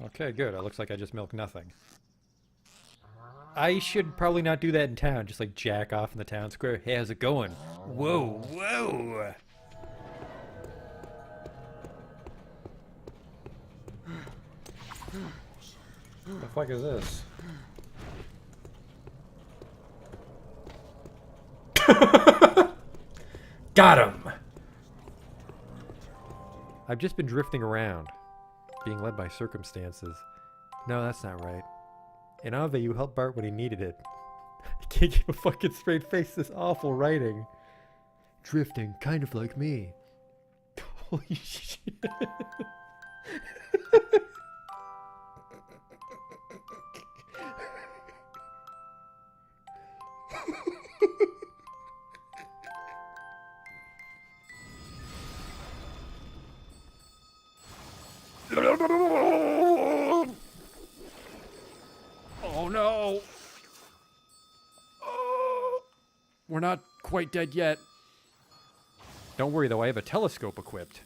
Okay, good. It looks like I just milked nothing. I should probably not do that in town. Just like jack off in the town square. Hey, how's it going? Whoa, whoa! What the fuck is this? Got him! I've just been drifting around, being led by circumstances. No, that's not right. In Ave, you helped Bart when he needed it. I can't keep a fucking straight face, this awful writing. Drifting, kind of like me. Holy shit. Oh no! Oh, we're not quite dead yet. Don't worry though, I have a telescope equipped.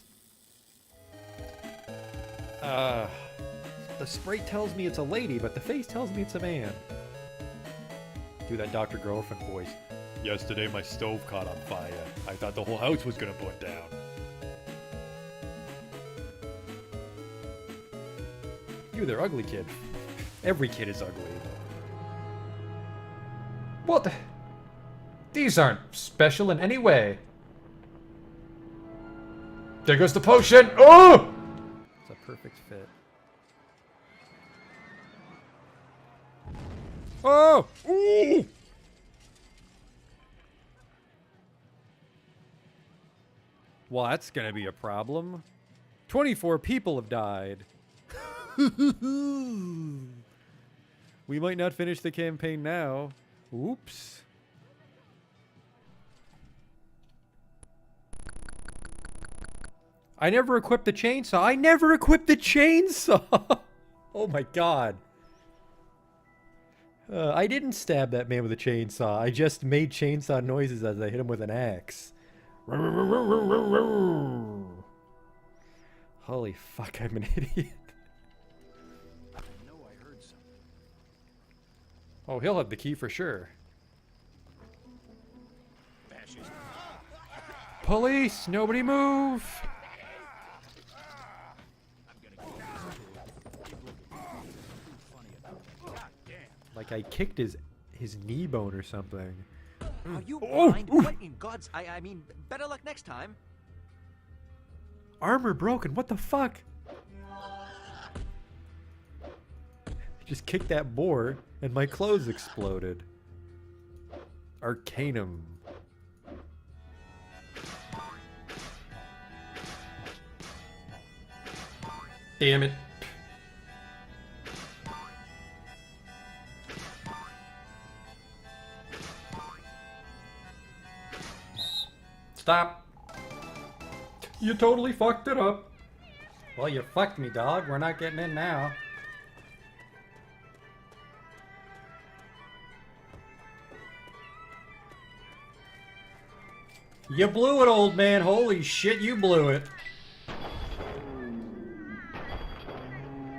The sprite tells me it's a lady, but the face tells me it's a man. Do that Dr. Girlfriend voice. Yesterday my stove caught on fire. I thought the whole house was gonna burn down. You, they're ugly, kid. Every kid is ugly. What? These aren't special in any way. There goes the potion! Oh! It's a perfect fit. Oh! Ooh! Well, that's gonna be a problem. 24 people have died. We might not finish the campaign now. Oops. I never equipped the chainsaw. I never equipped the chainsaw! Oh my god. I didn't stab that man with a chainsaw. I just made chainsaw noises as I hit him with an axe. Holy fuck, I'm an idiot. Oh, he'll have the key for sure. Police! Nobody move! Like I kicked his knee bone or something. Are you blind? What in God's... I mean, better luck next time. Armor broken, what the fuck? Just kicked that boar and my clothes exploded. Arcanum. Damn it. Stop. You totally fucked it up. Well, you fucked me, dog. We're not getting in now. You blew it, old man. Holy shit, you blew it.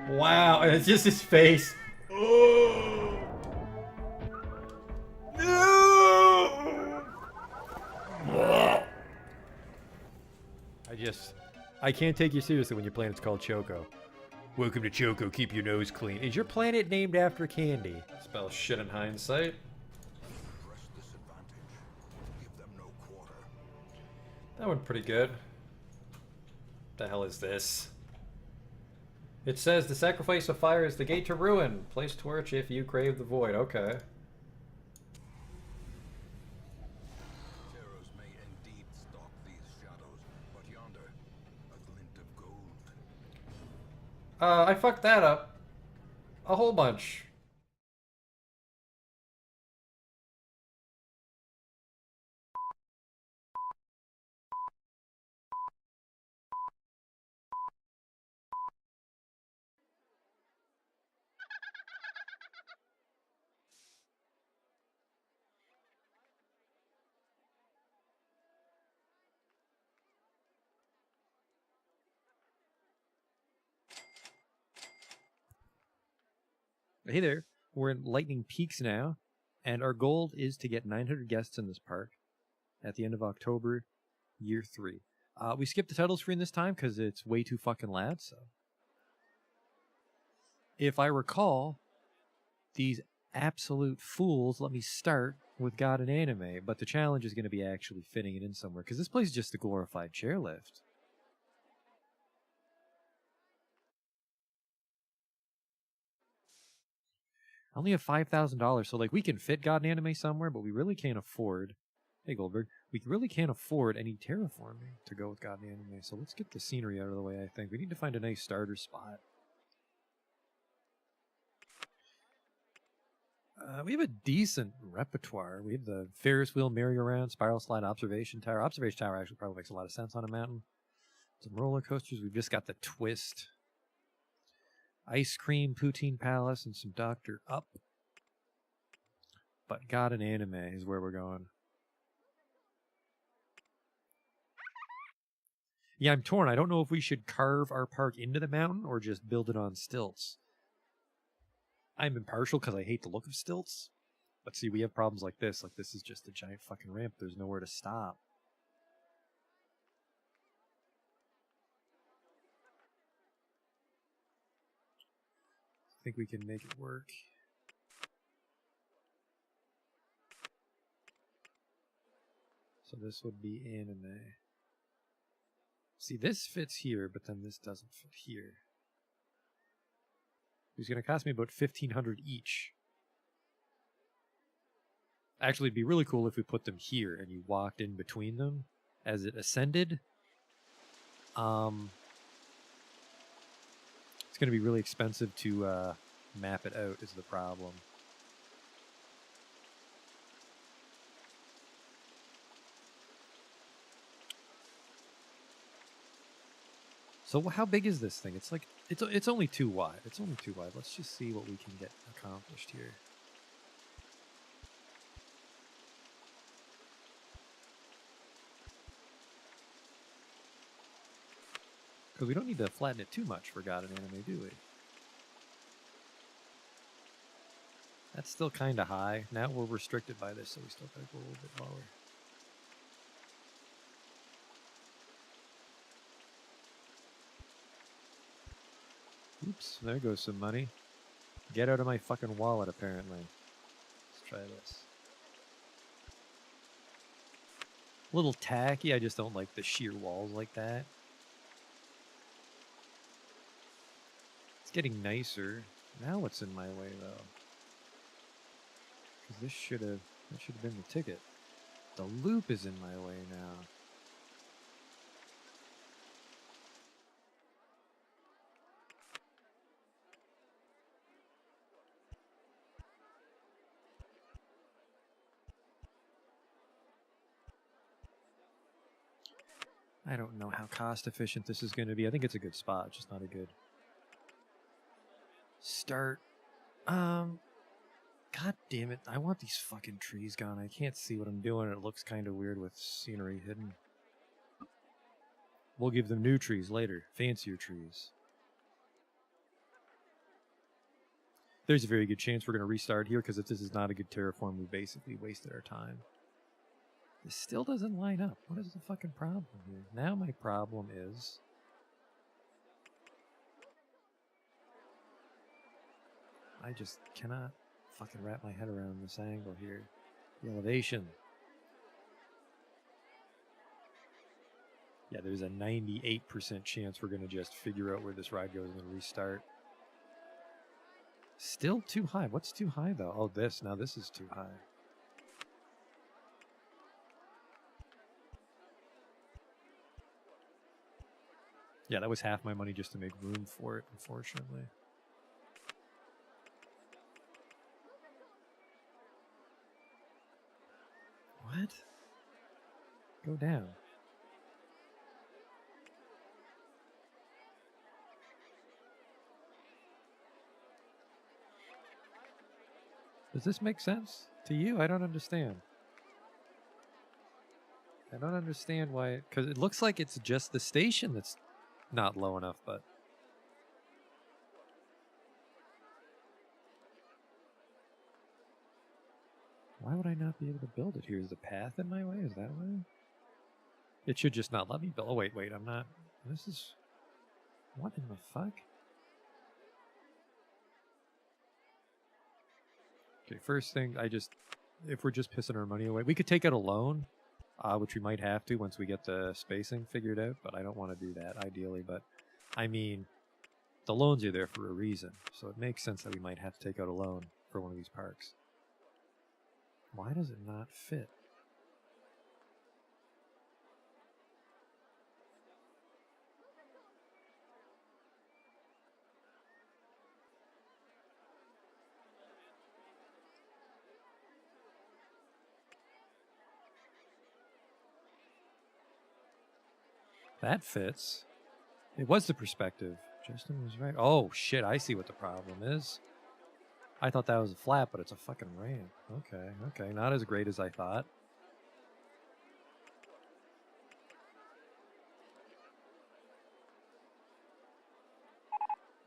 Wow, and it's just his face. Oh. No! I can't take you seriously when your planet's called Choco. Welcome to Choco, keep your nose clean. Is your planet named after candy? Spell shit in hindsight. That went pretty good. The hell is this? It says the sacrifice of fire is the gate to ruin. Place torch if you crave the void. Okay. Terrors may indeed stalk these shadows, but yonder, a glint of gold. I fucked that up. A whole bunch. Hey there, we're in Lightning Peaks now, and our goal is to get 900 guests in this park at the end of October, year 3. We skipped the title screen this time because it's way too fucking loud, so. If I recall, these absolute fools let me start with God and Anime, but the challenge is going to be actually fitting it in somewhere, because this place is just a glorified chairlift. I only have $5,000, so like we can fit God and Anime somewhere, but we really can't afford. Hey Goldberg, we really can't afford any terraforming to go with God and Anime. So let's get the scenery out of the way. I think we need to find a nice starter spot. We have a decent repertoire. We have the Ferris Wheel, merry-go-round, spiral slide, observation tower. Observation tower actually probably makes a lot of sense on a mountain. Some roller coasters. We've just got the twist. Ice cream, poutine palace, and some Dr. Up. But God and Anime is where we're going. Yeah, I'm torn. I don't know if we should carve our park into the mountain or just build it on stilts. I'm impartial because I hate the look of stilts. But see, we have problems like this. Like, this is just a giant fucking ramp. There's nowhere to stop. I think we can make it work. So this would be Anime. See, this fits here, but then this doesn't fit here. It's going to cost me about $1,500 each. Actually, it'd be really cool if we put them here and you walked in between them as it ascended. It's going to be really expensive to map it out is the problem. So how big is this thing? It's like it's only 2 wide. It's only 2 wide. Let's just see what we can get accomplished here. Because we don't need to flatten it too much for God and Anime, do we? That's still kind of high. Now we're restricted by this, so we still gotta go a little bit lower. Oops, there goes some money. Get out of my fucking wallet, apparently. Let's try this. A little tacky, I just don't like the sheer walls like that. It's getting nicer. Now what's in my way, though? Because that should have been the ticket. The loop is in my way now. I don't know how cost efficient this is going to be. I think it's a good spot, just not a good start. God damn it. I want these fucking trees gone. I can't see what I'm doing. It looks kind of weird with scenery hidden. We'll give them new trees later. Fancier trees. There's a very good chance we're going to restart here, because if this is not a good terraform, we basically wasted our time. This still doesn't line up. What is the fucking problem here? Now my problem is... I just cannot fucking wrap my head around this angle here. The elevation. Yeah, there's a 98% chance we're going to just figure out where this ride goes and then restart. Still too high. What's too high, though? Oh, this. Now this is too high. Yeah, that was half my money just to make room for it, unfortunately. What? Go down. Does this make sense to you? I don't understand. I don't understand why, because it looks like it's just the station that's not low enough, but... Why would I not be able to build it here? Is the path in my way? Is that why? It should just not let me build. Oh, wait, I'm not. This is... What in the fuck? Okay, first thing, if we're just pissing our money away, we could take out a loan, which we might have to once we get the spacing figured out, but I don't want to do that ideally. But I mean, the loans are there for a reason, so it makes sense that we might have to take out a loan for one of these parks. Why does it not fit? That fits. It was the perspective. Justin was right. Oh, shit, I see what the problem is. I thought that was a flat, but it's a fucking ramp. Okay. Not as great as I thought.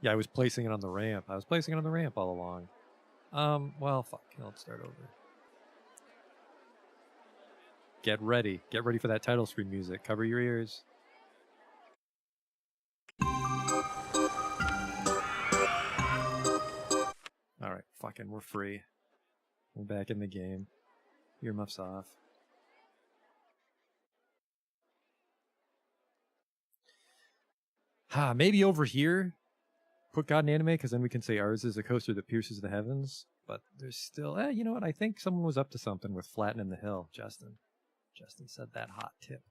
Yeah, I was placing it on the ramp. I was placing it on the ramp all along. Well, fuck. Let's start over. Get ready. Get ready for that title screen music. Cover your ears. Alright, fucking, we're free. We're back in the game. Earmuffs off. Maybe over here, put God in anime, because then we can say ours is a coaster that pierces the heavens. But there's still, you know what? I think someone was up to something with flattening the hill. Justin said that hot tip.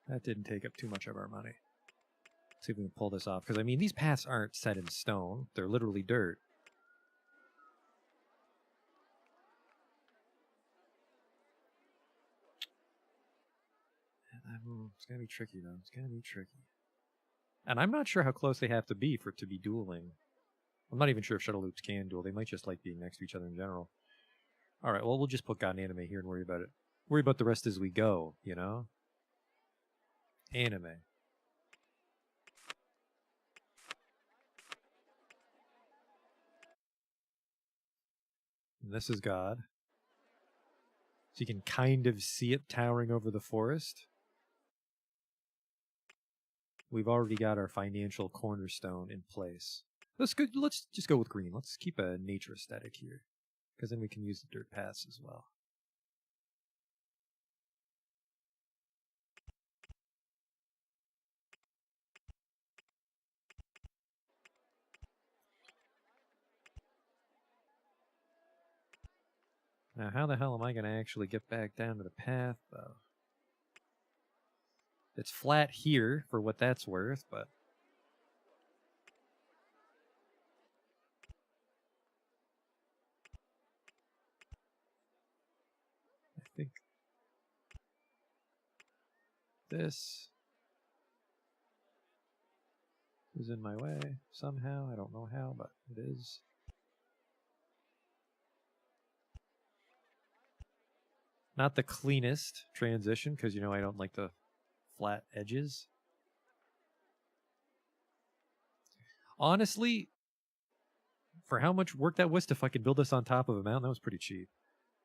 That didn't take up too much of our money. Let's see if we can pull this off. Because, I mean, these paths aren't set in stone. They're literally dirt. It's going to be tricky, though. It's going to be tricky. And I'm not sure how close they have to be for it to be dueling. I'm not even sure if shuttle loops can duel. They might just like being next to each other in general. Alright, well, we'll just put God in anime here and worry about it. Worry about the rest as we go, you know? Anime. And this is God. So you can kind of see it towering over the forest. We've already got our financial cornerstone in place. Let's just go with green. Let's keep a nature aesthetic here. Because then we can use the dirt paths as well. Now, how the hell am I going to actually get back down to the path, though? It's flat here, for what that's worth, but... I think... this... is in my way, somehow. I don't know how, but it is. Not the cleanest transition, because, you know, I don't like the flat edges. Honestly, for how much work that was to fucking build this on top of a mountain, that was pretty cheap.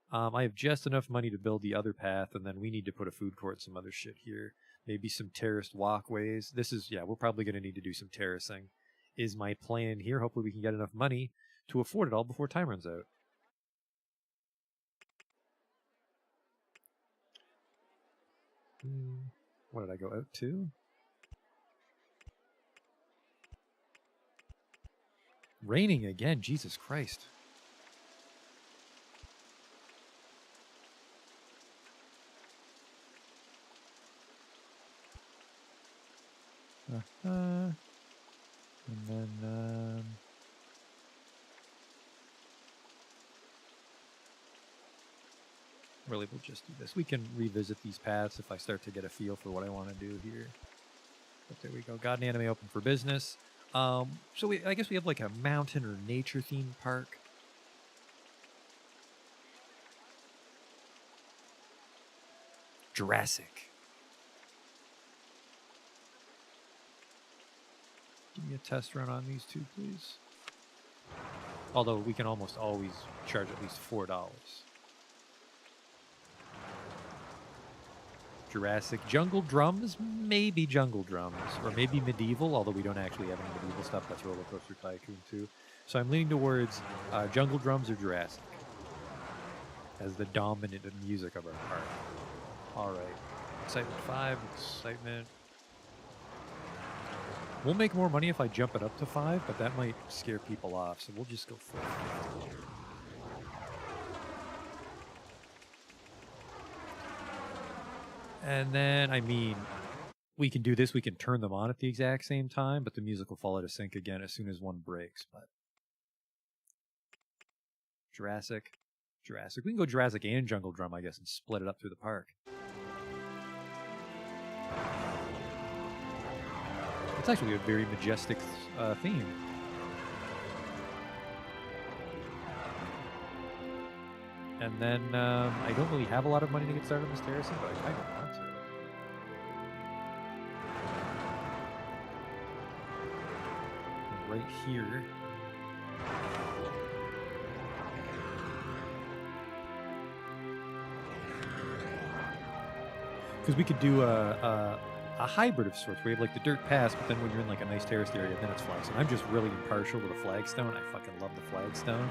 I have just enough money to build the other path, and then we need to put a food court and some other shit here. Maybe some terraced walkways. This is, yeah, we're probably going to need to do some terracing, is my plan here. Hopefully we can get enough money to afford it all before time runs out. What did I go out to? Raining again, Jesus Christ. And then, really, we'll just do this. We can revisit these paths if I start to get a feel for what I want to do here. But there we go. God and Anime open for business. So I guess we have like a mountain or nature themed park. Jurassic. Give me a test run on these two, please. Although we can almost always charge at least $4. Jurassic. Jungle Drums, maybe Jungle Drums, or maybe Medieval, although we don't actually have any Medieval stuff. That's Rollercoaster Tycoon too. So I'm leaning towards Jungle Drums or Jurassic as the dominant music of our park. All right. Excitement 5, excitement. We'll make more money if I jump it up to 5, but that might scare people off, so we'll just go for 50. And then, I mean, we can do this. We can turn them on at the exact same time, but the music will fall out of sync again as soon as one breaks. But Jurassic. We can go Jurassic and Jungle Drum, I guess, and split it up through the park. It's actually a very majestic theme. And then I don't really have a lot of money to get started on this terracing, but I kind of want to. Right here. Because we could do a hybrid of sorts where you have like the dirt pass, but then when you're in like a nice terraced area, then it's flagstone. I'm just really impartial to the flagstone. I fucking love the flagstone.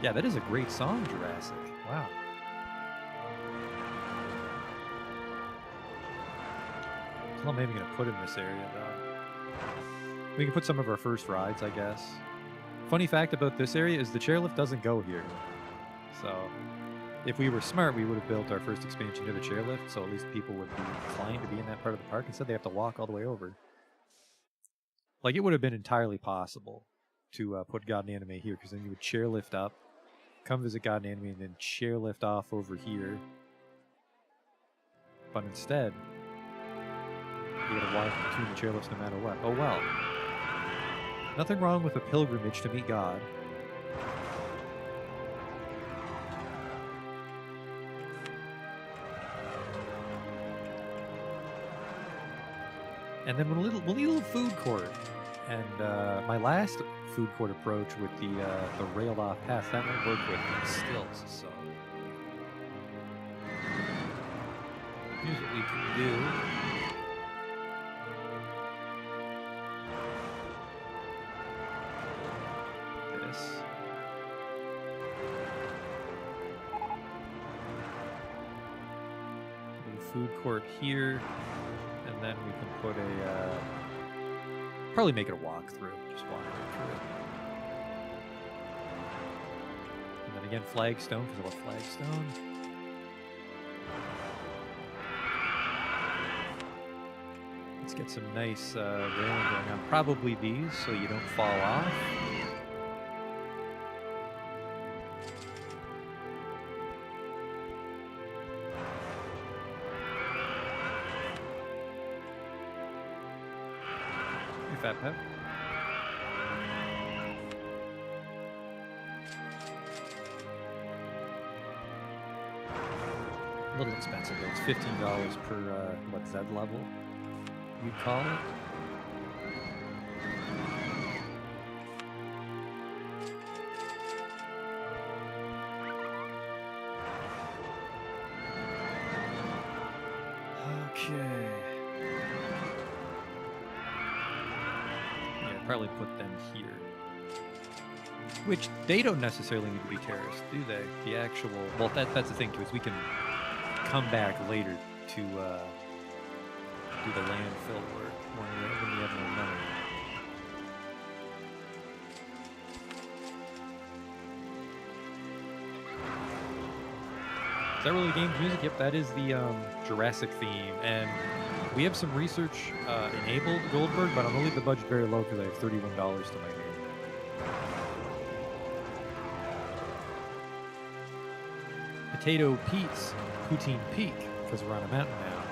Yeah, that is a great song, Jurassic. Wow. So I'm maybe going to put in this area, though. We can put some of our first rides, I guess. Funny fact about this area is the chairlift doesn't go here. So, if we were smart, we would have built our first expansion near the chairlift, so at least people would be inclined to be in that part of the park. Instead, they have to walk all the way over. Like, it would have been entirely possible to put God and Anime here, because then you would chairlift up, come visit God and Anime, and then chairlift off over here. But instead, you gotta walk between the chairlifts no matter what. Oh well. Nothing wrong with a pilgrimage to meet God. And then we'll need a little food court. And my last food court approach with the railed off path, that won't work with the stilts. So here's what we can do. This. Little food court here. And then we can put a, probably make it a walkthrough. Just walk right through it. And then again, flagstone, because I love flagstone. Let's get some nice railing going on. Probably these, so you don't fall off. Fat Pep. A little expensive though. It's $15 per what Z level you'd call it. Okay. Probably put them here. Which they don't necessarily need to be terraced, do they? The actual, well, that's the thing too, is we can come back later to do the landfill work when we have more money. Is that really game's music? Yep, that is the Jurassic theme, and we have some research enabled Goldberg, but I'm going to leave the budget very low because I have $31 to my name. Potato Pete's Poutine Peak. because we're on a mountain now,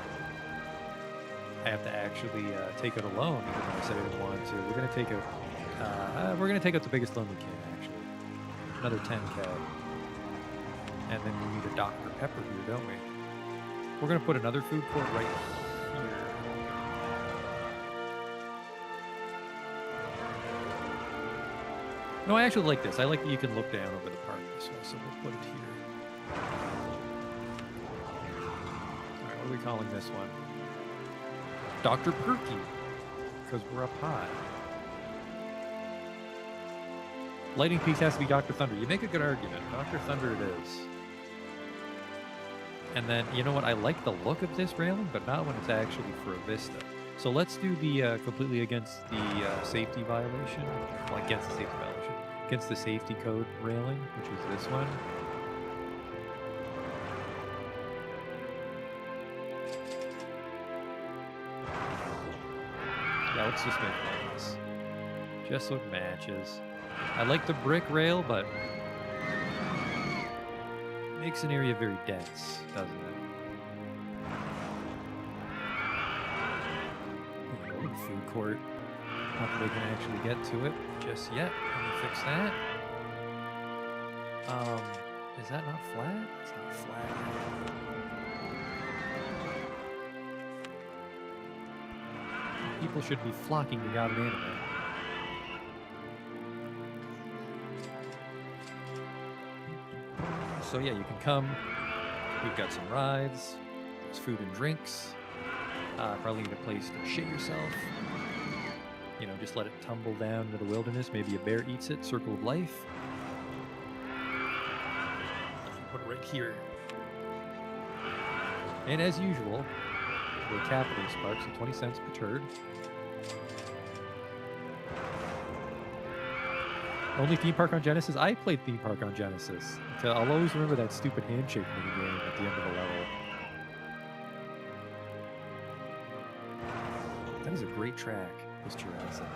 I have to actually take it alone, even though I said I didn't want to. We're gonna take out the biggest loan we can, actually. Another 10K. And then we need a Dr. Pepper here, don't we? We're gonna put another food court right here. No, I actually like this. I like that you can look down over the park this way, so we'll put it here. Alright, what are we calling this one? Dr. Perky, because we're up high. Lighting piece has to be Dr. Thunder. You make a good argument. Dr. Thunder it is. And then, you know what? I like the look of this railing, but not when it's actually for a vista. So let's do the completely against the safety violation. Well, against the safety violation. Against the safety code railing, which is this one. Yeah, let's just make one of this. Just so it matches. I like the brick rail, but it makes an area very dense, doesn't it? Food court. Not that they can actually get to it just yet. Let me fix that. Is that not flat? It's not flat. People should be flocking to God of Anime. So yeah, you can come. We've got some rides. There's food and drinks. Probably need a place to shit yourself. You know, just let it tumble down into the wilderness. Maybe a bear eats it. Circle of life. Put it right here. And as usual, we're capital sparks at 20 cents per turd. Only theme park on Genesis? I played theme park on Genesis. I'll always remember that stupid handshake minigame at the end of the level. That is a great track, Mr. Ransom.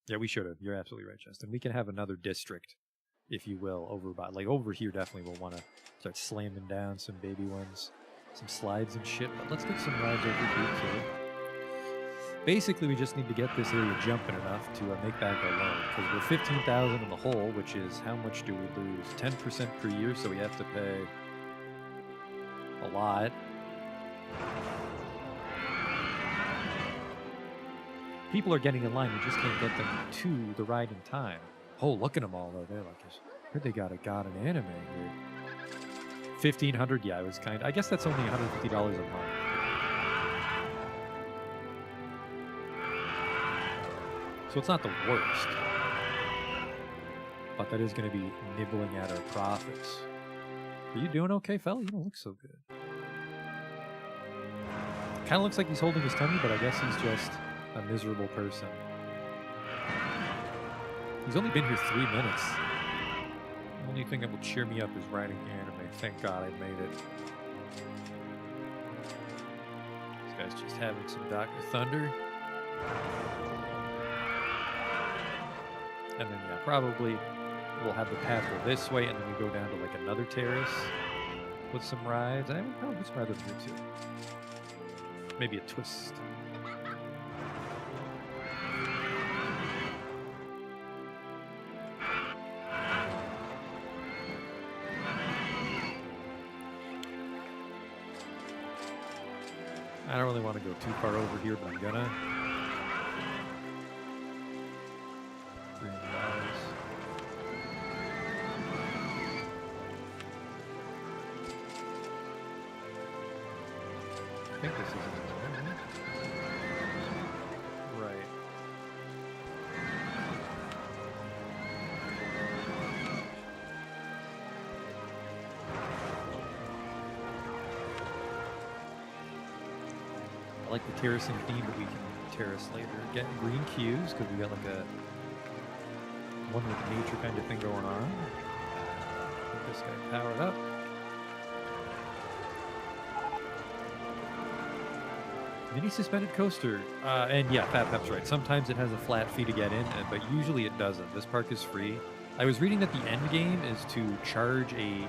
Yeah, we should have. You're absolutely right, Justin. We can have another district, if you will, over here. Definitely we'll want to start slamming down some baby ones, some slides and shit. But let's get some rides over here too. Basically, we just need to get this area jumping enough to make back our loan, because we're 15,000 in the hole, which is how much do we lose? 10% per year, so we have to pay a lot. People are getting in line, we just can't get them to the ride in time. Oh, look at them all though. They're like, I heard they got an anime here. 1,500, yeah, it was I guess that's only $150 a month. So it's not the worst. But that is going to be nibbling at our profits. Are you doing okay, fella? You don't look so good. Kind of looks like he's holding his tummy, but I guess he's just a miserable person. He's only been here 3 minutes. The only thing that will cheer me up is writing anime. Thank God I made it. This guy's just having some Dr. Thunder. And then, yeah, probably we'll have the path go this way, and then we go down to like another terrace with some rides. I would probably put some rides over here too. Maybe a twist. I don't really want to go too far over here, but I'm gonna. $300. I think this is right. I like the terracing theme, but we can terrace later. Get green cues because we got like a one with nature kind of thing going on. Get this guy powered up. Mini suspended coaster. And yeah, Fat Pep's right. Sometimes it has a flat fee to get in, but usually it doesn't. This park is free. I was reading that the end game is to charge a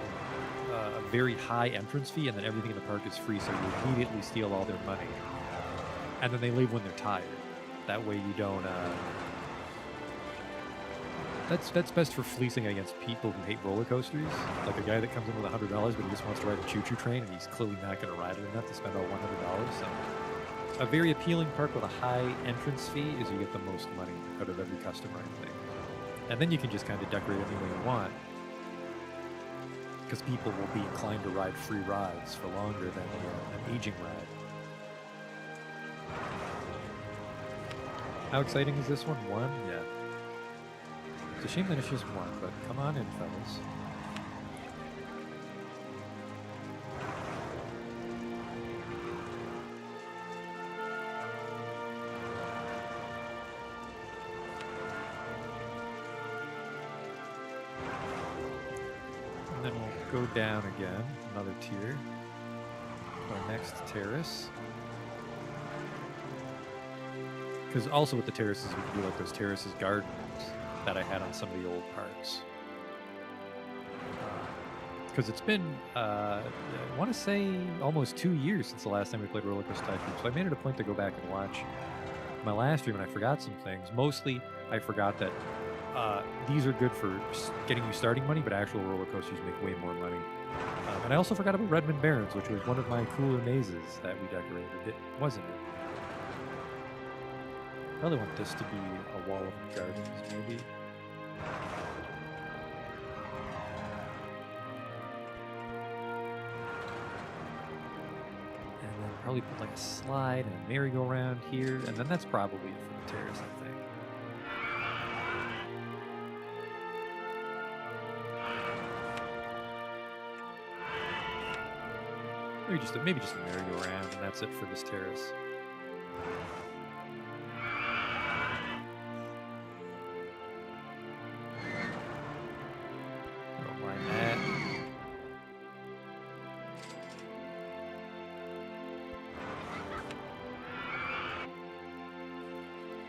very high entrance fee, and then everything in the park is free, so you immediately steal all their money. And then they leave when they're tired. That way you don't... That's best for fleecing against people who hate roller coasters. Like a guy that comes in with $100, but he just wants to ride the choo-choo train, and he's clearly not going to ride it enough to spend all $100. So a very appealing park with a high entrance fee is you get the most money out of every customer, I think. And then you can just kind of decorate any way you want, because people will be inclined to ride free rides for longer than an aging ride. How exciting is this one? 1? Yeah. It's a shame that it's just 1, but come on in, fellas. And then we'll go down again, another tier. Our next terrace. Because also with the terraces, we can do like those terraces gardens that I had on some of the old parks. Because it's been, I want to say, almost 2 years since the last time we played Rollercoaster Tycoon. So I made it a point to go back and watch my last stream, and I forgot some things. Mostly, I forgot that these are good for getting you starting money, but actual roller coasters make way more money. And I also forgot about Redmond Barrens, which was one of my cooler mazes that we decorated. It wasn't it? I really want this to be a wall of gardens, maybe. And then probably put like a slide and a merry-go-round here, and then that's probably it for the terrace, I think. Maybe just a merry-go-round, and that's it for this terrace. Don't mind that.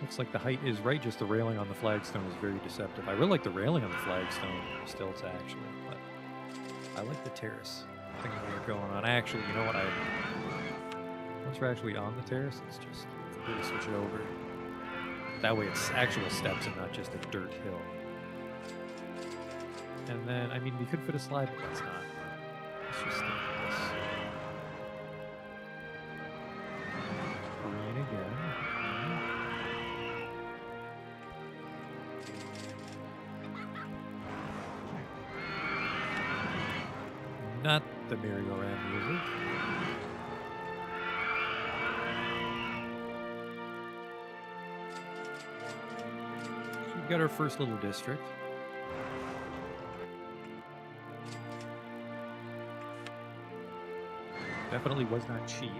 Looks like the height is right, just the railing on the flagstone is very deceptive. I really like the railing on the flagstone stilts, actually, but I like the terrace thing that we're going on. Actually, you know what? Once we're actually on the terrace, let's just really switch it over. That way it's actual steps and not just a dirt hill. And then, I mean, we could fit a slide, but let's not. Let's just stick with this. Green again. Not the merry-go-round music. So we've got our first little district. Definitely was not cheap.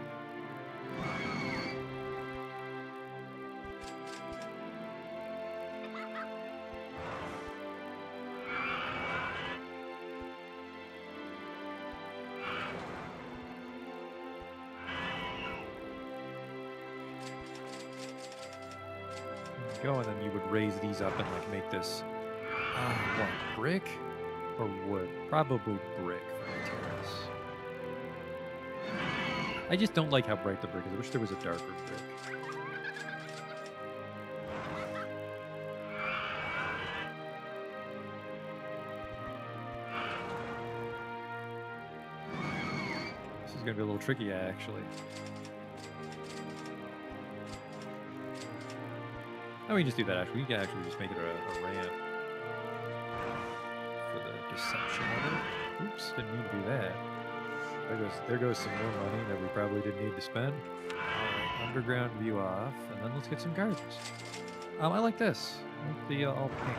Go, and then you would raise these up and like make this what, brick or wood? Probably brick for the terrace. I just don't like how bright the brick is. I wish there was a darker brick. This is gonna be a little tricky, actually. Oh, we can just do that, actually. We can actually just make it a ramp for the deception of it. Oops, didn't mean to do that. There goes some more money that we probably didn't need to spend. Alright, underground view off, and then let's get some gardens. I like this. I like the all pink.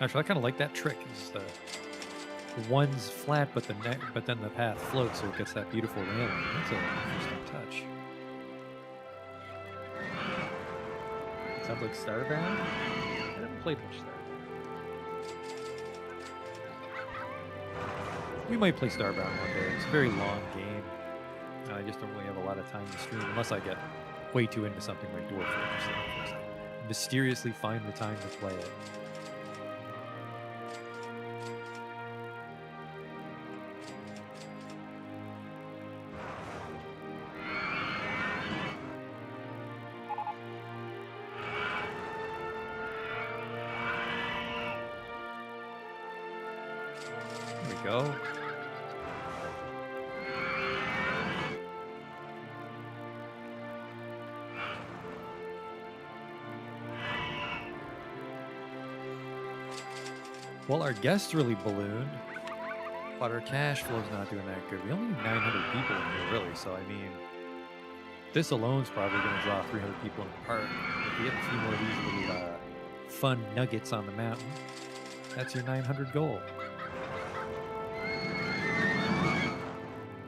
Actually, I kind of like that trick. It's the one's flat, but then the path floats, so it gets that beautiful railing. That's an interesting touch. Sounds like Starbound? I haven't played much Starbound. We might play Starbound one day. It's a very long game. And I just don't really have a lot of time to stream unless I get way too into something like Dwarf Fortress. Just mysteriously find the time to play it. There we go. Well, our guests really ballooned, but our cash flow's not doing that good. We only need 900 people in here, really, so I mean, this alone's probably going to draw 300 people in the park. If we get a few more of these little fun nuggets on the mountain, that's your 900 goal.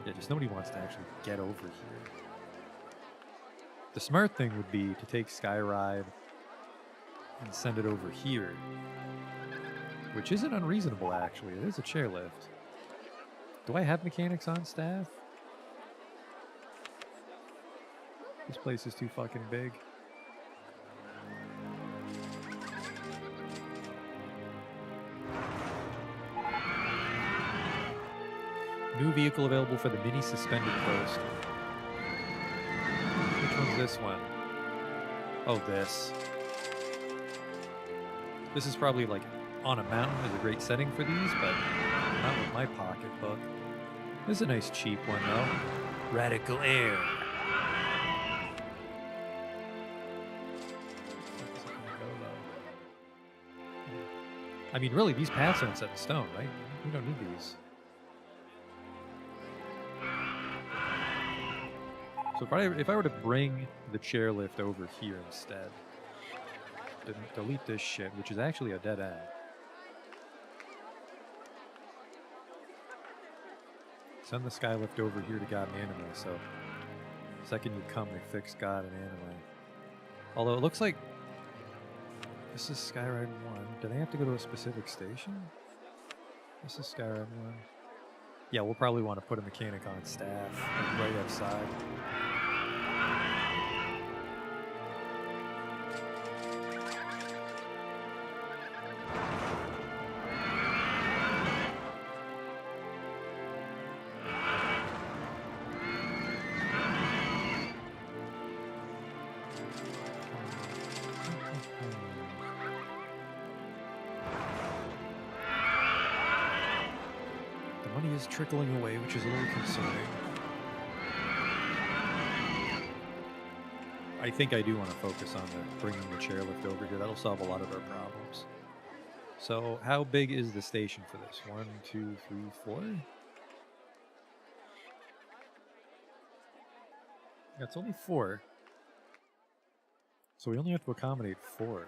Yeah, just nobody wants to actually get over here. The smart thing would be to take Skyride and send it over here. Which isn't unreasonable, actually. It is a chairlift. Do I have mechanics on staff? This place is too fucking big. New vehicle available for the mini suspended coaster. Which one's this one? Oh, this. This is probably like on a mountain is a great setting for these, but not with my pocketbook. This is a nice cheap one, though. Radical Air. I mean, really, these paths aren't set in stone, right? We don't need these. So if I were to bring the chairlift over here instead, delete this shit, which is actually a dead end. Send the skylift over here to God and Anime, so the second you come, they fix God and Anime. Although it looks like this is Skyride 1. Do they have to go to a specific station? This is Skyride 1. Yeah, we'll probably want to put a mechanic on staff, like right outside. Trickling away, which is a little concerning. I think I do want to focus on bringing the chairlift over here. That'll solve a lot of our problems. So, how big is the station for this? 1, 2, 3, 4? That's only 4. So we only have to accommodate 4.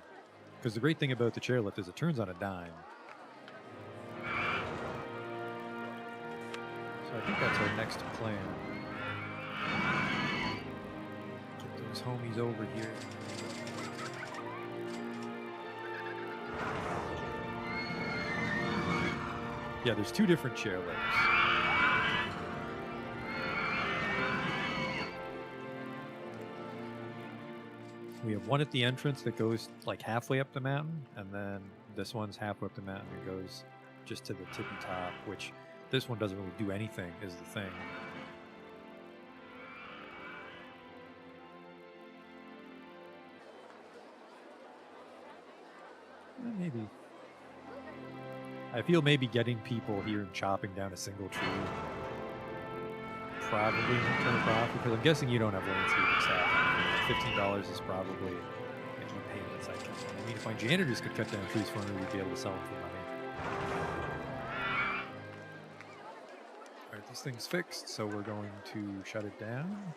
Because the great thing about the chairlift is it turns on a dime. So I think that's our next plan. Get those homies over here. Yeah, there's 2 different chairlifts. We have one at the entrance that goes like halfway up the mountain, and then this one's halfway up the mountain and goes just to the tippy top, which this one doesn't really do anything, is the thing. Maybe. I feel maybe getting people here and chopping down a single tree probably won't turn a profit, because I'm guessing you don't have landscaping staff. $15 is probably making payments. I mean, if my janitors could cut down trees for me, we'd be able to sell them for money. Alright, this thing's fixed, so we're going to shut it down.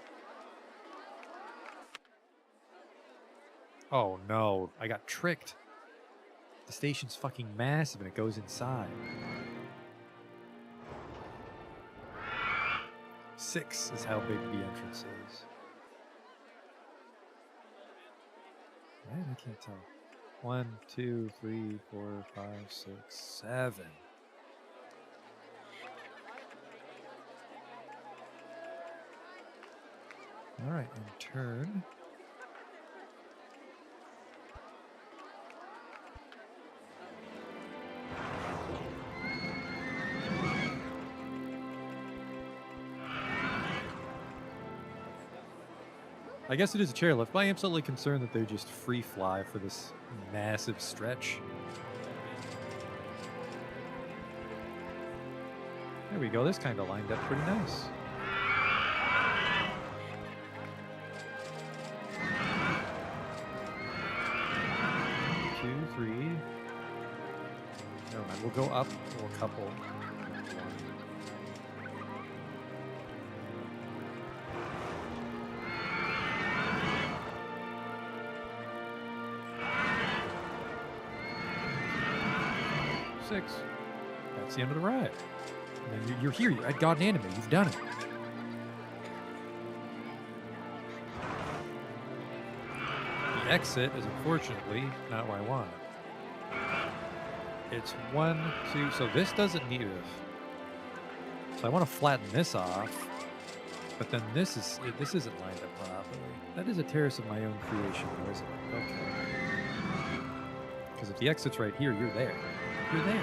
Oh no, I got tricked. The station's fucking massive and it goes inside. 6 is how big the entrance is. Right? I can't tell. 1, 2, 3, 4, 5, 6, 7. Alright, and turn. I guess it is a chairlift, but I am slightly concerned that they just free fly for this massive stretch. There we go. This kind of lined up pretty nice. Two, three. Never mind. We'll go up a couple. Six. That's the end of the ride. And then you're here. You're at God Anime. You've done it. The exit is unfortunately not where I want it. It's 1, 2. So this doesn't need it. So I want to flatten this off, but then this isn't lined up properly. That is a terrace of my own creation, though, isn't it? Okay. Because if the exit's right here, you're there. You're there.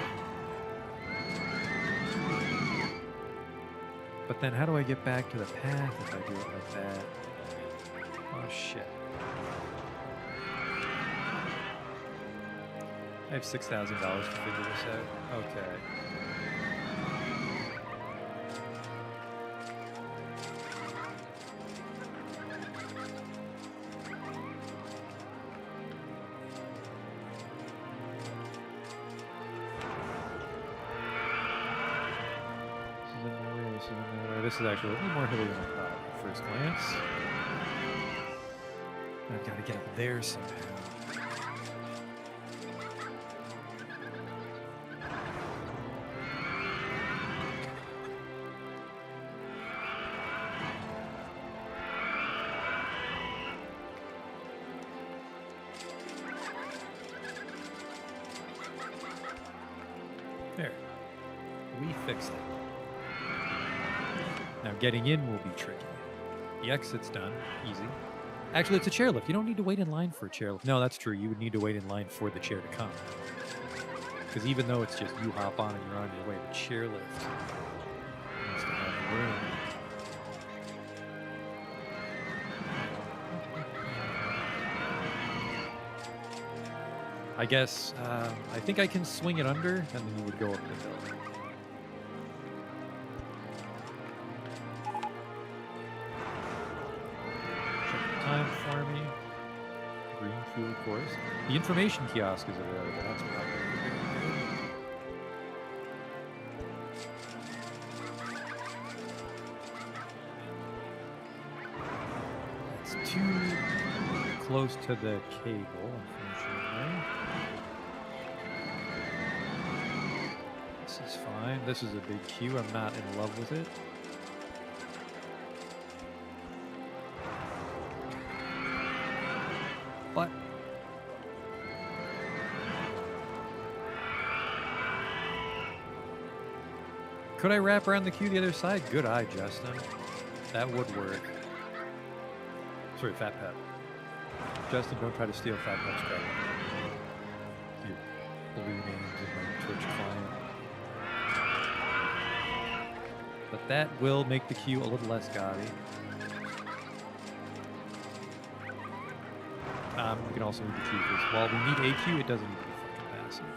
But then how do I get back to the path if I do it like that? Oh, shit. I have $6,000 to figure this out. Okay. This is actually a little more hilly than I thought at first glance. I've got to get up there somehow. There. We fixed it. Now getting in will be tricky. The exit's done. Easy. Actually, it's a chairlift. You don't need to wait in line for a chairlift. No, that's true. You would need to wait in line for the chair to come. Because even though it's just you hop on and you're on your way, the chairlift needs to have room. I guess, I think I can swing it under, and then you would go up the hill. Time for me. Green fuel course. The information kiosk is available. That's probably good. It's too close to the cable, unfortunately. This is fine. This is a big queue. I'm not in love with it. But could I wrap around the queue the other side? Good eye, Justin. That would work. Sorry, Fat Pet. Justin, don't try to steal Fat Pet's credit. Your blue names in my Twitch client. But that will make the queue a little less gaudy. We can also need the queue because while we need a queue, it doesn't need to be fucking massive.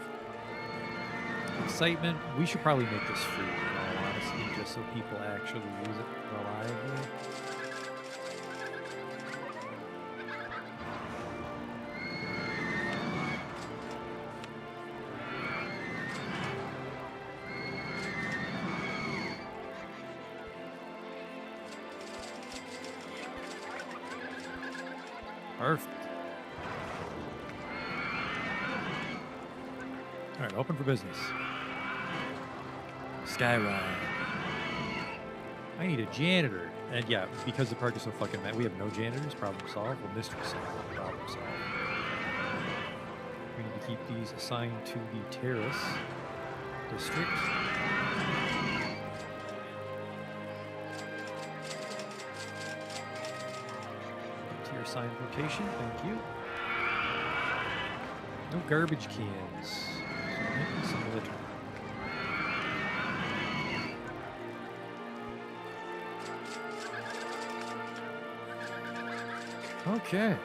Excitement. We should probably make this free, in all honesty, just so people actually use it reliably. Perfect. All right, open for business. Skyride. I need a janitor. And yeah, because the park is so fucking mad, we have no janitors. Problem solved. Well, mystery solved. Problem solved. We need to keep these assigned to the terrace district. To your assigned location. Thank you. No garbage cans. So maybe some litter. Okay.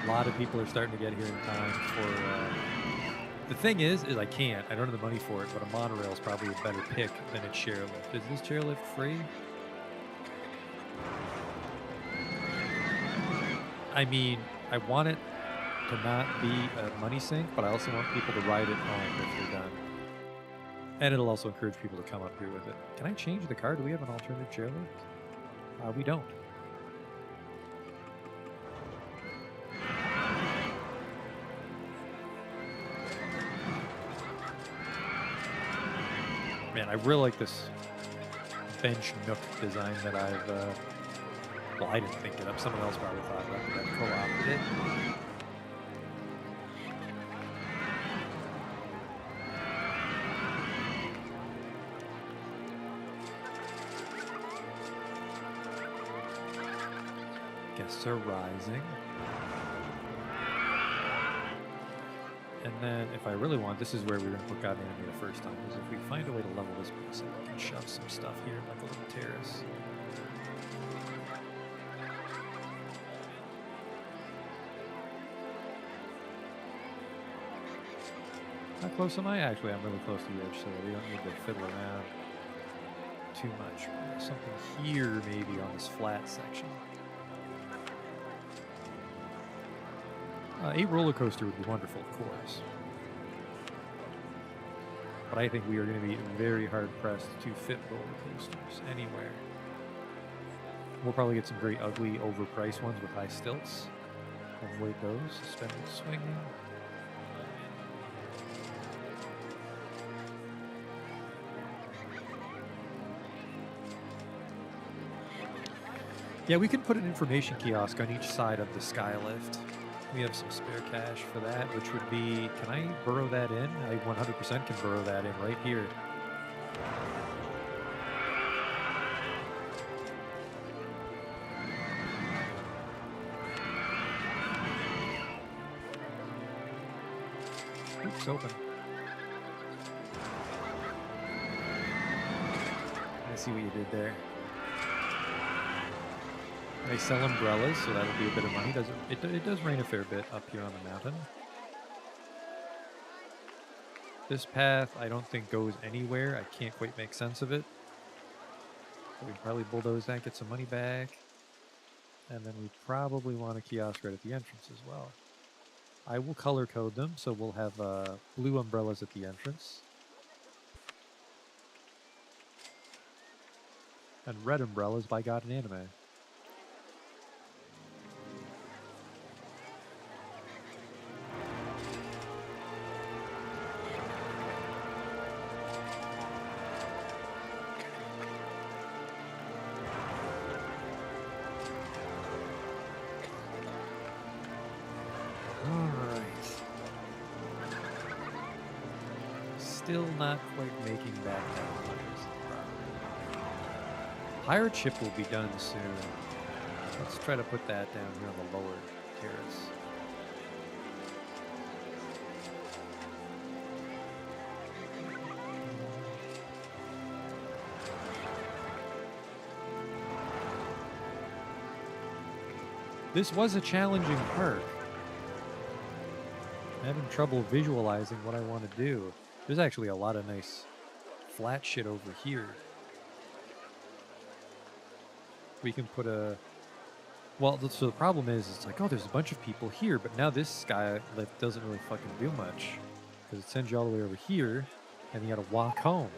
A lot of people are starting to get here in time for. The thing is I can't. I don't have the money for it, but a monorail is probably a better pick than a chairlift. Is this chairlift free? I mean, I want it to not be a money sink, but I also want people to ride it home if they're done. And it'll also encourage people to come up here with it. Can I change the car? Do we have an alternative chairlift? We don't. Man, I really like this bench nook design that I've, well, I didn't think it up. Someone else probably thought about it. I co-opted it. Guests are rising. And then, if I really want, this is where we're going to look out enemy the first time, is if we find a way to level this place up, we can shove some stuff here, like a little terrace. How close am I? Actually, I'm really close to the edge, so we don't need to fiddle around too much. There's something here, maybe, on this flat section. 8 roller coaster would be wonderful, of course. But I think we are going to be very hard pressed to fit roller coasters anywhere. We'll probably get some very ugly, overpriced ones with high stilts. Avoid those. Suspended swinging. Yeah, we can put an information kiosk on each side of the skylift. We have some spare cash for that, which would be, can I burrow that in? I 100% can burrow that in right here. Oops, open. I see what you did there. They sell umbrellas, so that'll be a bit of money. It does rain a fair bit up here on the mountain. This path, I don't think goes anywhere. I can't quite make sense of it. So we probably bulldoze that, get some money back. And then we probably want a kiosk right at the entrance as well. I will color code them, so we'll have blue umbrellas at the entrance. And red umbrellas by God and Anime. Still not quite making back that much. Pirate ship will be done soon. Let's try to put that down here on the lower terrace. This was a challenging park. I'm having trouble visualizing what I want to do. There's actually a lot of nice flat shit over here. We can put a... Well, so the problem is, it's like, oh, there's a bunch of people here, but now this skylift doesn't really fucking do much. Because it sends you all the way over here, and you gotta walk home.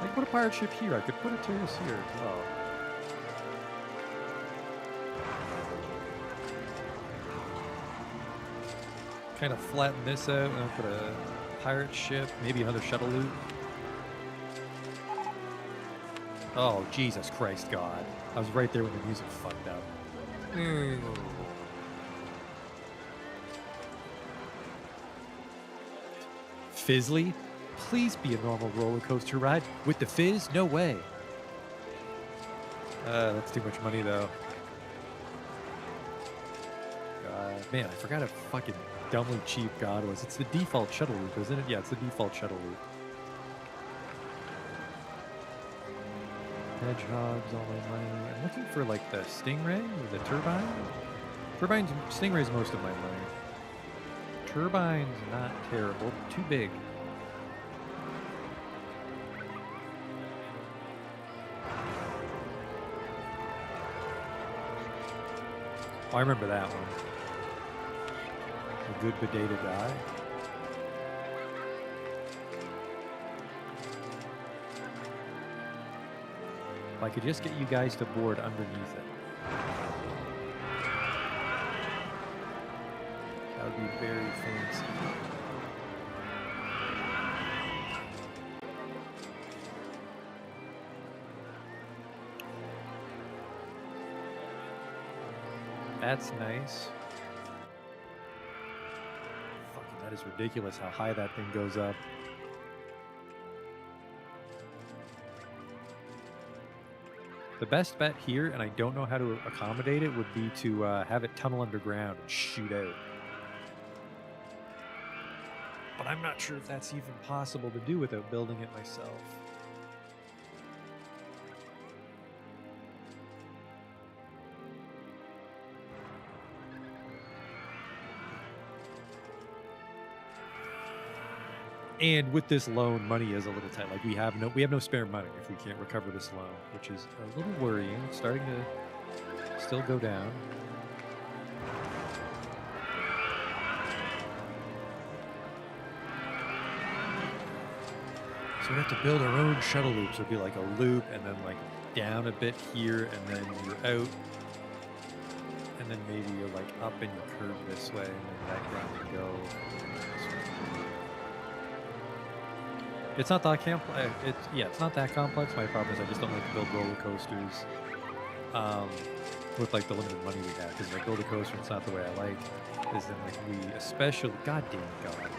I could put a pirate ship here. I could put a terrace here as well. Kind of flatten this out, and I'll put a pirate ship, maybe another shuttle loop. Oh, Jesus Christ, God. I was right there when the music fucked up. Fizzly? Please be a normal roller coaster ride. With the fizz? No way. That's too much money, though. God. Man, I forgot how fucking dumbly cheap God was. It's the default shuttle loop, isn't it? Yeah, it's the default shuttle loop. Hedgehogs, all my money. I'm looking for like the stingray or the turbine. Stingray's most of my money. Turbine's not terrible, too big. Oh, I remember that one. A good bidet to die. If I could just get you guys to board underneath it. That would be very fancy. That's nice. Fucking, that is ridiculous how high that thing goes up. The best bet here, and I don't know how to accommodate it, would be to have it tunnel underground and shoot out. But I'm not sure if that's even possible to do without building it myself. And with this loan, money is a little tight. Like we have no spare money if we can't recover this loan, which is a little worrying. It's starting to still go down. So we have to build our own shuttle loops. It'll be like a loop and then like down a bit here and then you're out. And then maybe you're like up and you curve this way and then back down you go. It's not that complex. It's not that complex. My problem is I just don't like to build roller coasters with like the limited money we have. Because if I build a coaster, it's not the way I like. Is then like we especially, goddamn God,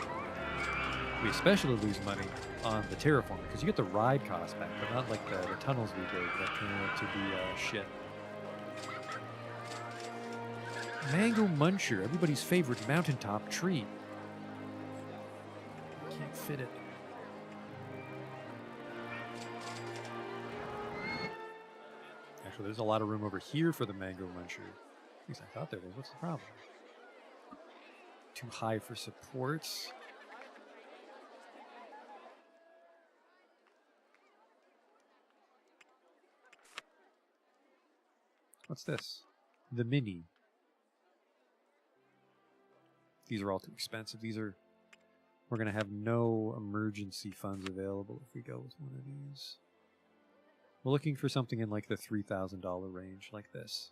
we especially lose money on the terraforming because you get the ride cost back, but not like the tunnels we did that turn out to be shit. Mango Muncher, everybody's favorite mountaintop tree. Can't fit it. There's a lot of room over here for the Mango Muncher. At least I thought there was. What's the problem? Too high for supports. What's this? The Mini. These are all too expensive. We're going to have no emergency funds available if we go with one of these. We're looking for something in like the $3,000 range, like this.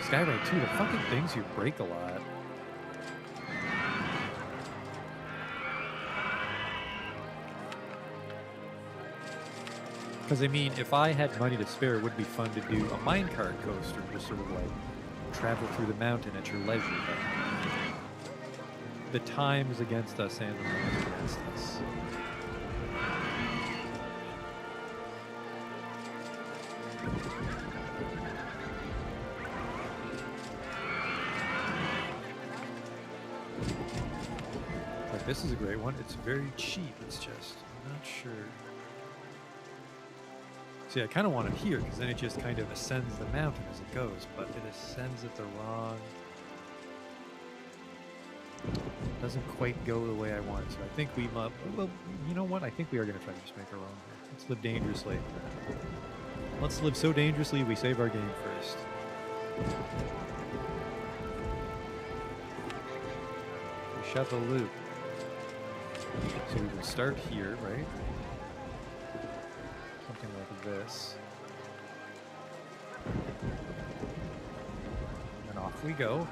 Skyride too, the fucking things here break a lot. Because, I mean, if I had money to spare, it would be fun to do a minecart coaster, just sort of like travel through the mountain at your leisure. But the time is against us and the money is against us. But this is a great one. It's very cheap. It's just, I'm not sure. See, I kind of want it here, because then it just kind of ascends the mountain as it goes, but it ascends at the wrong... Doesn't quite go the way I want it to. I think we might... Well, you know what? I think we are going to try to just make our own here. Let's live dangerously. Let's live so dangerously we save our game first. We shut the loop. So we will start here, right? Something like this. And off we go.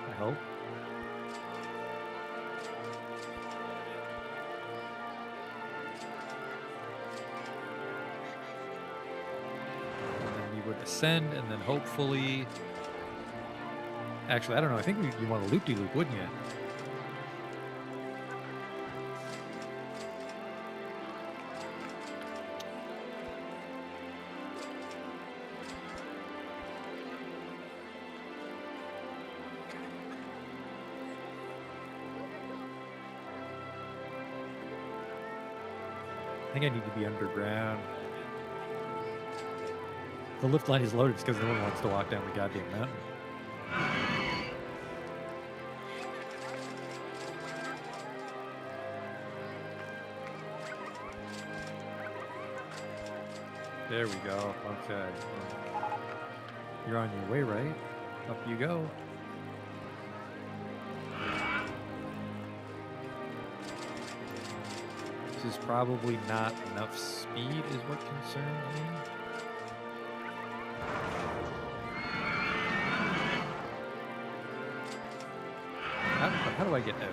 I hope. ascend, and then hopefully... Actually, I don't know. I think you want a loop-de-loop, wouldn't you? I think I need to be underground. The lift line is loaded because no one wants to walk down the goddamn mountain. There we go. Okay. You're on your way, right? Up you go. This is probably not enough speed is what concerns me. How do I get out?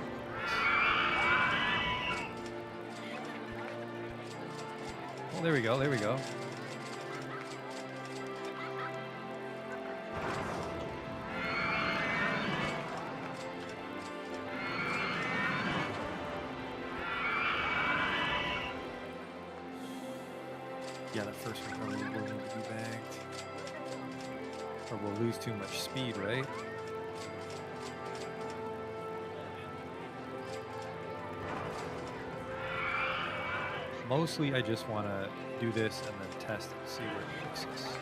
Oh, there we go, there we go. Yeah, that first one probably will need to be banked. Or we'll lose too much speed, right? Mostly I just want to do this and then test and see where it takes us.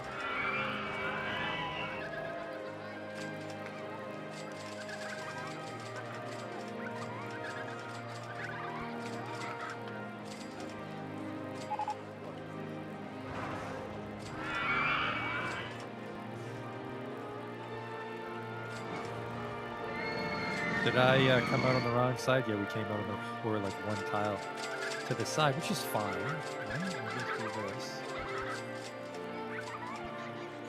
Did I come out on the wrong side? Yeah, we came out on the floor like one tile to the side, which is fine. Right? We'll just do this.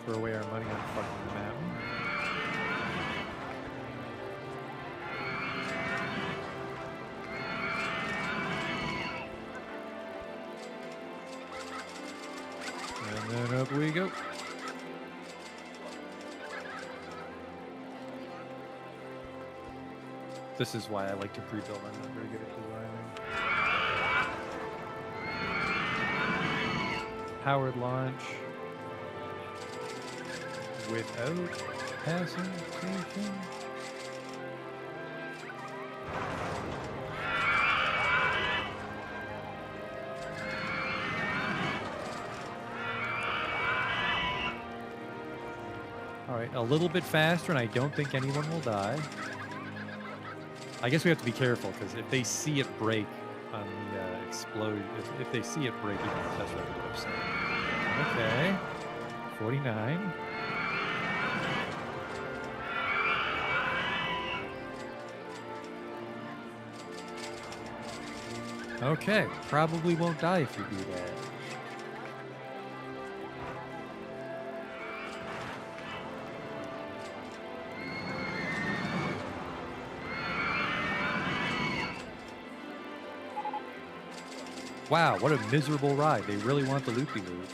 Throw away our money on the fucking mountain. And then up we go. This is why I like to pre-build. I'm not very good at designing. Powered launch without passing station. All right, a little bit faster, and I don't think anyone will die. I guess we have to be careful, because if they see it break on the explode, if they see it break, even the test record will upset. Okay. 49. Okay. Probably won't die if you do that. Wow, what a miserable ride. They really want the loop-de-loop.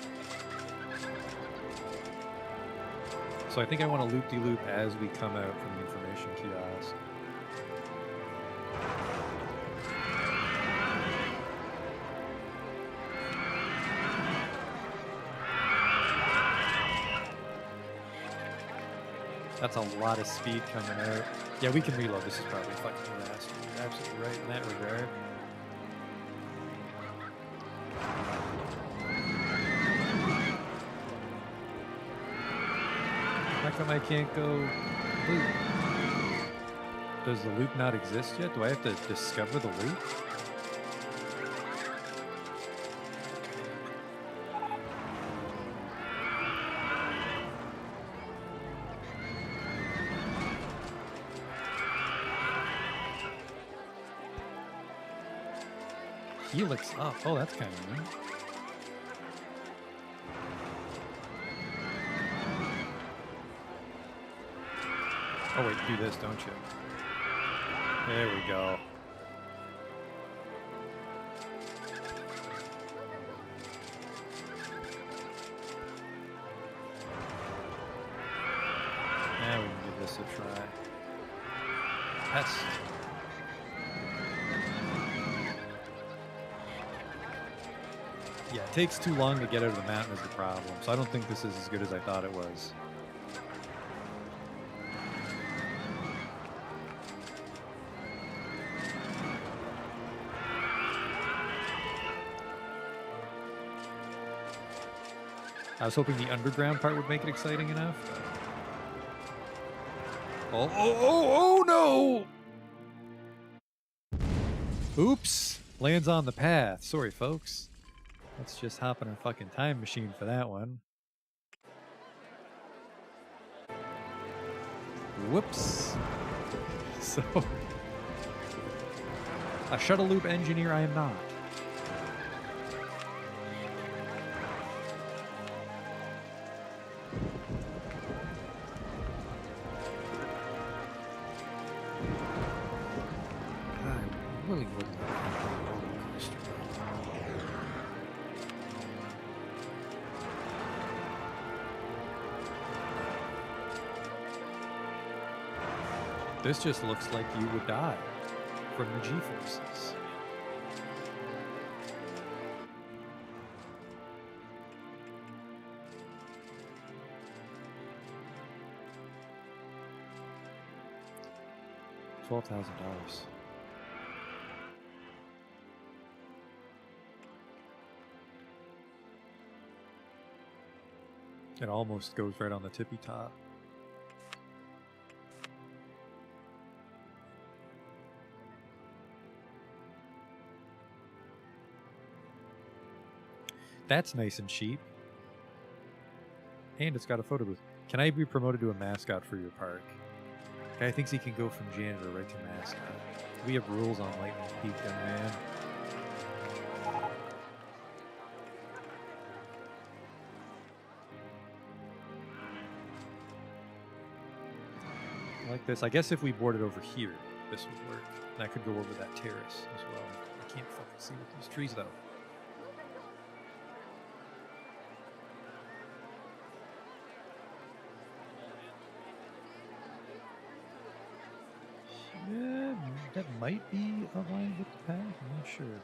So I think I want a loop-de-loop as we come out from the information kiosk. That's a lot of speed coming out. Yeah, we can reload. This is probably fucking fast. You're absolutely right in that regard. How come I can't go loop? Does the loop not exist yet? Do I have to discover the loop? Helix up. Oh, that's kind of neat. Oh wait, do this, don't you? There we go. a try. Test. Yeah, it takes too long to get out of the mountain is the problem. So I don't think this is as good as I thought it was. I was hoping the underground part would make it exciting enough. Oh no! Oops! Lands on the path. Sorry, folks. Let's just hop in our fucking time machine for that one. Whoops. So, a shuttle loop engineer I am not. I really would like a roller coaster. This just looks like you would die from the G-forces. $12,000. It almost goes right on the tippy top. That's nice and cheap. And it's got a photo booth. Can I be promoted to a mascot for your park? Guy thinks he can go from janitor right to mascot. We have rules on Lightning Peak, young man. Like this. I guess if we boarded over here, this would work. And I could go over that terrace as well. I can't fucking see with these trees though. Yeah, that might be aligned with the path. I'm not sure.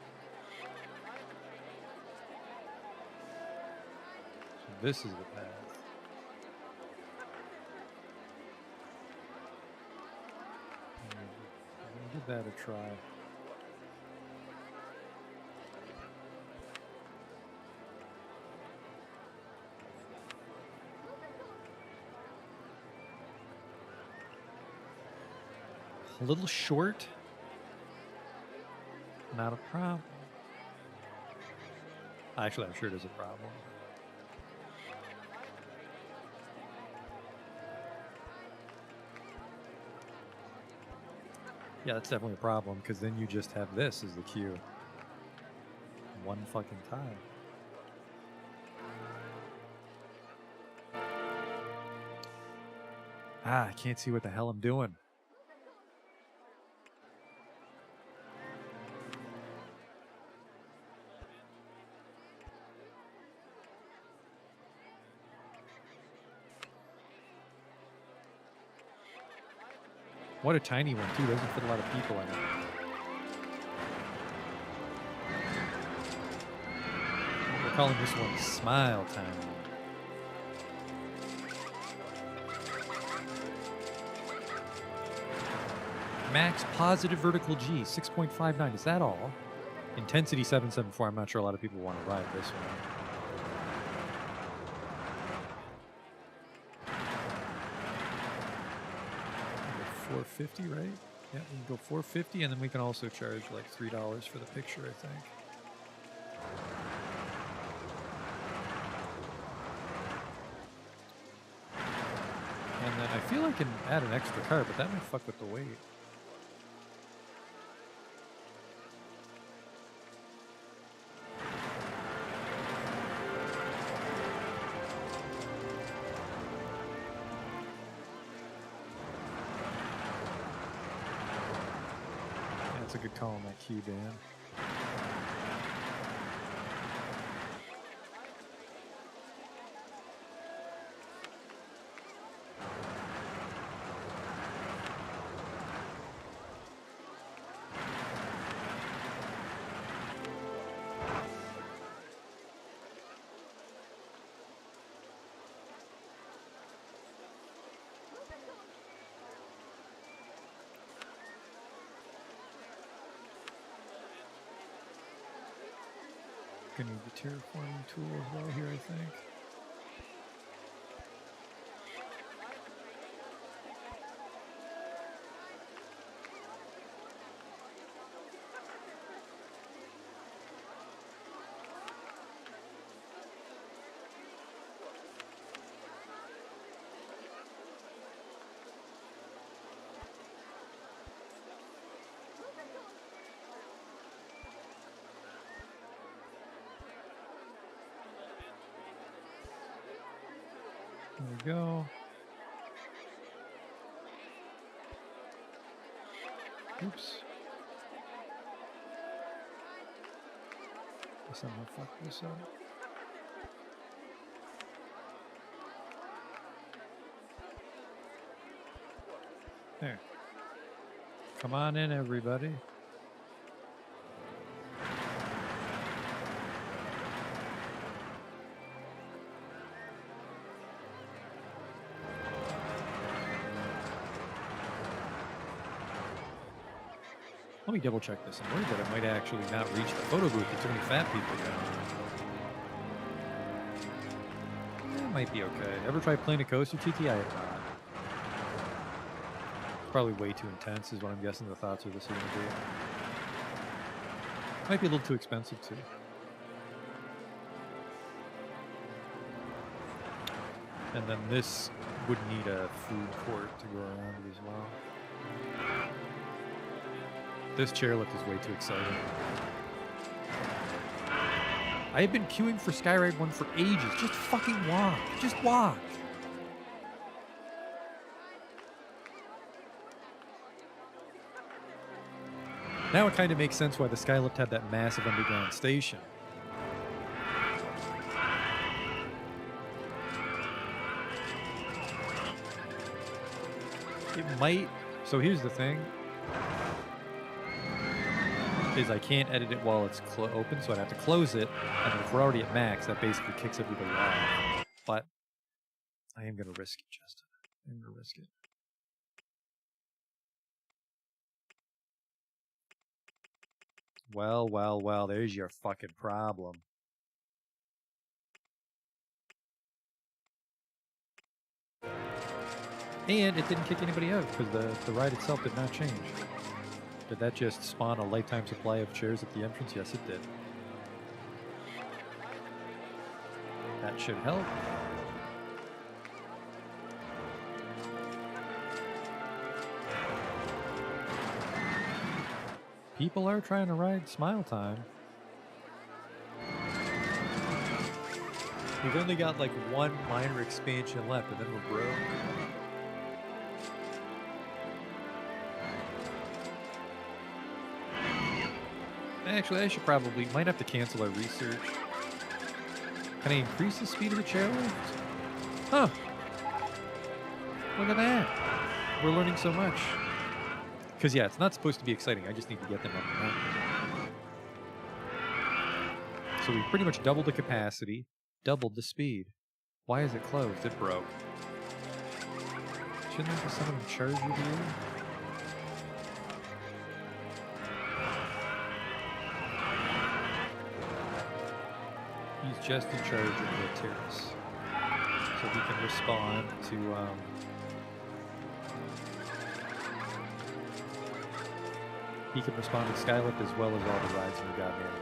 So this is the path. Give that a try. A little short. Not a problem. Actually, I'm sure it is a problem. Yeah, that's definitely a problem, because then you just have this as the queue. One fucking time. I can't see what the hell I'm doing. What a tiny one, too. Doesn't fit a lot of people in it. We're calling this one Smile Time. Max positive vertical G, 6.59. Is that all? Intensity 774. I'm not sure a lot of people want to ride this one. 450, right? Yeah, we can go 450, and then we can also charge like $3 for the picture, I think. And then I feel I can add an extra car, but that might fuck with the weight. A good call on that queue, Dan. Gonna need the terraforming tool as well here, I think. There we go. Oops. I somehow fucked this up. There. Come on in, everybody. Let me double check this. I'm worried that I might actually not reach the photo booth. There's too many fat people down. That might be okay. Ever try playing a coaster, Tiki? I have not. It's probably way too intense, is what I'm guessing the thoughts of this are going to be. Might be a little too expensive, too. And then this would need a food court to go around it as well. This chairlift is way too exciting. I have been queuing for Skyride 1 for ages. Just fucking walk. Just walk. Now it kind of makes sense why the Skylift had that massive underground station. It might... So here's the thing. Is I can't edit it while it's open, so I'd have to close it, and then if we're already at max, that basically kicks everybody off. But I am going to risk it, Justin. I'm going to risk it. Well, well, well, there's your fucking problem. And it didn't kick anybody out, because the ride itself did not change. Did that just spawn a lifetime supply of chairs at the entrance? Yes, it did. That should help. People are trying to ride Smile Time. We've only got like one minor expansion left, and then we're broke. Actually, I should probably, might have to cancel our research. Can I increase the speed of the chairlift? Huh. Look at that. We're learning so much. Because, yeah, it's not supposed to be exciting. I just need to get them up and running. So we pretty much doubled the capacity, doubled the speed. Why is it closed? It broke. Shouldn't there be someone in charge of you? He's just in charge of the terrace. So he can respond to, he can respond to Skylift as well as all the rides we got here.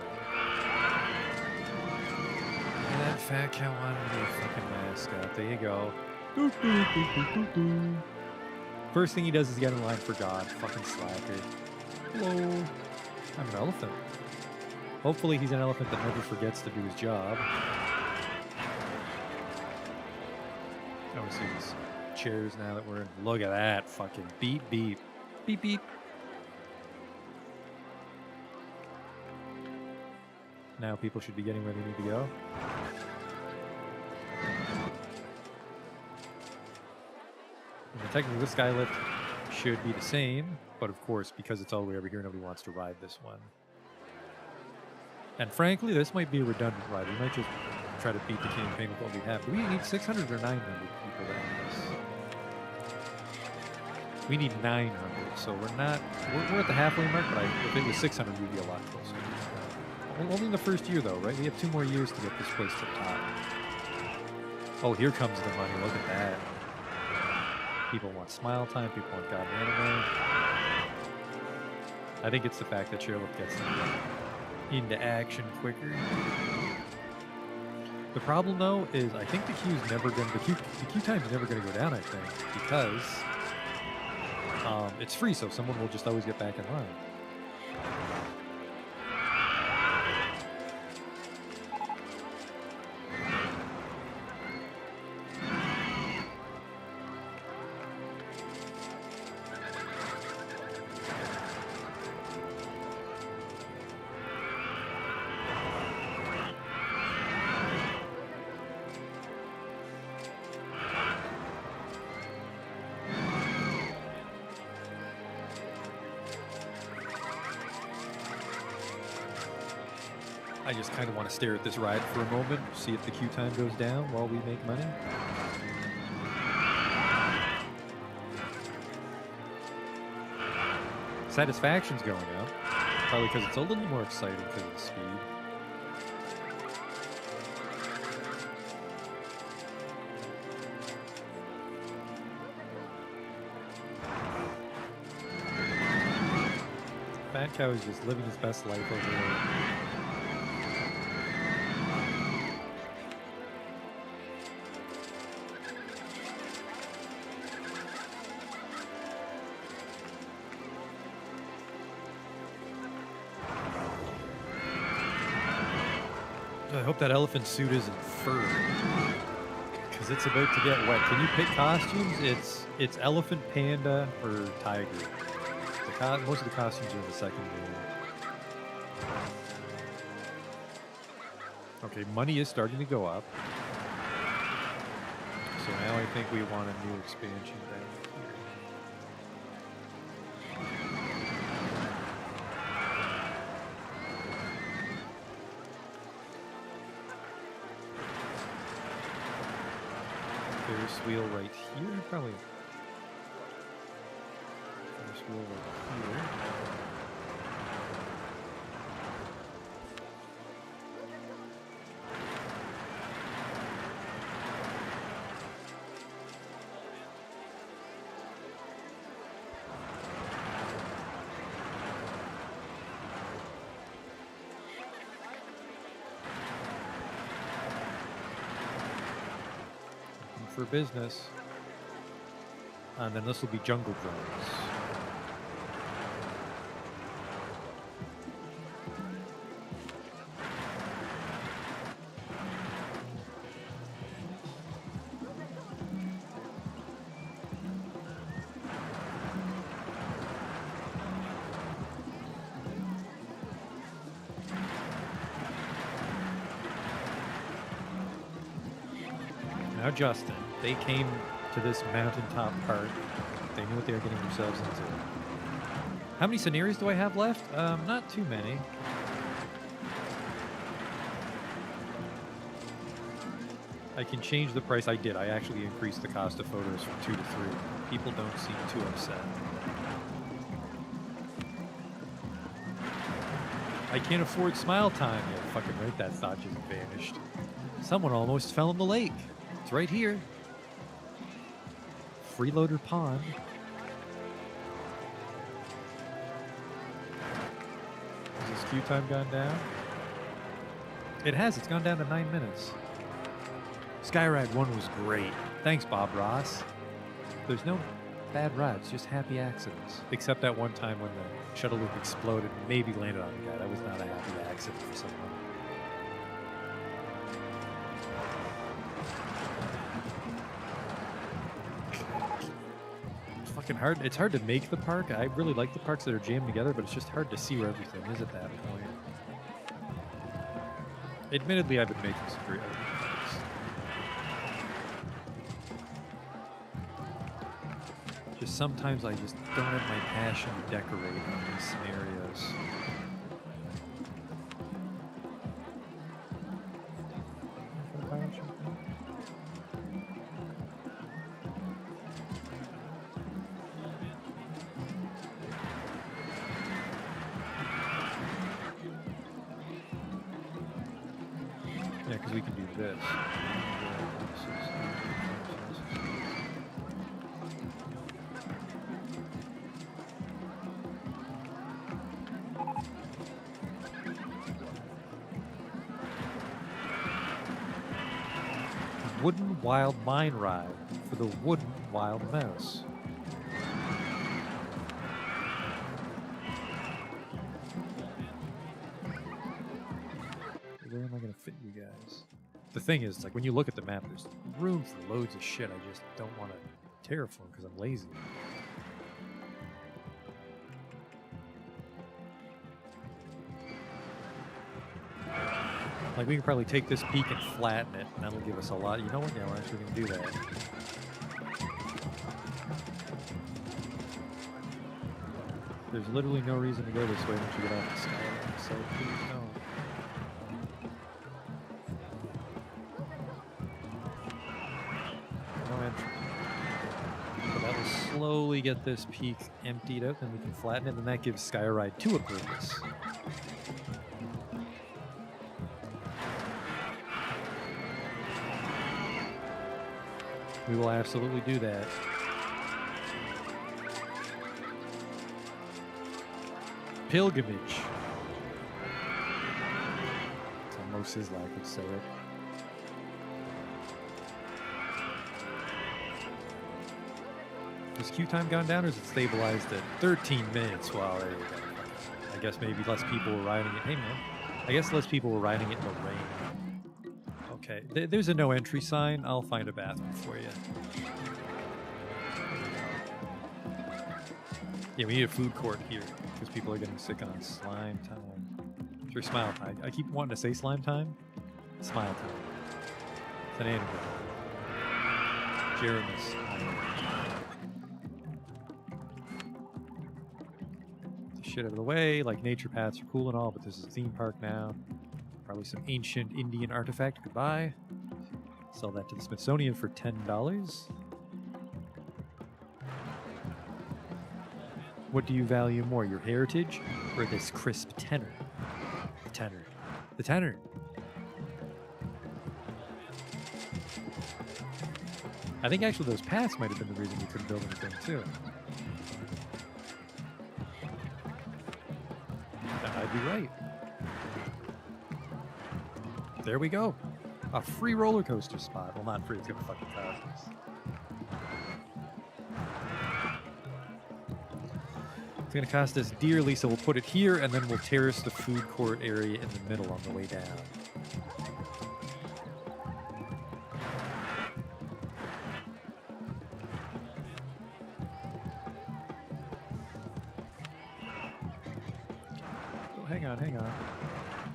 And that fat cow wanted to be a fucking mascot. There you go. Doo, doo, doo, doo, doo, doo. First thing he does is get in line for God. Fucking slacker. Hello. I'm an elephant. Hopefully he's an elephant that never forgets to do his job. I want to see these chairs now that we're in. Look at that. Fucking beep, beep. Beep, beep. Now people should be getting where they need to go. And technically this Skylift should be the same, but of course, because it's all the way over here, nobody wants to ride this one. And frankly, this might be a redundant ride. We might just try to beat the campaign with what we have. Do we need 600 or 900 people to end this? We need 900, so we're not... We're at the halfway mark, but if it was 600, we'd be a lot closer. Well, only in the first year, though, right? We have 2 more years to get this place to the top. Oh, here comes the money. Look at that. People want smile time. People want God anime. I think it's the fact that Chairlift gets them into action quicker. The problem, though, is I think the queue time's never going to go down, I think, because it's free, so someone will just always get back in line. I just kind of want to stare at this ride for a moment, see if the queue time goes down while we make money. Satisfaction's going up, probably because it's a little more exciting because of the speed. Fat Cow is just living his best life over there. I hope that elephant suit isn't fur, because it's about to get wet. Can you pick costumes? It's elephant, panda, or tiger. Most of the costumes are in the second game. Okay, money is starting to go up. So now I think we want a new expansion down here. Ferris wheel right here, probably. Ferris wheel right here. For business, and then this will be jungle drones. Now, Justin, they came to this mountaintop park. They knew what they were getting themselves into. How many scenarios do I have left? Not too many. I can change the price. I did. I actually increased the cost of photos from 2 to 3. People don't seem too upset. I can't afford smile time. Yeah, fucking right, that thought just vanished. Someone almost fell in the lake. It's right here. Freeloader Pond. Has this queue time gone down? It has. It's gone down to 9 minutes. Skyride 1 was great. Thanks, Bob Ross. There's no bad rides, just happy accidents. Except that one time when the shuttle loop exploded and maybe landed on the guy. That was not a happy accident for someone. Fucking hard. It's hard to make the park. I really like the parks that are jammed together, but it's just hard to see where everything is at that point. Admittedly, I've been making some great parks. Just sometimes I just don't have my passion to decorate on these scenarios. Yeah, because we can do this. Wooden Wild Mine Ride for the Wooden Wild Mouse. Where am I going to fit you guys? The thing is, like, when you look at the map, there's room for loads of shit. I just don't want to terraform because I'm lazy. Like, we can probably take this peak and flatten it, and that'll give us a lot. You know what? Yeah, we're actually going to do that. There's literally no reason to go this way once you get off the skyline, so please don't. No entry. So that will slowly get this peak emptied out, then we can flatten it, and that gives Skyride 2 a purpose. We will absolutely do that. Pilgrimage. That's how most his life would say it. Has queue time gone down or is it stabilized at 13 minutes? Well, there you go. I guess maybe less people were riding it. Hey man, I guess less people were riding it in the rain. Okay, there's a no entry sign. I'll find a bathroom for you. Yeah, we need a food court here because people are getting sick on slime time. Or smile time. I keep wanting to say slime time. Smile time. It's an anagram. Jeremy's. Get the shit out of the way. Like, nature paths are cool and all, but this is a theme park now. Probably some ancient Indian artifact. Goodbye. Sell that to the Smithsonian for $10. What do you value more, your heritage or this crisp tenor? The tenor. The tenor. I think actually those paths might have been the reason we couldn't build anything too. I'd be right. There we go. A free roller coaster spot. Well, not free. It's gonna fucking cost us. It's gonna cost us dearly, so we'll put it here, and then we'll terrace the food court area in the middle on the way down. Oh, hang on, hang on.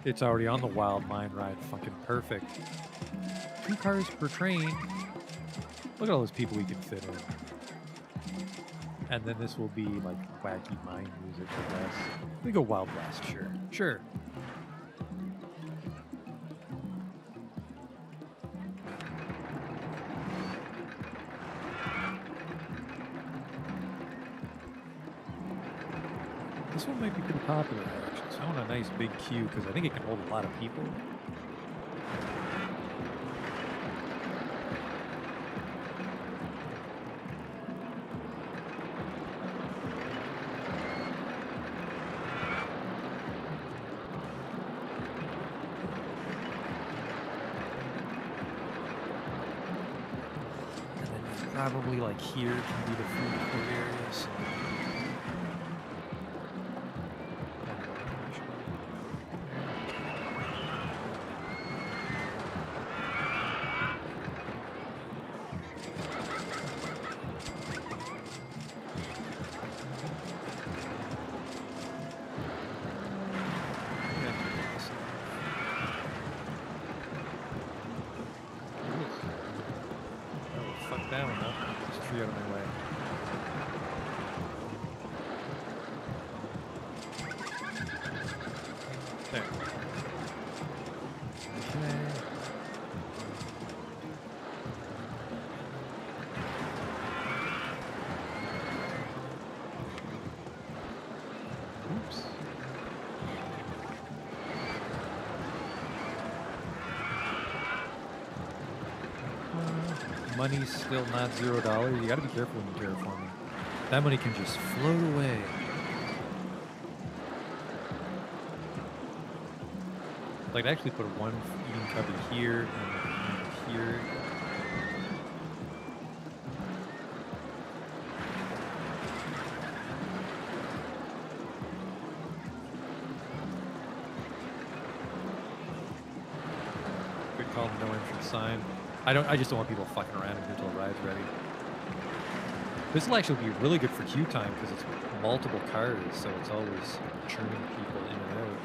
It's already on the Wild Mine Ride. Fucking perfect. 2 cars per train. Look at all those people we can fit in. And then this will be like wacky mine music, I guess. We go Wild West, sure. Sure. This one might be pretty popular, actually. So I want a nice big queue because I think it can hold a lot of people. Probably like here can be the food court area. So. Fuck that one up. Just tree out of my way. money's still not $0. You gotta be careful when you're terraforming. That money can just float away. Like, I actually put one eating cubby here and here. Good call, no entrance sign. I just don't want people fucking around here until the ride's ready. This will actually be really good for queue time because it's multiple cars, so it's always churning people in and out.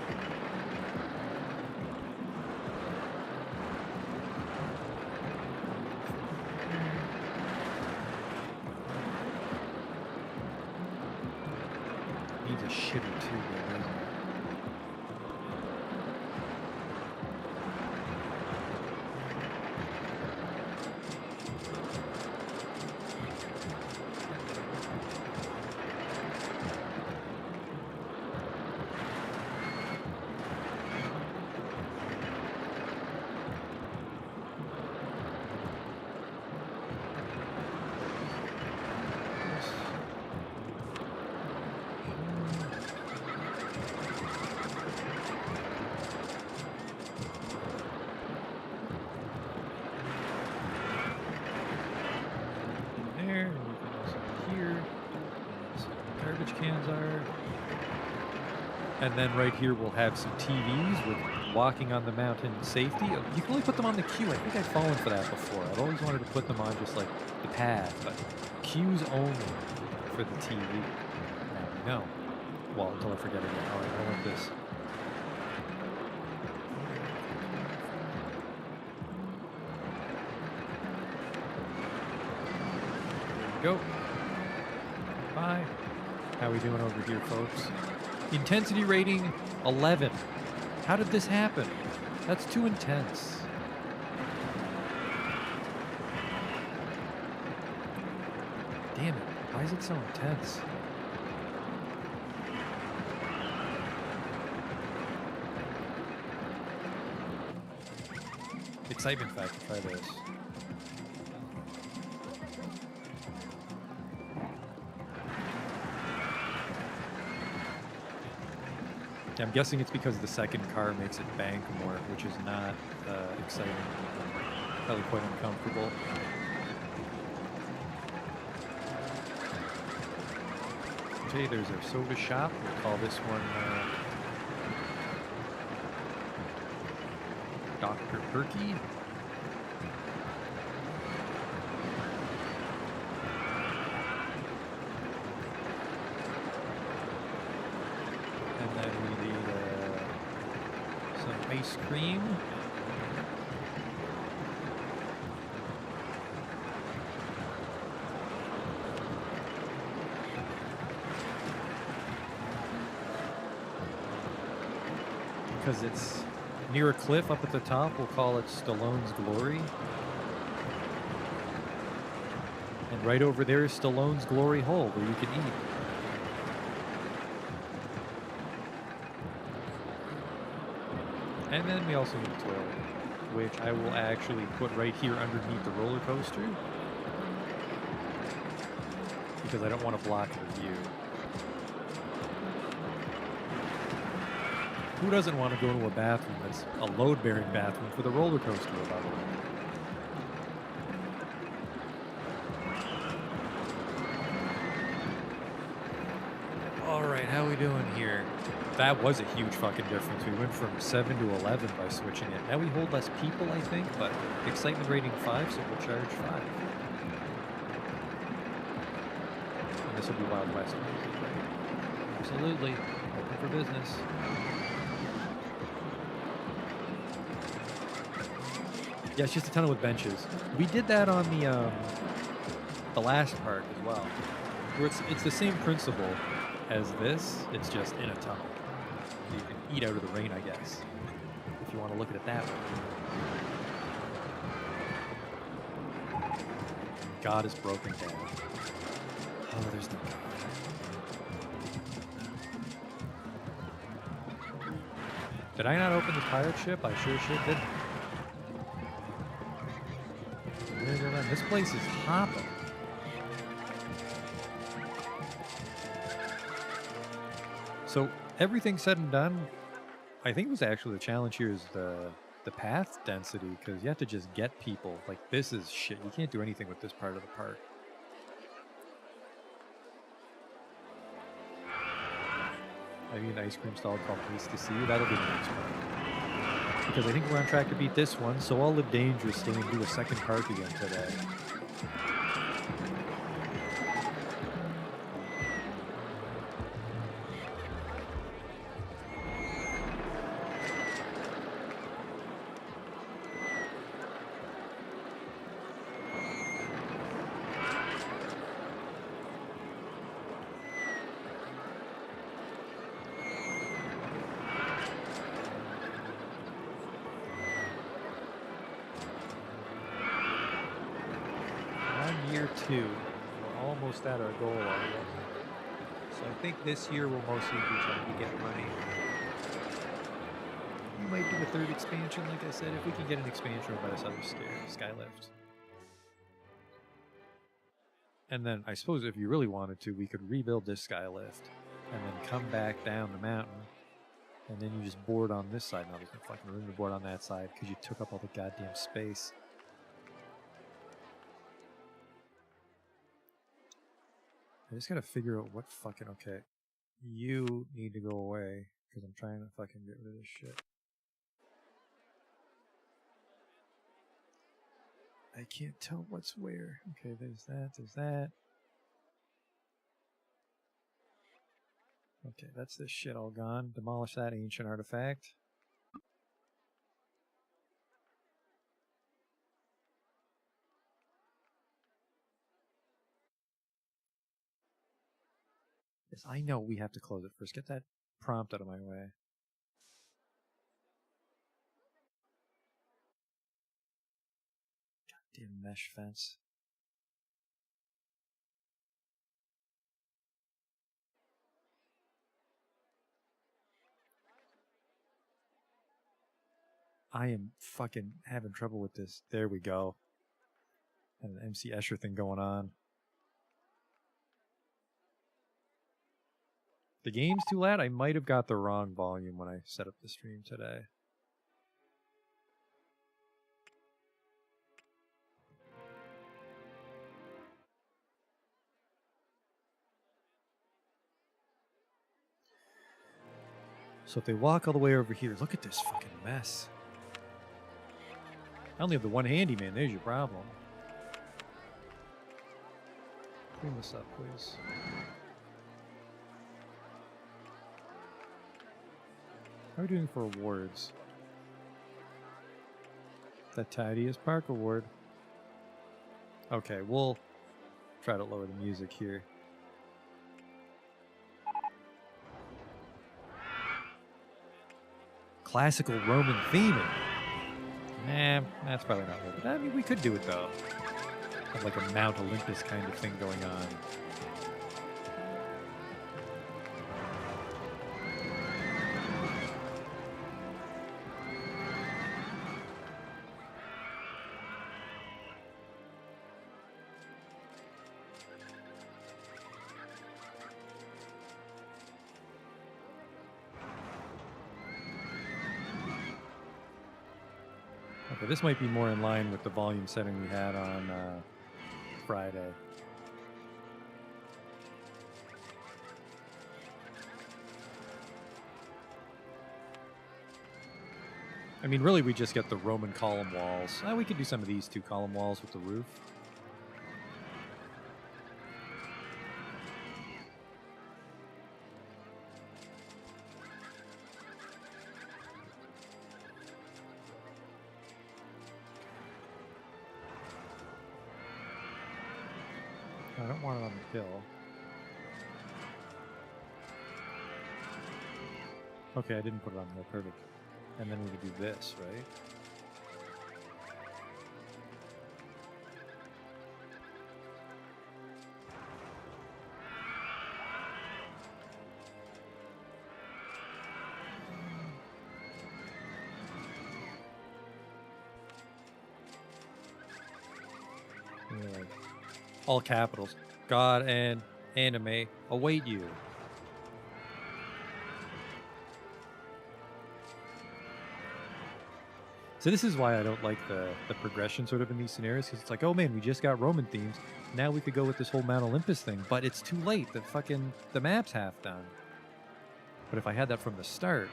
Needs a shitter too, though, doesn't it? Cans are. And then right here we'll have some TVs with walking on the mountain safety. You can only put them on the queue. I think I've fallen for that before. I've always wanted to put them on just like the path, but queues only for the TV. Now, no. Well, until I forget again. All right, I want this. There we go. Bye. How we doing over here, folks? Intensity rating 11. How did this happen? That's too intense. Damn it. Why is it so intense? Excitement factor, try this. I'm guessing it's because the second car makes it bank more, which is not exciting. Probably quite uncomfortable. Okay, there's our soda shop. We'll call this one Dr. Perky. Ice cream. Because it's near a cliff up at the top, we'll call it Stallone's Glory. And right over there is Stallone's Glory Hole where you can eat. And then we also need a toilet, which I will actually put right here underneath the roller coaster because I don't want to block the view. Who doesn't want to go to a bathroom that's a load-bearing bathroom for the roller coaster, by the way? Alright, how we doing here? That was a huge fucking difference. We went from 7 to 11 by switching it. Now we hold less people, I think, but excitement rating 5, so we'll charge 5. And this will be Wild West. Absolutely. Open for business. Yeah, it's just a tunnel with benches. We did that on the last part as well. Where it's the same principle as this, it's just in a tunnel. You can eat out of the rain, I guess, if you want to look at it that way. God is broken down. Oh, there's no God. Did I not open the pirate ship? I sure did. Wiggle them. This place is hopping. So everything said and done, I think it was actually the challenge here is the path density, because you have to just get people. Like, this is shit. You can't do anything with this part of the park. Maybe an ice cream stall called Taste to See. That'll be the next one. Because I think we're on track to beat this one, so I'll live dangerously and do a second park again today. Year 2. We're almost at our goal already. So I think this year we'll mostly be trying to get money. We might do a third expansion, like I said, if we can get an expansion by this other Skylift. And then I suppose if you really wanted to, we could rebuild this Skylift and then come back down the mountain. And then you just board on this side. Now there's no fucking room to board on that side because you took up all the goddamn space. I just gotta figure out what fucking... Okay. You need to go away, because I'm trying to fucking get rid of this shit. I can't tell what's where. Okay, there's that. Okay, that's this shit all gone. Demolish that ancient artifact. Yes, I know we have to close it first. Get that prompt out of my way. Goddamn mesh fence. I am fucking having trouble with this. There we go. And an MC Escher thing going on. The game's too loud. I might have got the wrong volume when I set up the stream today. So if they walk all the way over here, look at this fucking mess. I only have the one handyman. There's your problem. Clean this up, please. How are we doing for awards? The Tidiest Park Award. Okay, we'll try to lower the music here. Classical Roman theming. Nah, that's probably not worth it. I mean, we could do it though. Have like a Mount Olympus kind of thing going on. Okay, this might be more in line with the volume setting we had on Friday. I mean, really, we just get the Roman column walls. We could do some of these two column walls with the roof. I don't want it on the hill. Okay, I didn't put it on the hill. Perfect. And then we could do this, right? Yeah. All capitals. God and anime await you. So this is why I don't like the progression sort of in these scenarios, because it's like, oh man, we just got Roman themes. Now we could go with this whole Mount Olympus thing, but it's too late. The map's half done. But if I had that from the start.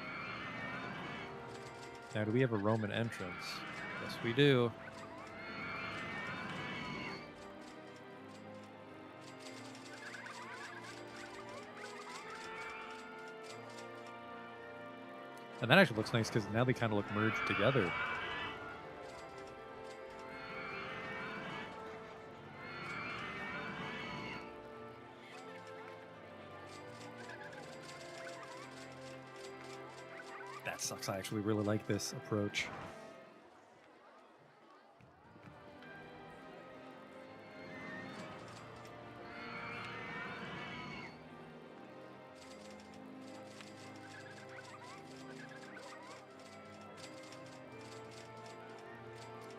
Now, do we have a Roman entrance? Yes, we do. And that actually looks nice because now they kind of look merged together. That sucks. I actually really like this approach.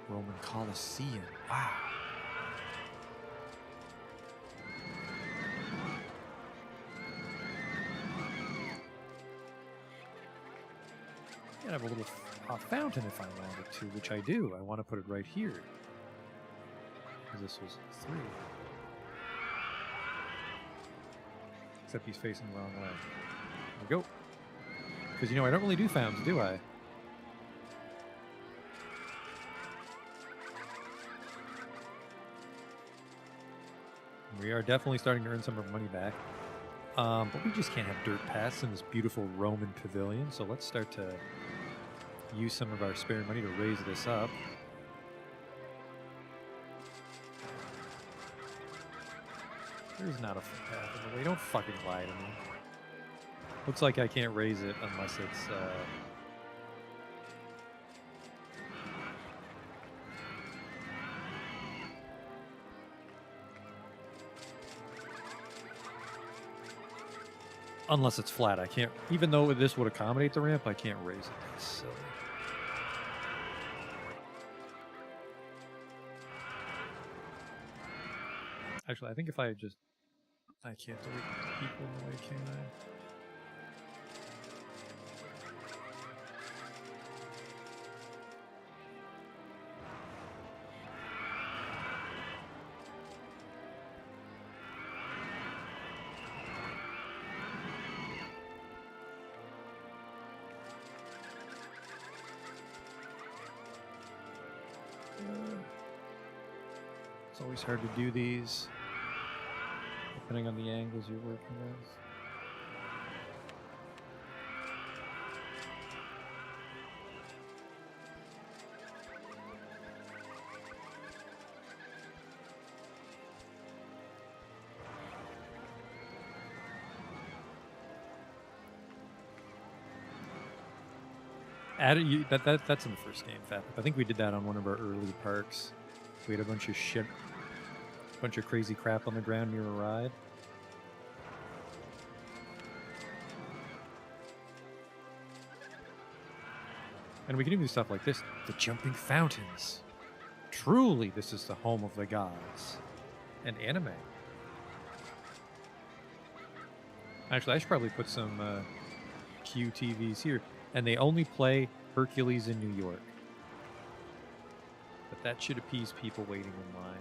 Roman Colosseum. Wow. I have a little fountain if I wanted to, which I do. I want to put it right here. Because this was 3. Except he's facing the wrong way. There we go. Because, you know, I don't really do fountains, do I? We are definitely starting to earn some of our money back. But we just can't have dirt paths in this beautiful Roman pavilion, so let's start to use some of our spare money to raise this up. There's not a footpath in the way. Don't fucking lie to me. Looks like I can't raise it unless it's... Unless it's flat, I can't... Even though this would accommodate the ramp, I can't raise it. That's silly. Actually, I think if I just... I can't delete people in the way, can I? It's always hard to do these, depending on the angles you're working with. That's in the first game, Fat. I think we did that on one of our early parks. We had a bunch of shit, bunch of crazy crap on the ground near a ride. And we can do stuff like this. The jumping fountains. Truly, this is the home of the gods. And anime. Actually, I should probably put some QTVs here. And they only play Hercules in New York. But that should appease people waiting in line.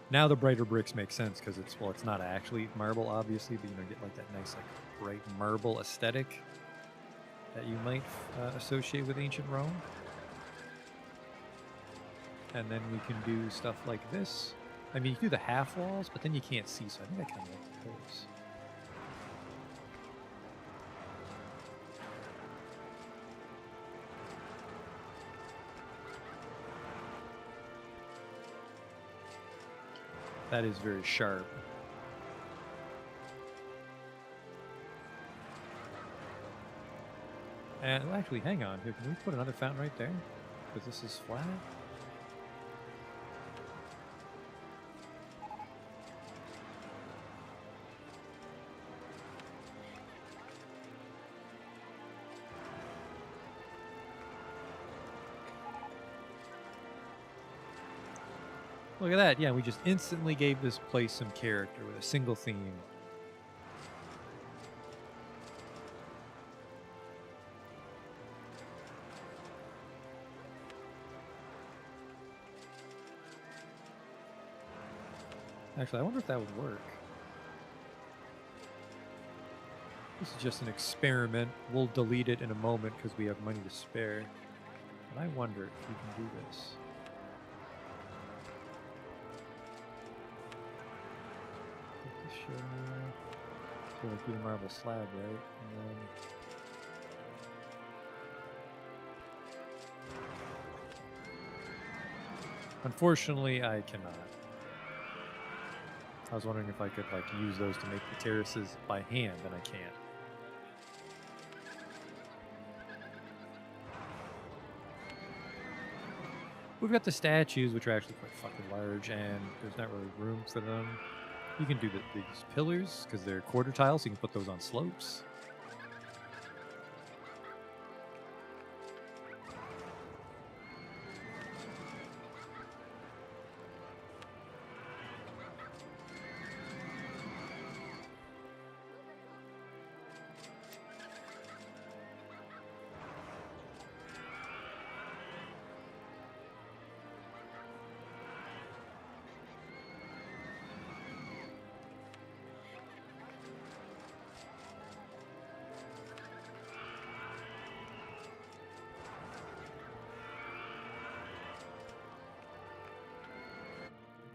Now the brighter bricks make sense because it's, well, it's not actually marble, obviously, but you know, get like that nice, like bright marble aesthetic that you might associate with ancient Rome. And then we can do stuff like this. I mean, you can do the half walls, but then you can't see, so I think I kind of like those. That is very sharp. And actually, hang on here. Can we put another fountain right there? Because this is flat. Look at that. Yeah, we just instantly gave this place some character with a single theme. Actually, I wonder if that would work. This is just an experiment. We'll delete it in a moment because we have money to spare. But I wonder if we can do this. Put this shit in there. So like do the marble slab, right? And then unfortunately, I cannot. I was wondering if I could like use those to make the terraces by hand, and I can't. We've got the statues, which are actually quite fucking large, and there's not really room for them. You can do these pillars, because they're quarter tiles, so you can put those on slopes.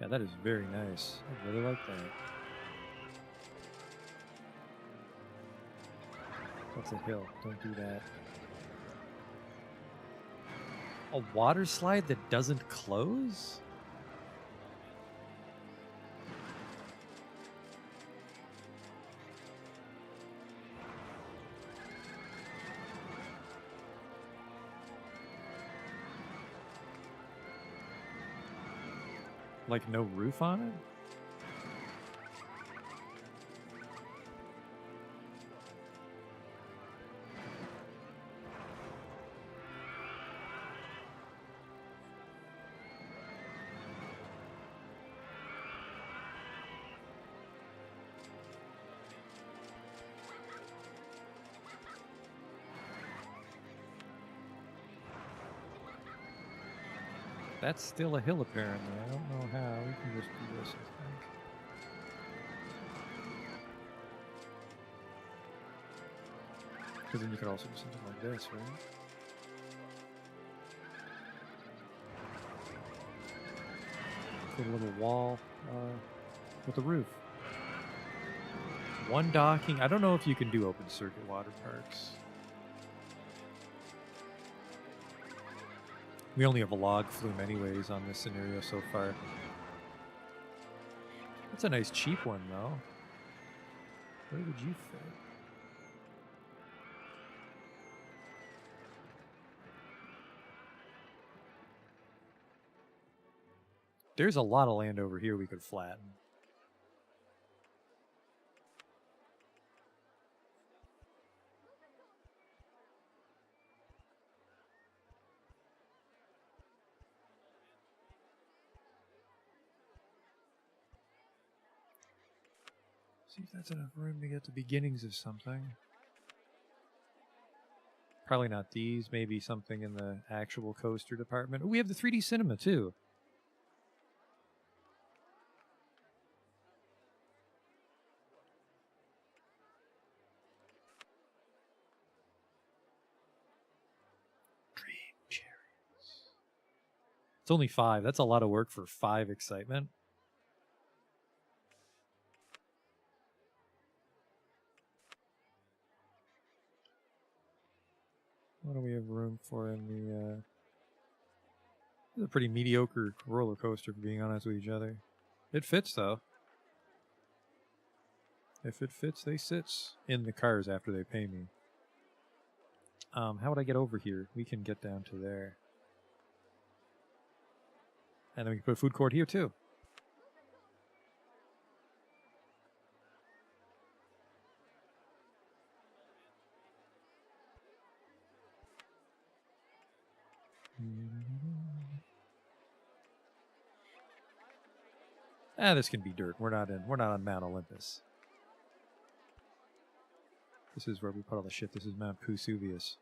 Yeah, that is very nice. I really like that. That's a hill. Don't do that. A water slide that doesn't close? Like no roof on it? That's still a hill, apparently. I don't know how. We can just do this, I think. Because then you could also do something like this, right? Put a little wall with a roof. One docking. I don't know if you can do open circuit water parks. We only have a log flume anyways on this scenario so far. That's a nice cheap one though. Where would you fit? There's a lot of land over here we could flatten. See if that's enough room to get the beginnings of something. Probably not these. Maybe something in the actual coaster department. Ooh, we have the 3D cinema too. Dream chariots. It's only 5. That's a lot of work for 5 excitement. What do we have room for in the... It's a pretty mediocre roller coaster, for being honest with each other. It fits, though. If it fits, they sits in the cars after they pay me. How would I get over here? We can get down to there. And then we can put a food court here, too. This can be dirt. We're not on Mount Olympus. This is where we put all the shit. This is Mount Vesuvius.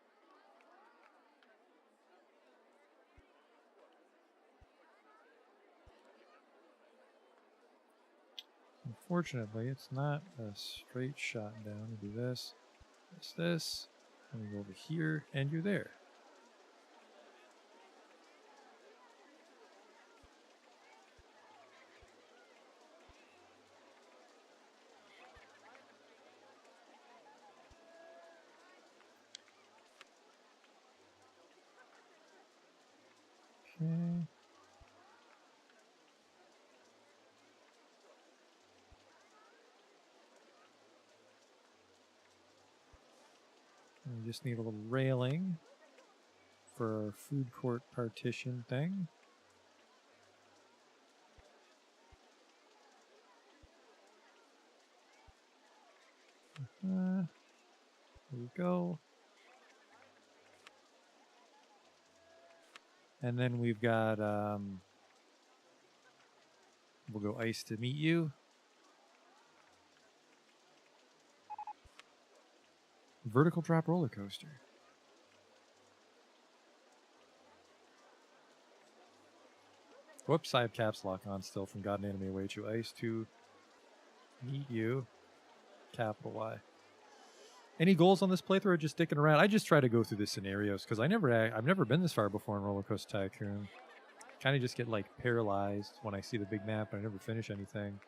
Unfortunately, it's not a straight shot down. We do this, this, and we go over here, and you're there. Okay. We just need a little railing for our food court partition thing. There we go. And then we've got, we'll go ice to meet you. Vertical drop roller coaster. Whoops, I have caps lock on still from God and Enemy Await You. Ice to meet you. Capital Y. Any goals on this playthrough or just dicking around? I just try to go through the scenarios because I've never been this far before in Rollercoaster Tycoon. Kind of just get like paralyzed when I see the big map and I never finish anything.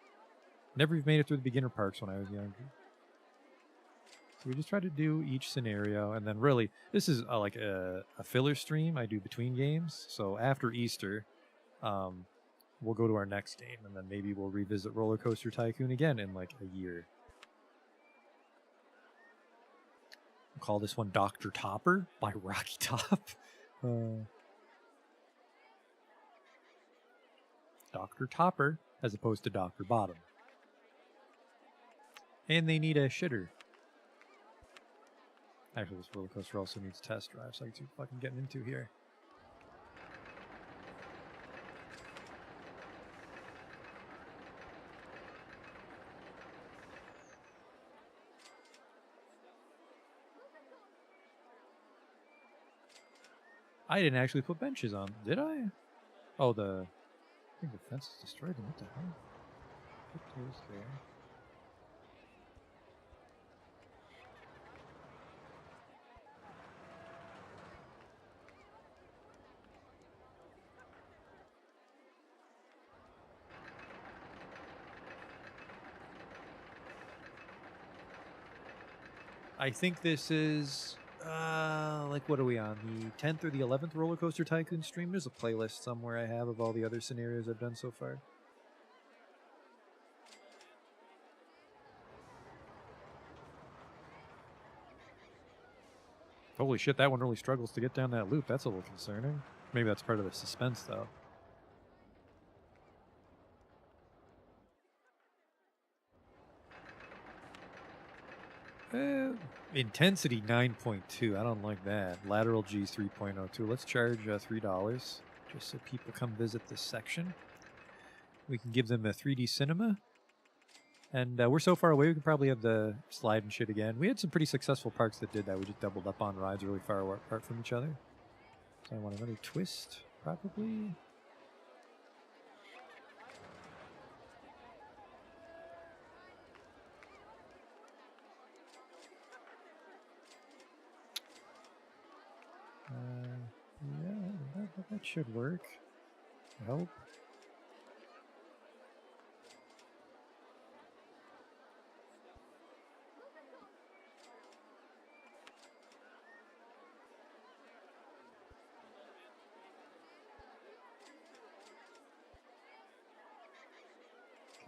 Never even made it through the beginner parks when I was younger. So we just try to do each scenario, and then really, this is like a filler stream I do between games. So after Easter, we'll go to our next game, and then maybe we'll revisit Rollercoaster Tycoon again in like a year. We'll call this one Dr. Topper by Rocky Top. Dr. Topper as opposed to Dr. Bottom. And they need a shitter. Actually, this roller coaster also needs test drives. So I can see what fucking getting into here. I didn't actually put benches on, did I? Oh, I think the fence is destroyed. What the hell? Put those there. I think this is, like, what are we on? The 10th or the 11th Rollercoaster Tycoon stream? There's a playlist somewhere I have of all the other scenarios I've done so far. Holy shit, that one really struggles to get down that loop. That's a little concerning. Maybe that's part of the suspense, though. Intensity 9.2. I don't like that. Lateral G's 3.02. Let's charge $3 just so people come visit this section. We can give them a 3D cinema. And we're so far away, we can probably have the slide and shit again. We had some pretty successful parks that did that. We just doubled up on rides really far apart from each other. So I want another twist, probably. Yeah, that should work. I hope.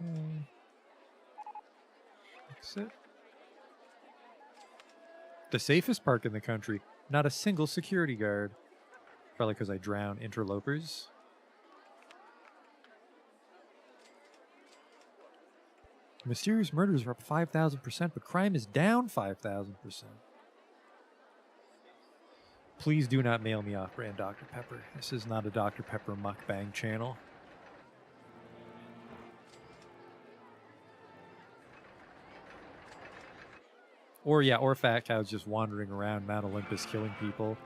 Okay. Exit. The safest park in the country. Not a single security guard. Probably because I drown interlopers. Mysterious murders are up 5,000%, but crime is down 5,000%. Please do not mail me off-brand Dr. Pepper. This is not a Dr. Pepper mukbang channel. Or yeah, or fat cows just wandering around Mount Olympus killing people,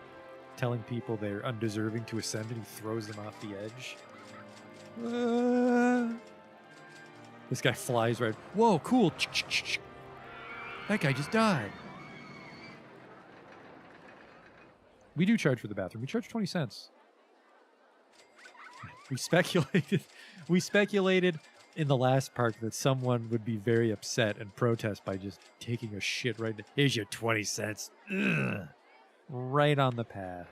telling people they're undeserving to ascend, and he throws them off the edge. This guy flies right. Whoa, cool. That guy just died. We do charge for the bathroom. We charge 20 cents. We speculated in the last park that someone would be very upset and protest by just taking a shit right. Here's your 20 cents. Ugh. Right on the path.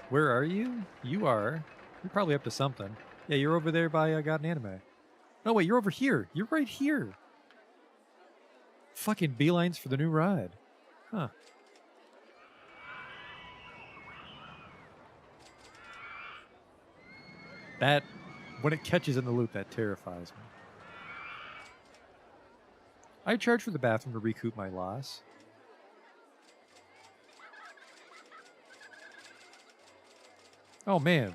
Where are you? You're probably up to something. Yeah, you're over there by Got an Anime. No, wait, you're over here. You're right here. Fucking beelines for the new ride. Huh. That, when it catches in the loop, that terrifies me. I charge for the bathroom to recoup my loss. Oh, man.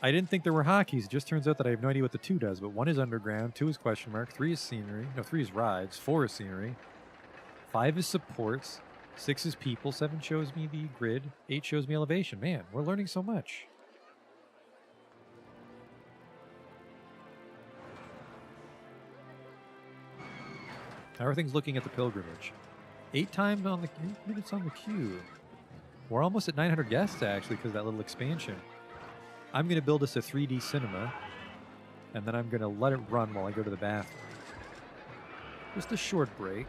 I didn't think there were hotkeys. It just turns out that I have no idea what the 2 does, but 1 is underground, 2 is question mark, 3 is scenery. No, 3 is rides, 4 is scenery, 5 is supports, 6 is people, 7 shows me the grid, 8 shows me elevation. Man, we're learning so much. How are things looking at the pilgrimage? 8 minutes on the queue. We're almost at 900 guests, actually, because of that little expansion. I'm going to build us a 3D cinema, and then I'm going to let it run while I go to the bathroom. Just a short break.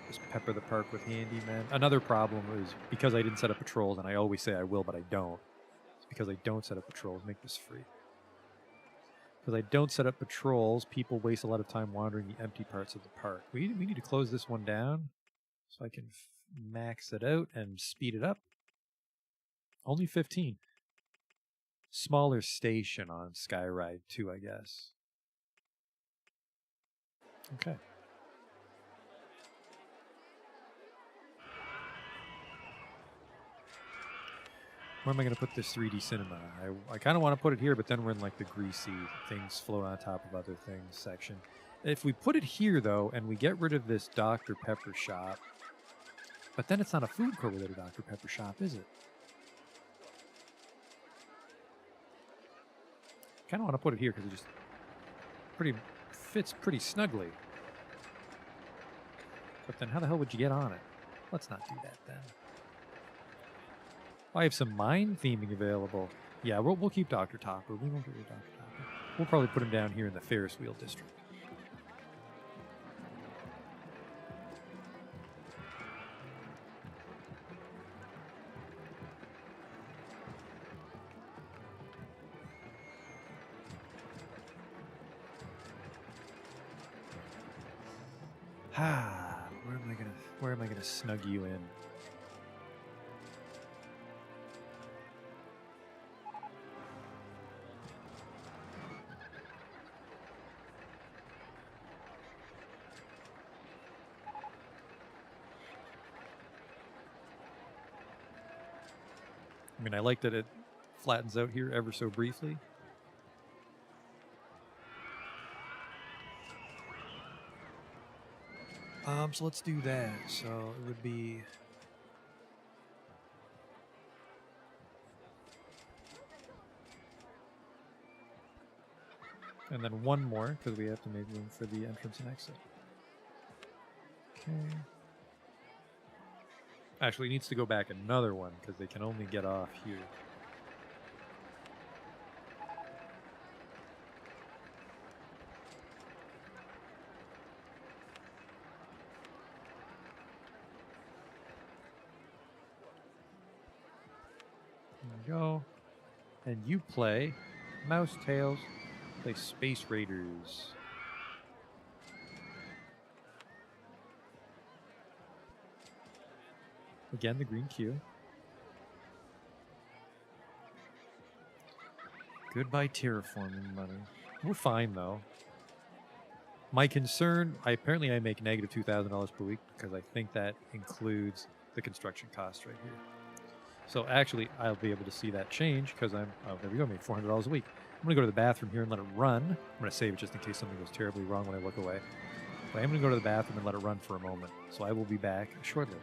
Just pepper the park with handyman. Another problem is because I didn't set up patrols, and I always say I will, but I don't. It's because I don't set up patrols. Make this free. Because I don't set up patrols, people waste a lot of time wandering the empty parts of the park. We need to close this one down so I can max it out and speed it up. Only 15. Smaller station on Skyride too, I guess. Okay. Where am I going to put this 3D cinema? I kind of want to put it here, but then we're in like the greasy things float on top of other things section. If we put it here, though, and we get rid of this Dr. Pepper shop, but then it's not a food court without a Dr. Pepper shop, is it? Kind of want to put it here because it just fits pretty snugly. But then how the hell would you get on it? Let's not do that then. I have some mine theming available. Yeah, we'll keep Dr. Topper. We won't get rid of Dr. Topper. We'll probably put him down here in the Ferris Wheel District. Where am I gonna snug you in? I mean, I like that it flattens out here ever so briefly. So let's do that. So it would be... And then one more, because we have to make room for the entrance and exit. Okay. Actually, it needs to go back another one, because they can only get off here. There we go. And you play Mouse Tails, play Space Raiders. Again, the green queue. Goodbye terraforming money. We're fine, though. My concern, apparently I make negative $2,000 per week because I think that includes the construction cost right here. So actually, I'll be able to see that change because there we go, I made $400 a week. I'm going to go to the bathroom here and let it run. I'm going to save it just in case something goes terribly wrong when I look away. But I'm going to go to the bathroom and let it run for a moment. So I will be back shortly.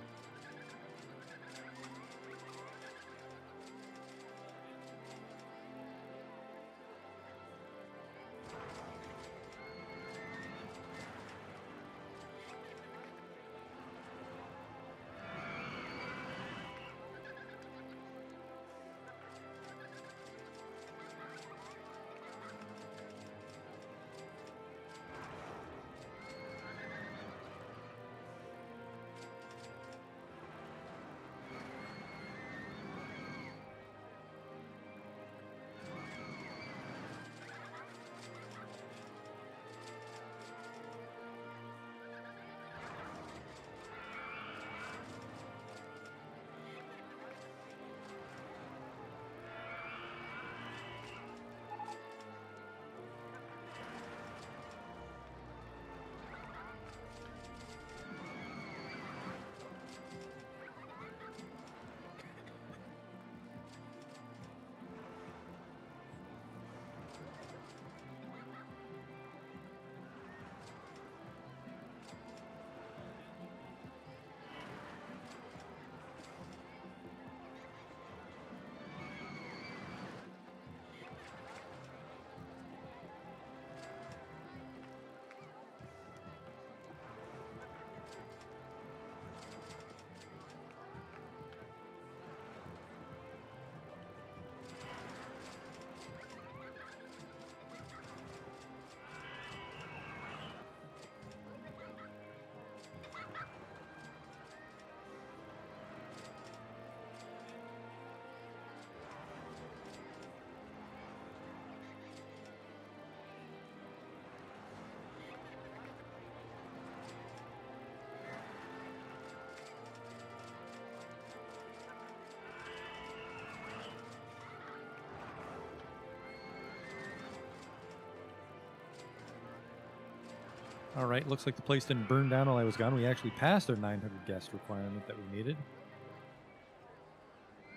All right, looks like the place didn't burn down while I was gone. We actually passed our 900 guest requirement that we needed.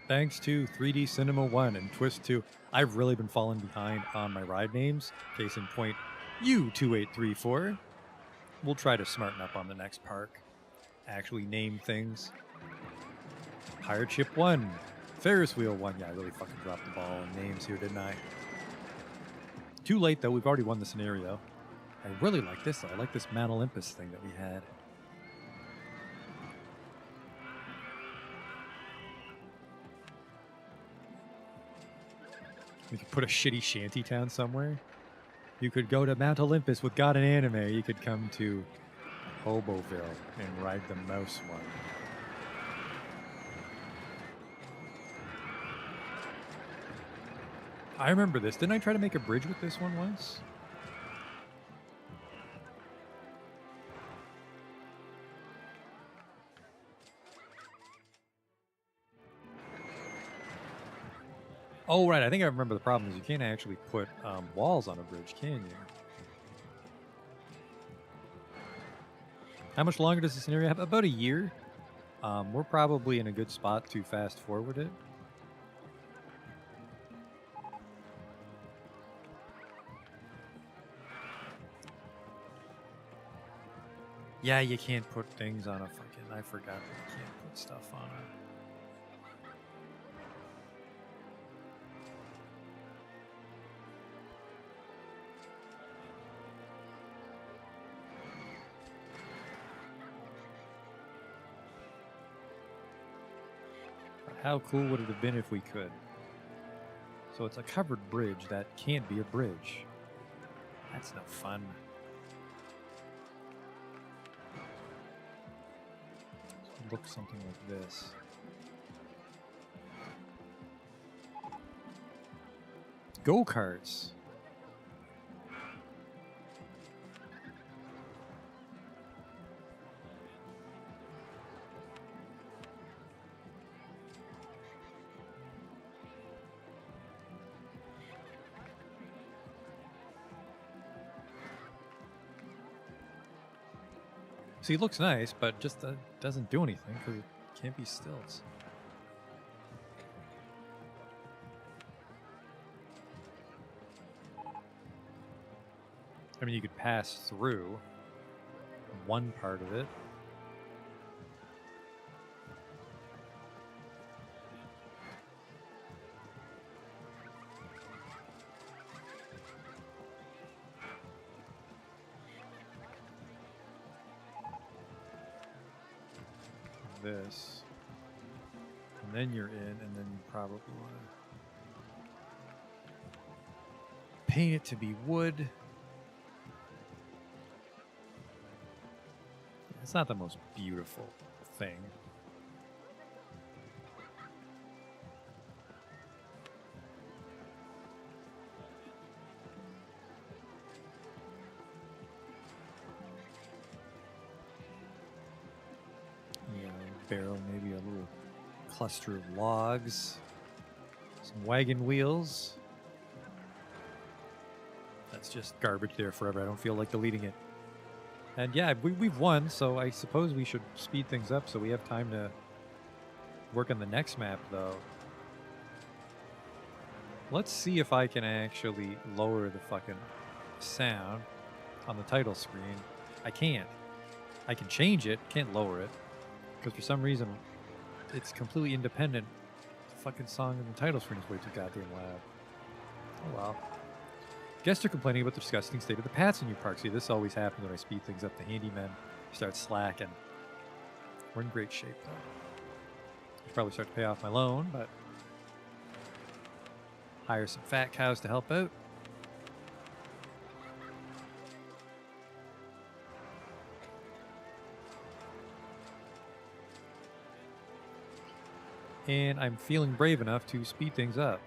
Thanks to 3D Cinema 1 and Twist 2. I've really been falling behind on my ride names. Case in point, U2834. We'll try to smarten up on the next park. Actually name things. Pirate Ship 1. Ferris Wheel 1. Yeah, I really fucking dropped the ball on names here, didn't I? Too late, though. We've already won the scenario. I really like this, though. I like this Mount Olympus thing that we had. We could put a shitty shanty town somewhere. You could go to Mount Olympus with God and Anime. You could come to Hoboville and ride the mouse one. I remember this. Didn't I try to make a bridge with this one once? Oh, right. I think I remember the problem is you can't actually put walls on a bridge, can you? How much longer does this scenario have? About a year. We're probably in a good spot to fast forward it. Yeah, you can't put things on a fucking... I forgot that you can't put stuff on it. How cool would it have been if we could? So it's a covered bridge that can't be a bridge. That's no fun. So it looks something like this. Go-karts. See, it looks nice, but just doesn't do anything because it can't be stilts. I mean, you could pass through one part of it. This. And then you're in, and then you probably want to paint it to be wood. It's not the most beautiful thing. Yeah, barrel, maybe a little cluster of logs, some wagon wheels. That's just garbage there forever. I don't feel like deleting it. And yeah, we've won, so I suppose we should speed things up so we have time to work on the next map, though. Let's see if I can actually lower the fucking sound on the title screen. I can't. I can change it, can't lower it, because for some reason it's completely independent. The fucking song in the title screen is way too goddamn loud. Oh well. Guests are complaining about the disgusting state of the paths in your park. See, this always happens when I speed things up. The handymen start slacking. We're in great shape, though. I should probably start to pay off my loan, but hire some fat cows to help out. And I'm feeling brave enough to speed things up.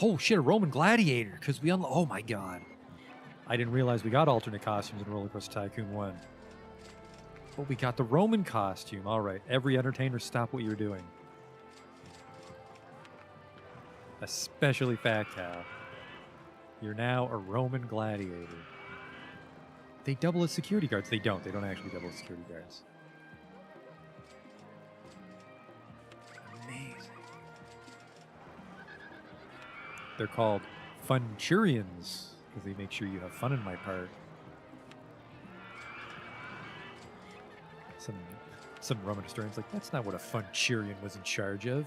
Oh shit, a Roman gladiator, because we oh my god. I didn't realize we got alternate costumes in Rollercoaster Tycoon 1. But we got the Roman costume. Alright, every entertainer stop what you're doing. Especially Fat Cow. You're now a Roman gladiator. They double as security guards. They don't actually double as security guards. They're called Funturians because they make sure you have fun in my park. Some Roman historians like, that's not what a Funturian was in charge of.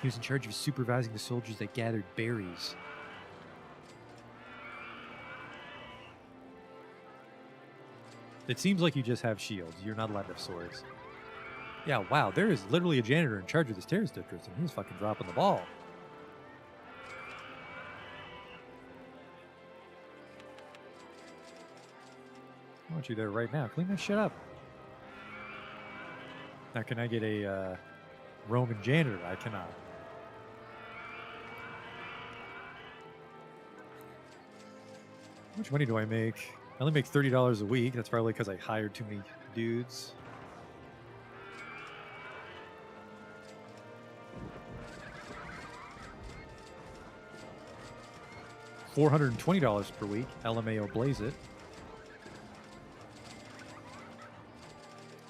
He was in charge of supervising the soldiers that gathered berries. It seems like you just have shields. You're not allowed to have swords. Yeah, wow, there is literally a janitor in charge of this terrorist district, and he's fucking dropping the ball. I want you there right now. Clean that shit up. Now, can I get a Roman janitor? I cannot. How much money do I make? I only make $30 a week. That's probably because I hired too many dudes. $420 per week. LMAO blaze it.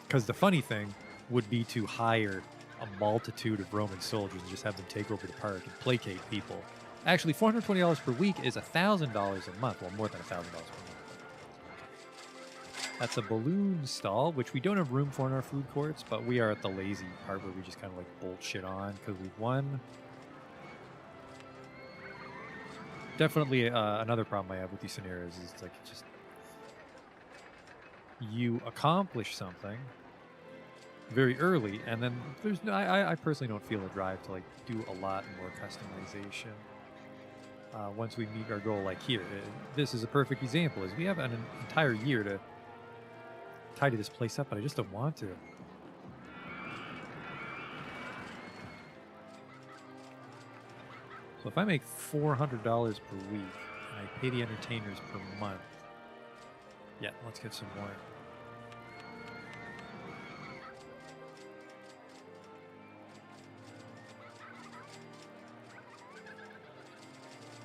Because the funny thing would be to hire a multitude of Roman soldiers and just have them take over the park and placate people. Actually, $420 per week is $1,000 a month. Well, more than $1,000 per month. That's a balloon stall, which we don't have room for in our food courts, but we are at the lazy part where we just kind of like bolt shit on because we've won. Definitely another problem I have with these scenarios is it's like just you accomplish something very early, and then there's no. I personally don't feel a drive to like do a lot more customization. Once we meet our goal, like here, this is a perfect example. Is we have an entire year to tidy this place up, but I just don't want to. So if I make $400 per week and I pay the entertainers per month, yeah, let's get some more.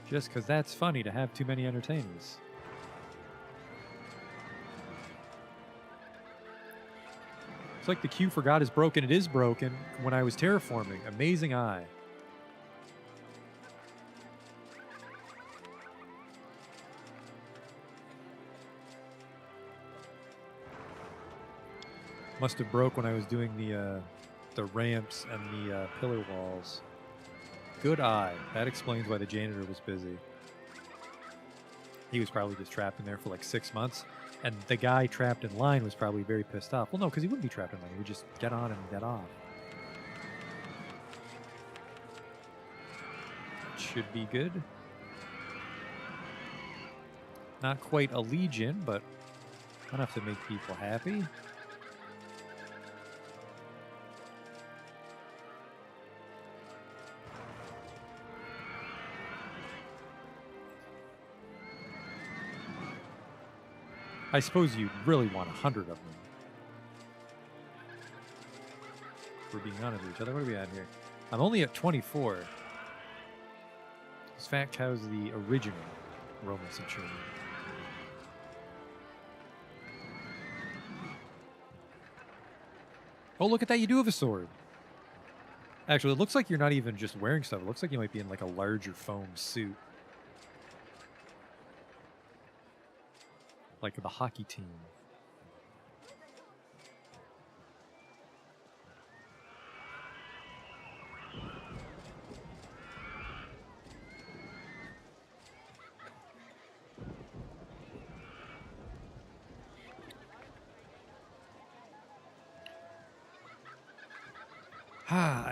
Just because that's funny to have too many entertainers. It's like the queue forgot is broken. It is broken when I was terraforming. Amazing eye. Must have broke when I was doing the ramps and the pillar walls. Good eye. That explains why the janitor was busy. He was probably just trapped in there for like 6 months. And the guy trapped in line was probably very pissed off. Well, no, because he wouldn't be trapped in line. He would just get on and get off. Should be good. Not quite a legion, but enough to make people happy. I suppose you really want 100 of them. We're being honest with each other. What are we at here? I'm only at 24. This fat cow's the original Roman centurion. Oh, look at that. You do have a sword. Actually, it looks like you're not even just wearing stuff. It looks like you might be in like a larger foam suit. Like the hockey team.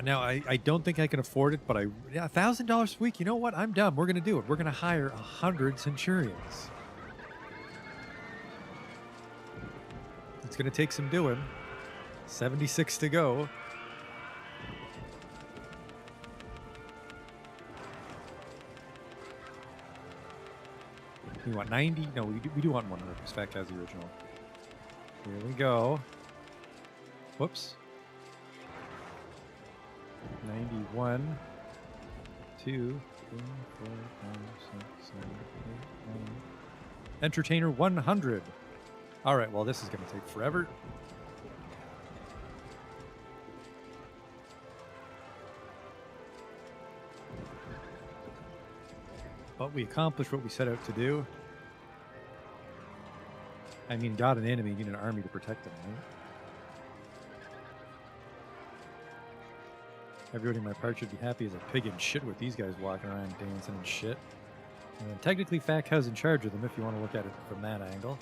Now I don't think I can afford it, but yeah, $1,000 a week. You know what? I'm dumb. We're gonna do it. We're gonna hire 100 centurions. It's going to take some doing. 76 to go. We want 90? No, we do want 100 because Fat Cow's the original. Here we go. Whoops. 91. 2, 3, 4, 5, 6, 7, 8, 9. Entertainer 100. All right, well, this is going to take forever. But we accomplished what we set out to do. I mean, got an enemy, you need an army to protect them, right? Everybody in my park should be happy as a pig in shit with these guys walking around dancing and shit. And technically, Fat Cow's in charge of them if you want to look at it from that angle.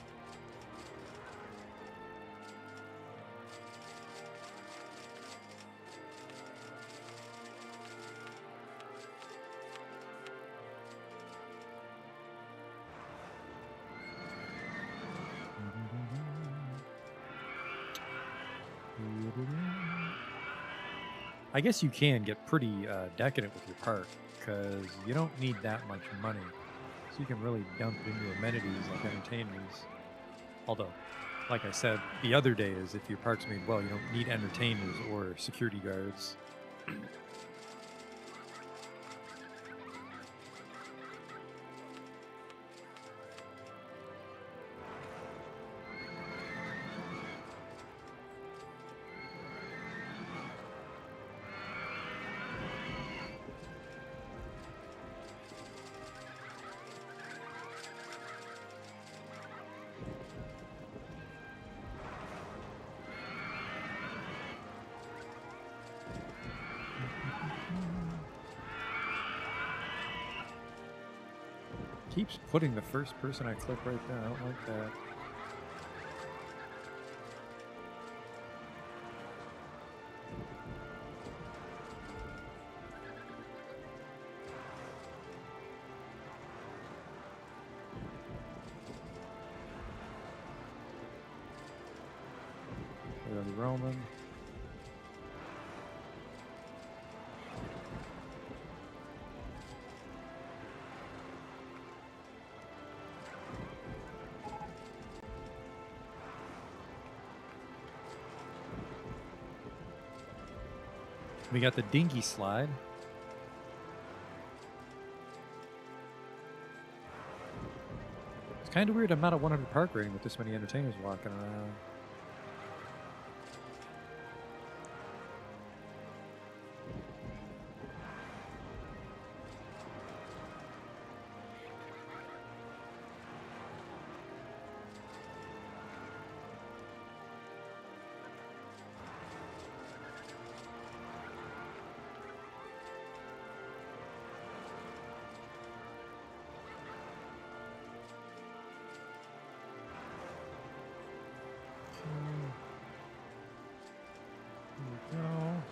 I guess you can get pretty decadent with your park because you don't need that much money. So you can really dump into amenities like entertainers. Although, like I said the other day, is if your park's made well, you don't need entertainers or security guards. Keeps putting the first person I click right there. I don't like that. There's the Roman. We got the dinky slide. It's kind of weird I'm not at 100 park rating with this many entertainers walking around. No.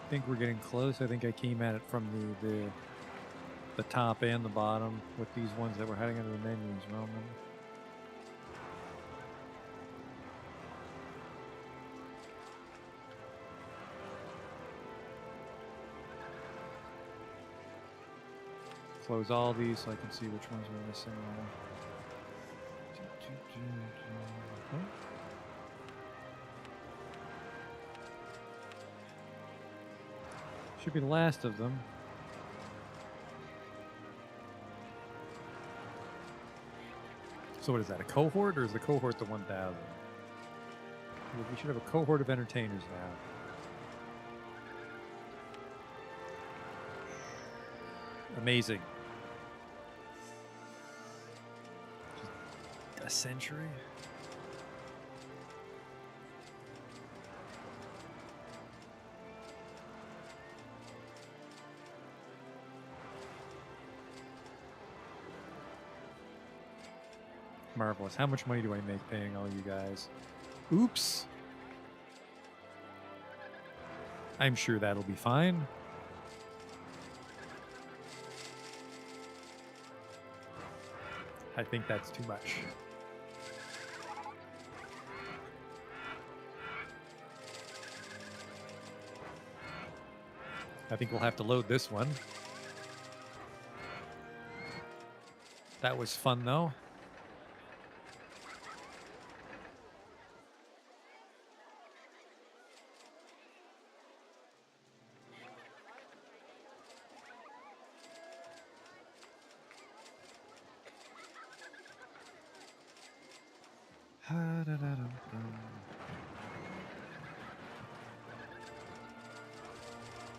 I think we're getting close. I think I came at it from the top and the bottom with these ones that were hiding under the menus, Roman. Close all these so I can see which ones we're missing now. Oh. Should be the last of them. So what is that, a cohort, or is the cohort the 1,000? We should have a cohort of entertainers now. Amazing. Just a century? Marvelous. How much money do I make paying all you guys? Oops. I'm sure that'll be fine. I think that's too much. I think we'll have to load this one. That was fun, though.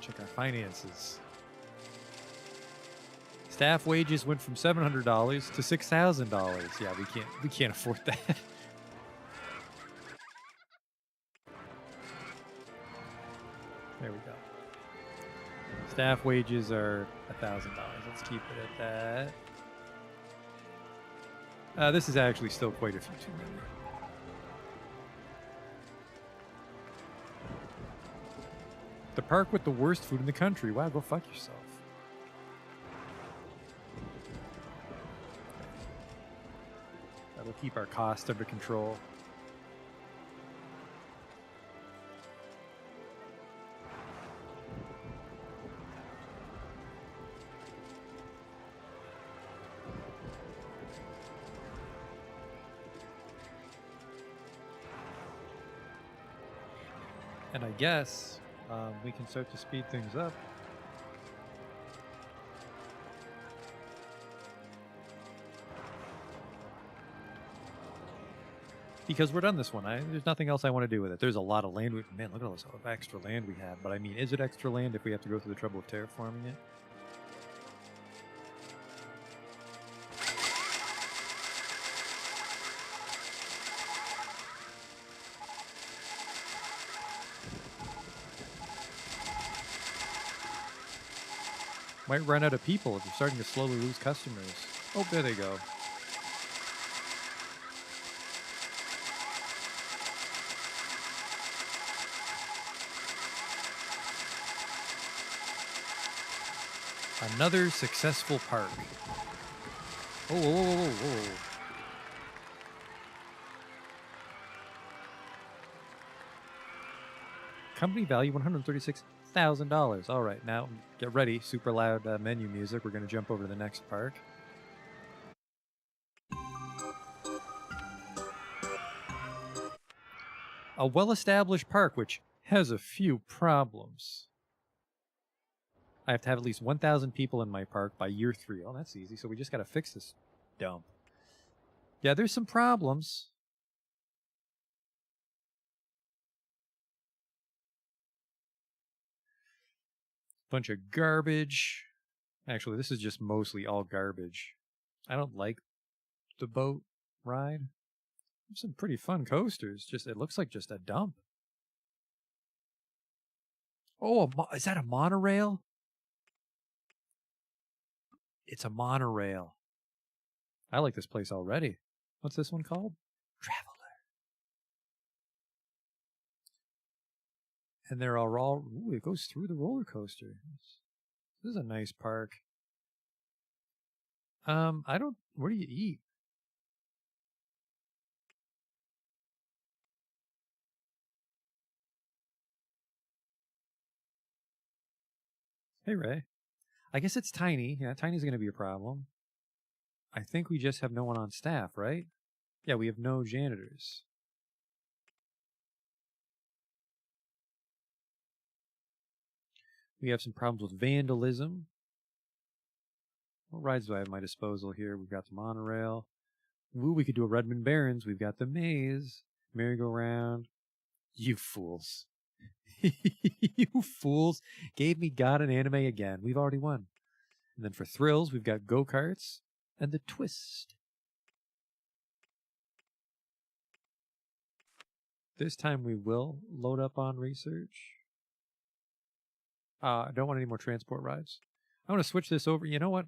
Check our finances. Staff wages went from $700 to $6,000. Yeah, we can't afford that. There we go. Staff wages are $1,000. Let's keep it at that. This is actually still quite a few too many. The park with the worst food in the country. Wow, go fuck yourself. That'll keep our costs under control. And I guess we can start to speed things up. Because we're done this one. There's nothing else I want to do with it. There's a lot of land. Man, look at all this extra land we have. But I mean, is it extra land if we have to go through the trouble of terraforming it? Might run out of people if you're starting to slowly lose customers. Oh, there they go. Another successful park. Oh, whoa, whoa, whoa, whoa. Company value $136,000. All right, now get ready. Super loud menu music. We're going to jump over to the next park. A well-established park which has a few problems. I have to have at least 1,000 people in my park by year 3. Oh, that's easy. So we just got to fix this dump. Yeah, there's some problems. Bunch of garbage. Actually, this is just mostly all garbage. I don't like the boat ride. There's some pretty fun coasters. Just it looks like just a dump. Oh, is that a monorail? It's a monorail. I like this place already. What's this one called? Traveler. And they're all ooh, it goes through the roller coaster. This is a nice park. Where do you eat? Hey, Ray. I guess it's tiny. Yeah, tiny's going to be a problem. I think we just have no one on staff, right? Yeah, we have no janitors. We have some problems with vandalism. What rides do I have at my disposal here? We've got the monorail. Ooh, we could do a Redmond Barons. We've got the maze. Merry-go-round. You fools. You fools. Gave me God and anime again. We've already won. And then for thrills, we've got go-karts and the twist. This time we will load up on research. I don't want any more transport rides. I want to switch this over. You know what?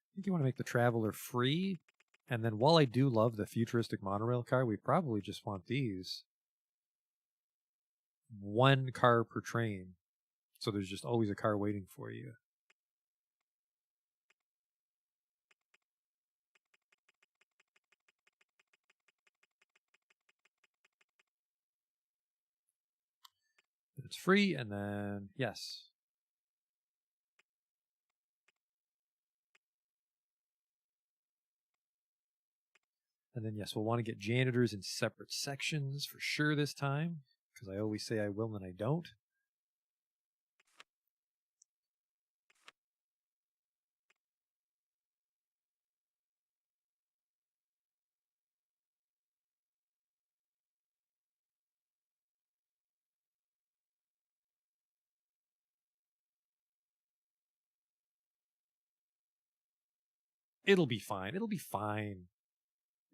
I think you want to make the Traveler free. And then while I do love the futuristic monorail car, we probably just want these. 1 car per train. So there's just always a car waiting for you. It's free, and then, yes. And then, yes, we'll want to get janitors in separate sections for sure this time, because I always say I will and I don't. It'll be fine. It'll be fine.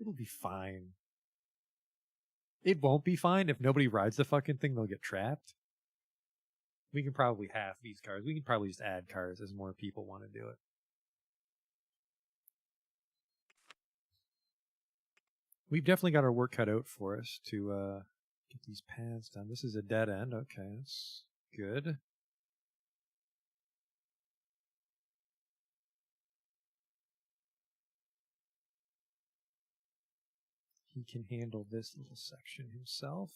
It'll be fine. It won't be fine if nobody rides the fucking thing. They'll get trapped. We can probably half these cars. We can probably just add cars as more people want to do it. We've definitely got our work cut out for us to get these paths done. This is a dead end. Okay, that's good. He can handle this little section himself.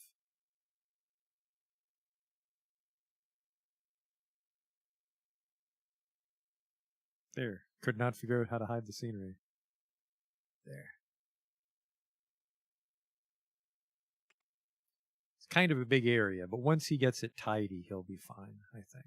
There. Could not figure out how to hide the scenery. There. It's kind of a big area, but once he gets it tidy, he'll be fine, I think.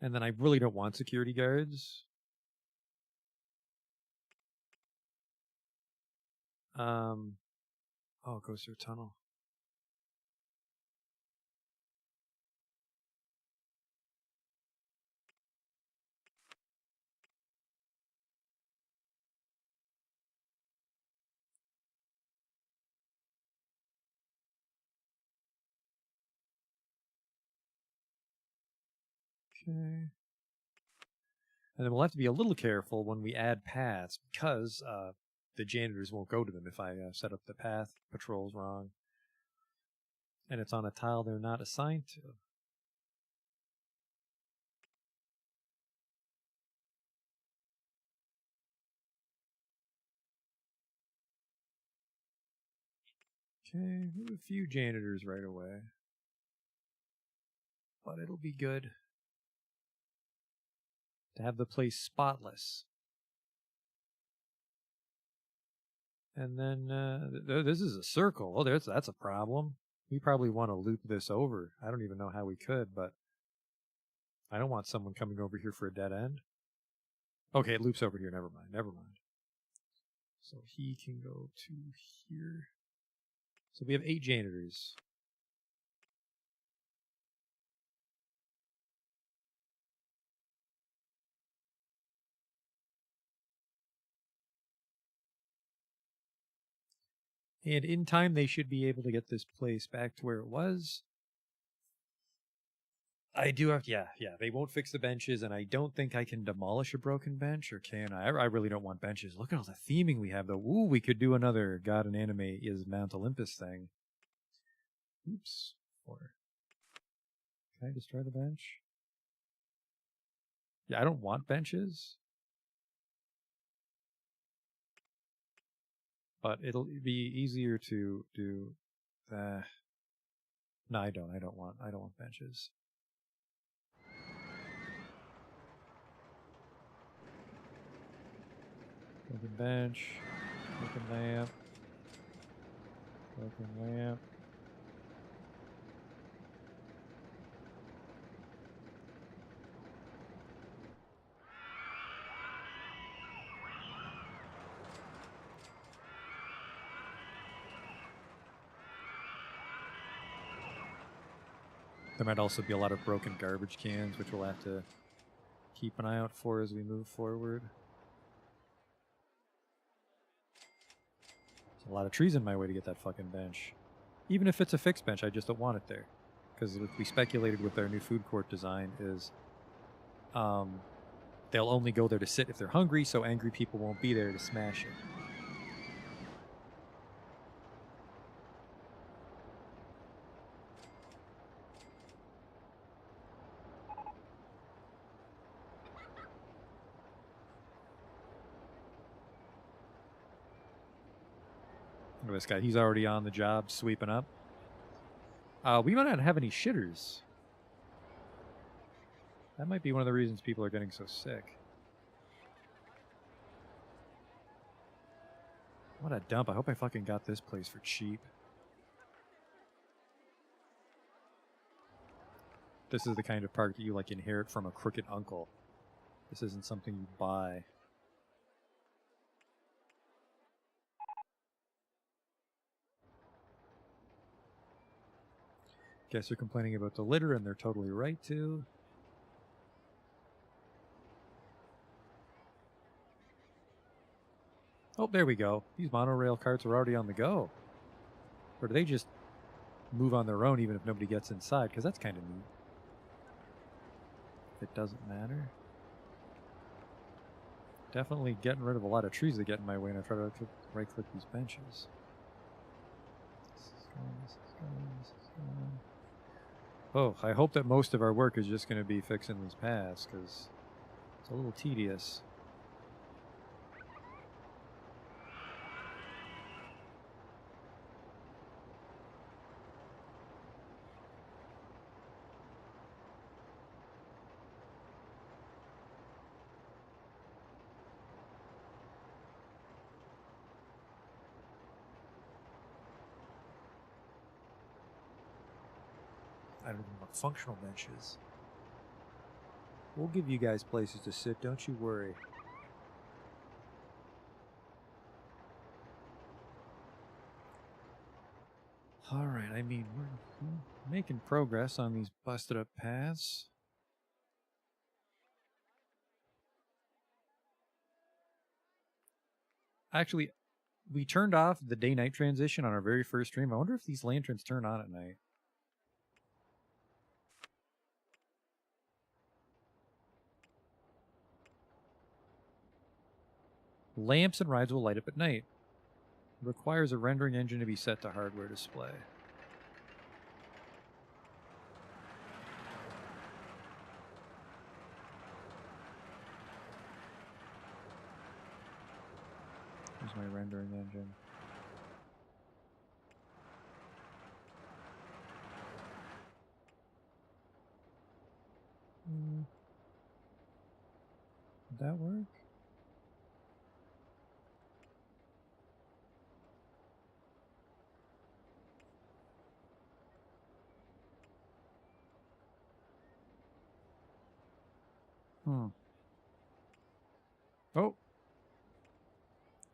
And then I really don't want security guards. Oh, it goes through a tunnel. Okay. And then we'll have to be a little careful when we add paths because the janitors won't go to them if I set up the path patrols wrong. And it's on a tile they're not assigned to. Okay, we have a few janitors right away. But it'll be good to have the place spotless. And then this is a circle. Oh, that's a problem. We probably want to loop this over. I don't even know how we could, but I don't want someone coming over here for a dead end. Okay, it loops over here. Never mind. So he can go to here. So we have 8 janitors. And in time, they should be able to get this place back to where it was. I do have, yeah, they won't fix the benches, and I don't think I can demolish a broken bench, or can I? I really don't want benches. Look at all the theming we have, though. Ooh, we could do another God and Anime is Mount Olympus thing. Oops. Or can I destroy the bench? Yeah, I don't want benches. But it'll be easier to do. No, I don't. I don't want benches. Broken bench. Broken lamp. Broken lamp. There might also be a lot of broken garbage cans, which we'll have to keep an eye out for as we move forward. There's a lot of trees in my way to get that fucking bench. Even if it's a fixed bench, I just don't want it there. Because we speculated with our new food court design is they'll only go there to sit if they're hungry, so angry people won't be there to smash it. Look at this guy. He's already on the job sweeping up. We might not have any shitters. That might be one of the reasons people are getting so sick. What a dump. I hope I fucking got this place for cheap. This is the kind of park that you like inherit from a crooked uncle. This isn't something you buy. Guess they're complaining about the litter, and they're totally right to. Oh, there we go. These monorail carts are already on the go. Or do they just move on their own even if nobody gets inside? Because that's kind of neat. It doesn't matter. Definitely getting rid of a lot of trees that get in my way when I try to right-click these benches. This is going, this is going, this is going. Oh, I hope that most of our work is just going to be fixing these paths, because it's a little tedious. I don't even want functional benches. We'll give you guys places to sit, don't you worry. Alright, I mean, we're making progress on these busted up paths. Actually, we turned off the day-night transition on our very first stream. I wonder if these lanterns turn on at night. Lamps and rides will light up at night. It requires a rendering engine to be set to hardware display. Here's my rendering engine. Did that work? Oh.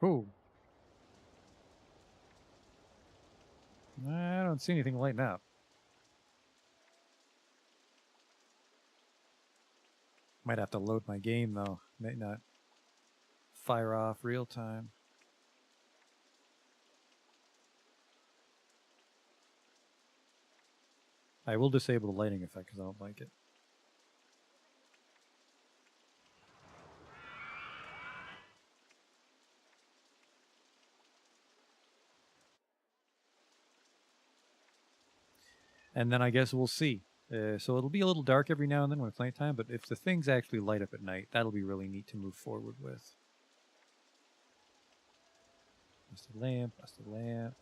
Oh. don't see anything lighting up. Might have to load my game though. Might not fire off real time. I will disable the lighting effect because I don't like it. And then I guess we'll see. So it'll be a little dark every now and then when it's nighttime, but if the things actually light up at night, that'll be really neat to move forward with. Busted lamp, busted lamp.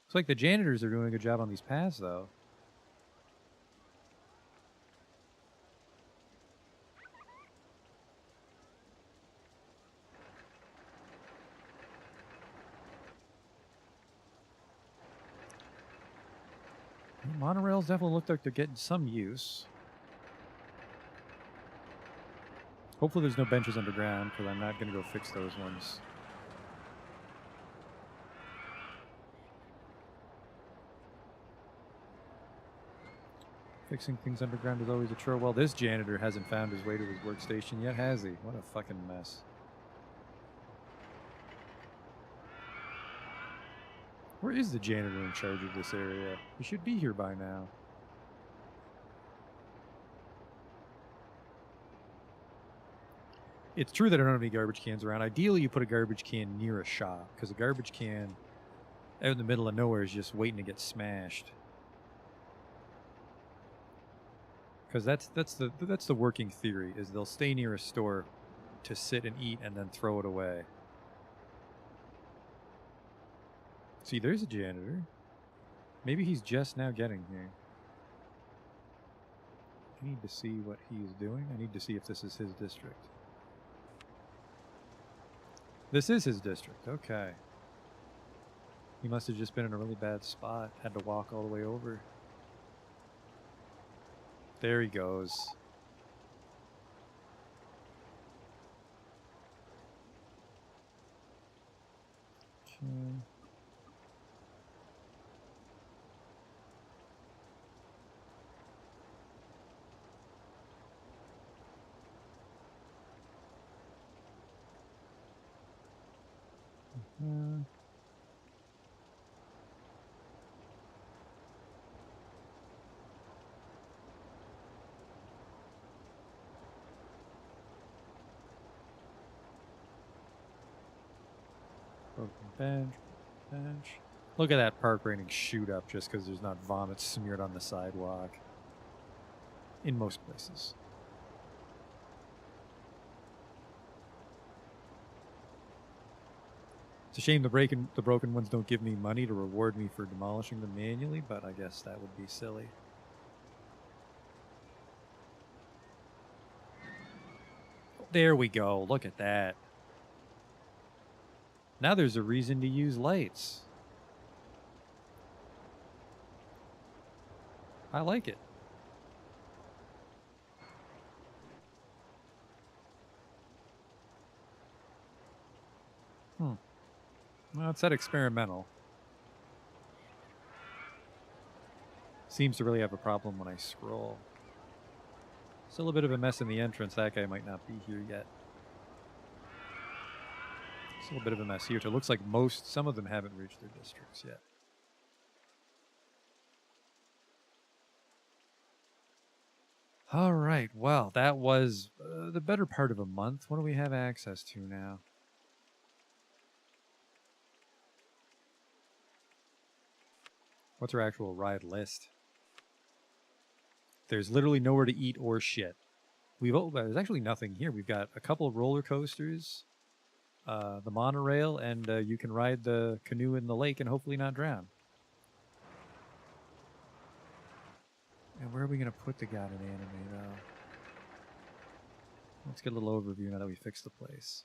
Looks like the janitors are doing a good job on these paths, though. The monorails definitely look like they're getting some use. Hopefully there's no benches underground, because I'm not going to go fix those ones. Fixing things underground is always a chore. Well, this janitor hasn't found his way to his workstation yet, has he? What a fucking mess. Where is the janitor in charge of this area? He should be here by now. It's true that I don't have any garbage cans around. Ideally, you put a garbage can near a shop, because a garbage can out in the middle of nowhere is just waiting to get smashed. Because that's the working theory, is they'll stay near a store to sit and eat and then throw it away. See, there's a janitor. Maybe he's just now getting here. I need to see what he is doing. I need to see if this is his district. This is his district, okay. He must have just been in a really bad spot. Had to walk all the way over. There he goes. Okay. Broken bench. Look at that park rating shoot up just because there's not vomit smeared on the sidewalk. In most places. It's a shame the broken ones don't give me money to reward me for demolishing them manually, but I guess that would be silly. There we go. Look at that. Now there's a reason to use lights. I like it. Well, it said experimental. Seems to really have a problem when I scroll. Still a bit of a mess in the entrance. That guy might not be here yet. Still a bit of a mess here too. It looks like some of them haven't reached their districts yet. All right. Well, that was the better part of a month. What do we have access to now? What's our actual ride list? There's literally nowhere to eat or shit. There's actually nothing here. We've got a couple of roller coasters, the monorail, and you can ride the canoe in the lake and hopefully not drown. And where are we going to put the goddamn anime, though? Let's get a little overview now that we fixed the place.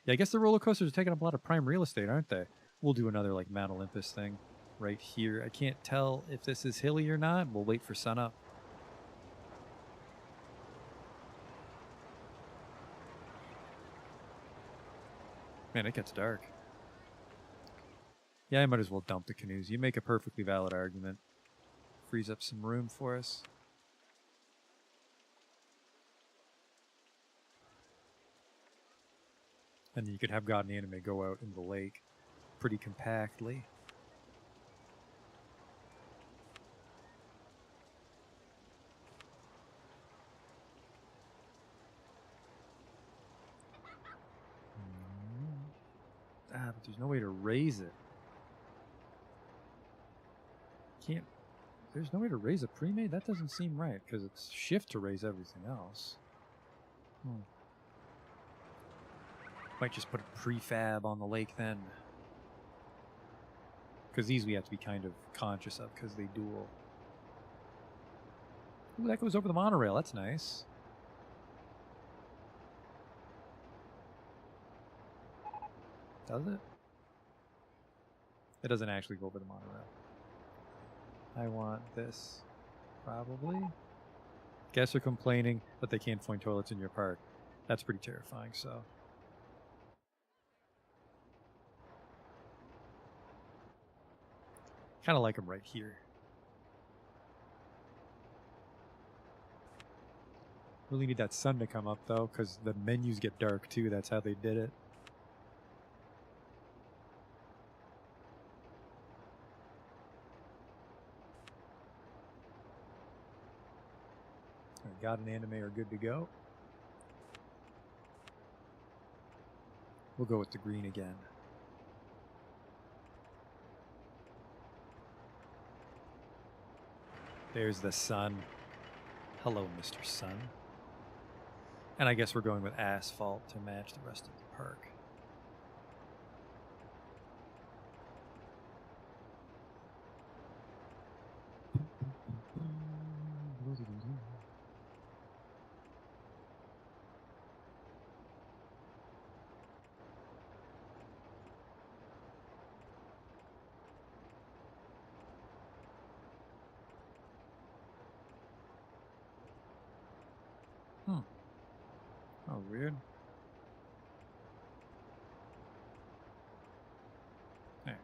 Yeah, I guess the roller coasters are taking up a lot of prime real estate, aren't they? We'll do another, like, Mount Olympus thing right here. I can't tell if this is hilly or not. We'll wait for sunup. Man, it gets dark. Yeah, I might as well dump the canoes. You make a perfectly valid argument. Frees up some room for us. And you could have God and Anime go out in the lake pretty compactly. But there's no way to raise it. Can't. There's no way to raise a pre-made? That doesn't seem right, because it's shift to raise everything else. Might just put a prefab on the lake then. Because these we have to be kind of conscious of, because they duel. Ooh, that goes over the monorail. That's nice. Does it? It doesn't actually go over the monorail. I want this, probably. Guests are complaining that they can't find toilets in your park. That's pretty terrifying, so. Kind of like them right here. Really need that sun to come up, though, because the menus get dark, too. That's how they did it. God and Anime are good to go. We'll go with the green again. There's the sun. Hello, Mr. Sun. And I guess we're going with asphalt to match the rest of the park. Oh, weird. There.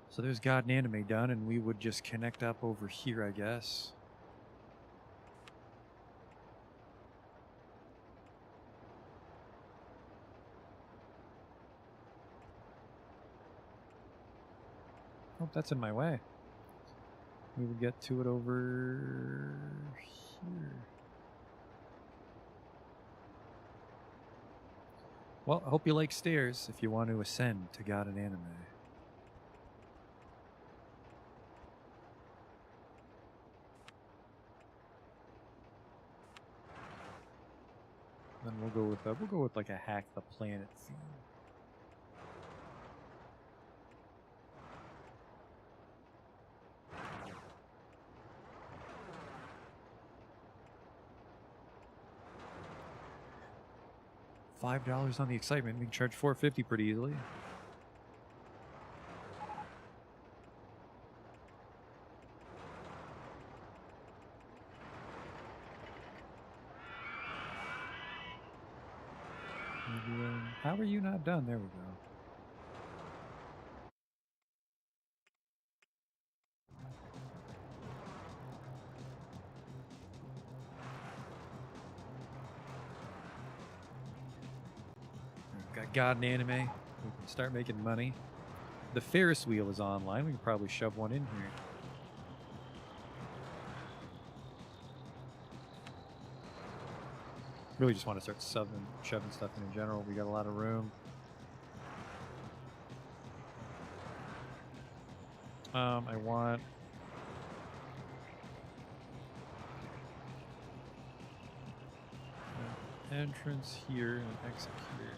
So there's God and Anime done, and we would just connect up over here, I guess. Oh, that's in my way. We would get to it over here. Well, I hope you like stairs if you want to ascend to God and Anime. Then we'll go with like a hack the planet theme. $5 on the excitement. We can charge $4.50 pretty easily. How are you not done? There we go. Got God and Anime. We can start making money. The Ferris Wheel is online. We can probably shove one in here. Really just want to start shoving stuff in general. We got a lot of room. I want an entrance here and an exit here.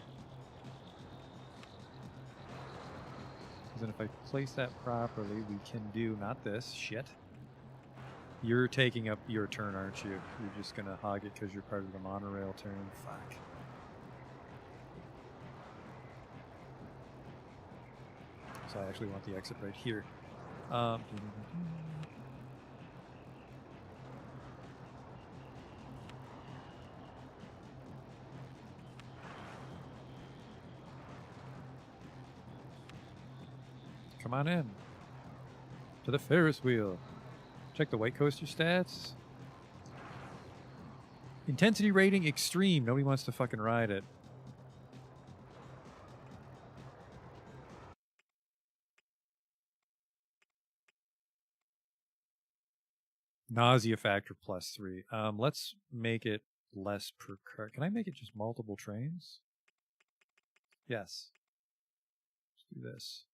Then if I place that properly, we can do, not this, shit. You're taking up your turn, aren't you? You're just going to hog it because you're part of the monorail turn. Fuck. So I actually want the exit right here. Come on in. To the Ferris wheel. Check the white coaster stats. Intensity rating extreme. Nobody wants to fucking ride it. Nausea factor +3. Let's make it less per car. Can I make it just multiple trains? Yes. Let's do this.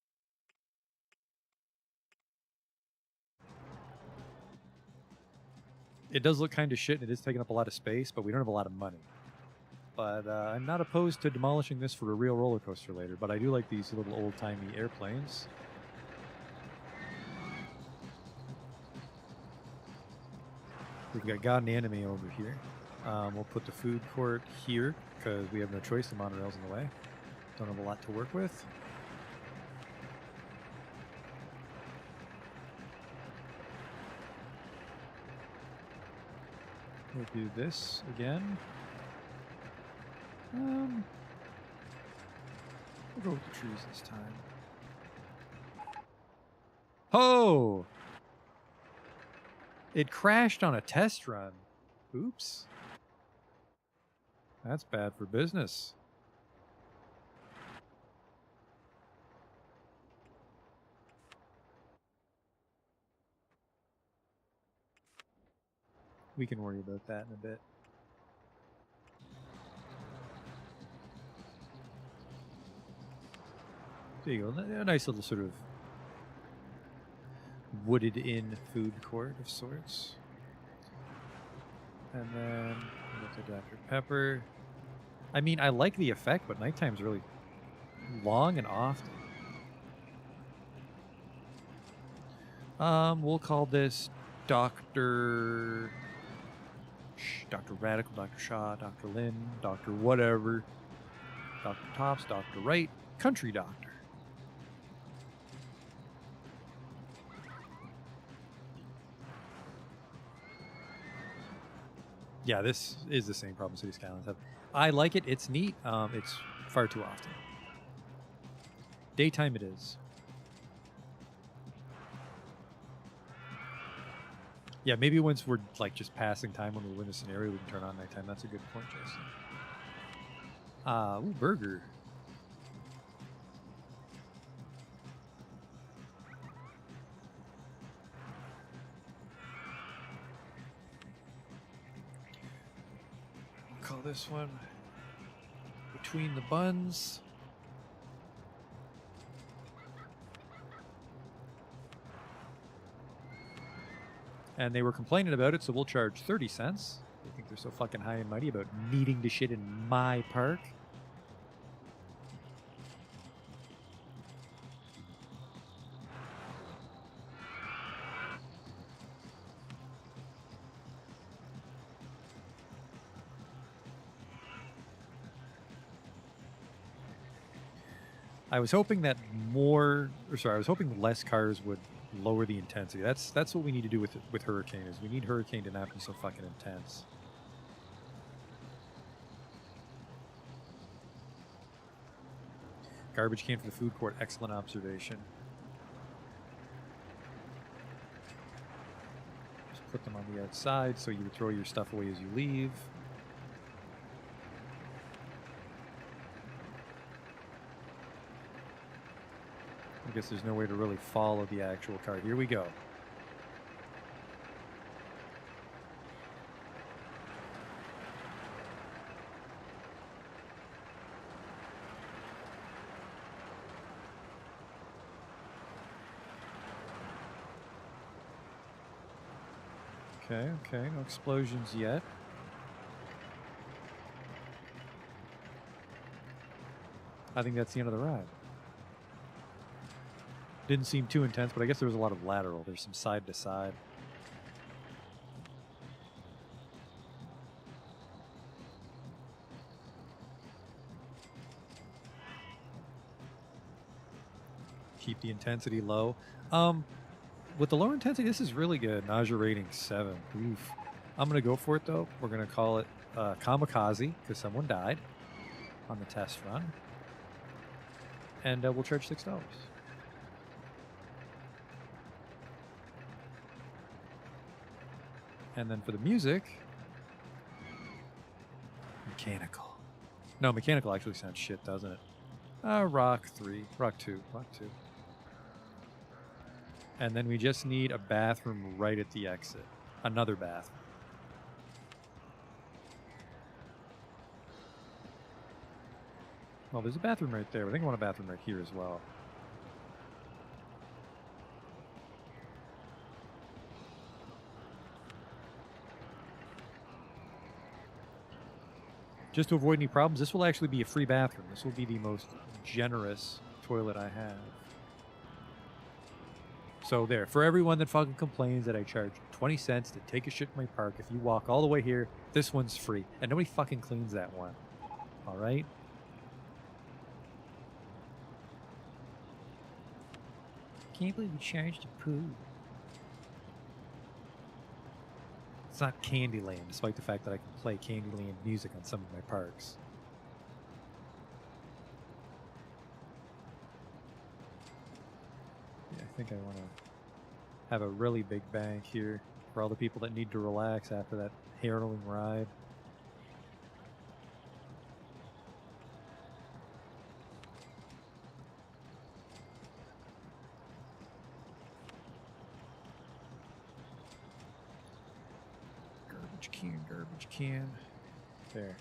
It does look kind of shit, and it is taking up a lot of space, but we don't have a lot of money. But I'm not opposed to demolishing this for a real roller coaster later, but I do like these little old-timey airplanes. We've got God and Anime over here. We'll put the food court here, because we have no choice, the monorail's in the way. Don't have a lot to work with. We'll do this again. We'll go with the trees this time. Oh! It crashed on a test run. Oops. That's bad for business. We can worry about that in a bit. There you go. A nice little sort of wooded-in food court of sorts. And then with the Dr. Pepper. I mean, I like the effect, but nighttime's really long and often. We'll call this Dr. Radical, Dr. Shaw, Dr. Lin, Dr. Whatever, Dr. Tops, Dr. Wright, Country Doctor. Yeah, this is the same problem City Skylines have. I like it. It's neat. It's far too often. Daytime it is. Yeah, maybe once we're like just passing time when we win a scenario, we can turn on nighttime. That's a good point, Jason. Ooh, burger. We'll call this one Between the Buns. And they were complaining about it, so we'll charge 30 cents. They think they're so fucking high and mighty about needing to shit in my park. I was hoping that I was hoping less cars would lower the intensity. That's what we need to do with Hurricane, is we need Hurricane to not be so fucking intense. Garbage can for the food court. Excellent observation. Just put them on the outside so you would throw your stuff away as you leave. I guess there's no way to really follow the actual car. Here we go. Okay, no explosions yet. I think that's the end of the ride. Didn't seem too intense, but I guess there was a lot of lateral. There's some side to side. Keep the intensity low. With the lower intensity, this is really good. Nausea rating 7. Oof. I'm going to go for it, though. We're going to call it Kamikaze, because someone died on the test run. And we'll charge $6. And then for the music, mechanical. No, mechanical actually sounds shit, doesn't it? Rock 2. And then we just need a bathroom right at the exit. Another bathroom. Well, there's a bathroom right there. I think I want a bathroom right here as well. Just to avoid any problems, this will actually be a free bathroom. This will be the most generous toilet I have. So there, for everyone that fucking complains that I charge 20 cents to take a shit in my park, if you walk all the way here, this one's free. And nobody fucking cleans that one. Alright? Can't believe you charged to poo. It's not Candyland, despite the fact that I can play Candyland music on some of my parks. Yeah, I think I want to have a really big bank here for all the people that need to relax after that harrowing ride. Garbage can. There.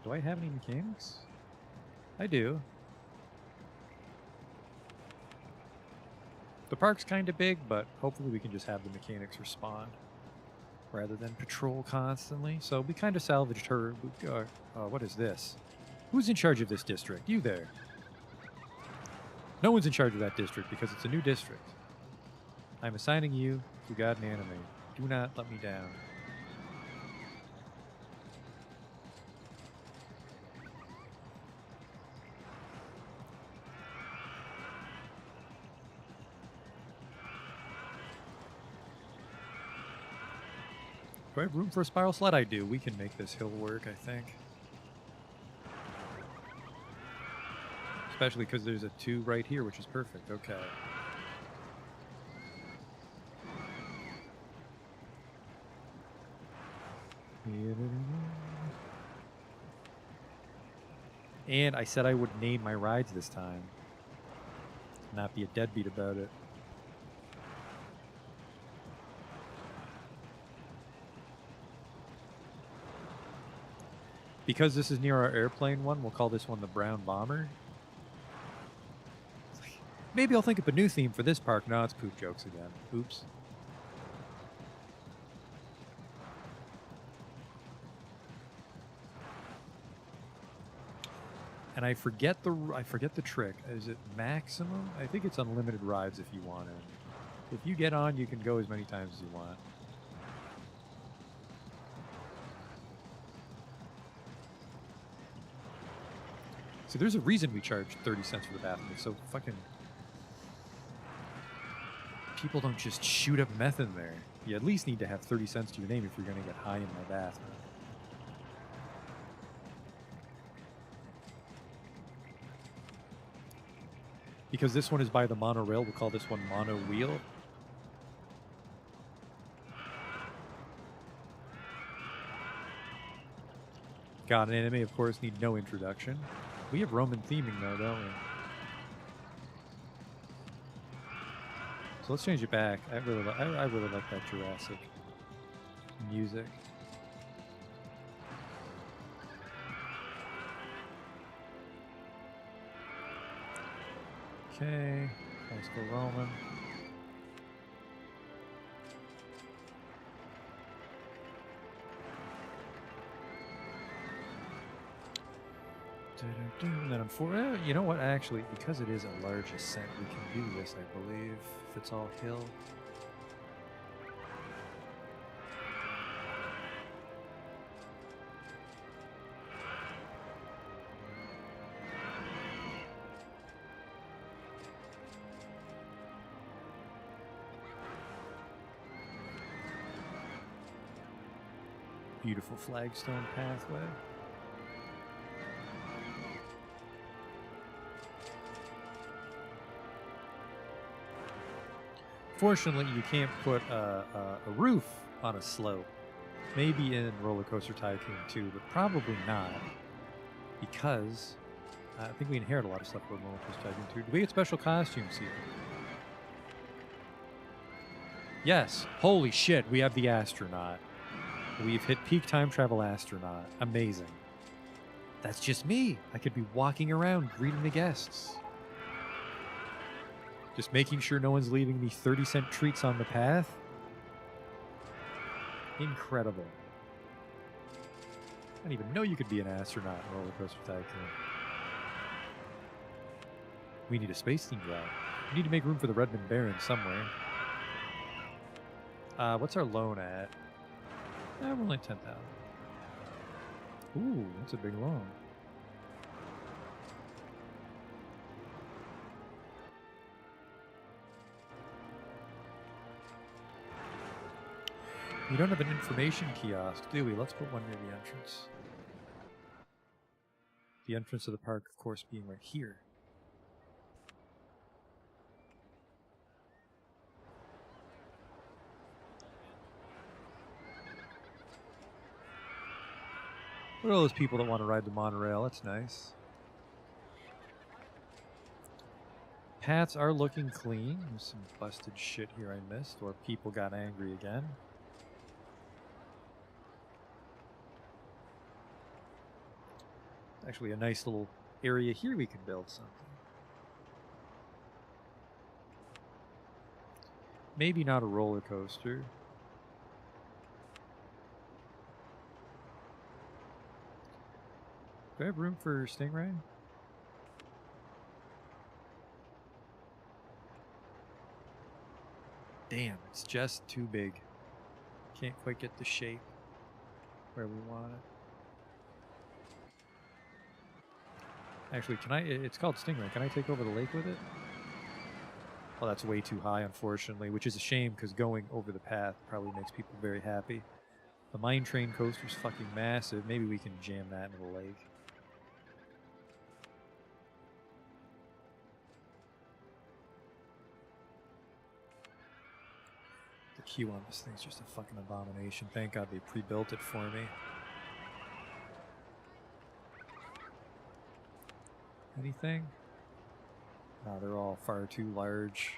Do I have any mechanics? I do. The park's kind of big, but hopefully we can just have the mechanics respond rather than patrol constantly. So we kind of salvaged her. What is this? Who's in charge of this district? You there. No one's in charge of that district because it's a new district. I'm assigning you to God and Anime. Do not let me down. Do I have room for a spiral sled? I do. We can make this hill work, I think. Especially because there's a 2 right here, which is perfect. Okay. And I said I would name my rides this time. Not be a deadbeat about it. Because this is near our airplane one, we'll call this one the Brown Bomber. Maybe I'll think up a new theme for this park. No, it's poop jokes again. Oops. And I forget the trick. Is it maximum? I think it's unlimited rides if you want it. If you get on, you can go as many times as you want. So there's a reason we charge 30 cents for the bathroom. It's so fucking... People don't just shoot up meth in there. You at least need to have 30 cents to your name if you're going to get high in my bathroom. Because this one is by the monorail, we'll call this one Mono Wheel. God and Anime, of course, need no introduction. We have Roman theming, though, don't we? So let's change it back. I really like that Jurassic music. Okay, let's go Roman. And then you know what? Actually, because it is a large ascent, we can do this, I believe, if it's all hill. Beautiful flagstone pathway. Unfortunately, you can't put a roof on a slope. Maybe in Rollercoaster Tycoon 2, but probably not. Because I think we inherit a lot of stuff from Rollercoaster Tycoon 2. Do we get special costumes here? Yes. Holy shit, we have the astronaut. We've hit peak time travel astronaut. Amazing. That's just me. I could be walking around greeting the guests. Just making sure no one's leaving me 30-cent treats on the path. Incredible. I didn't even know you could be an astronaut in Rollercoaster Tycoon. We need a space theme drive. We need to make room for the Redmond Baron somewhere. What's our loan at? We're only 10,000. Ooh, that's a big loan. We don't have an information kiosk, do we? Let's put one near the entrance. The entrance of the park, of course, being right here. Look at all those people that want to ride the monorail. That's nice. Paths are looking clean. There's some busted shit here I missed, or people got angry again. Actually, a nice little area here we could build something. Maybe not a roller coaster. Do I have room for Stingray? Damn, it's just too big. Can't quite get the shape where we want it. Actually, can I? It's called Stingray. Can I take over the lake with it? Well, that's way too high, unfortunately, which is a shame because going over the path probably makes people very happy. The mine train coaster's fucking massive. Maybe we can jam that into the lake. The queue on this thing's just a fucking abomination. Thank God they pre-built it for me. Anything? No, they're all far too large.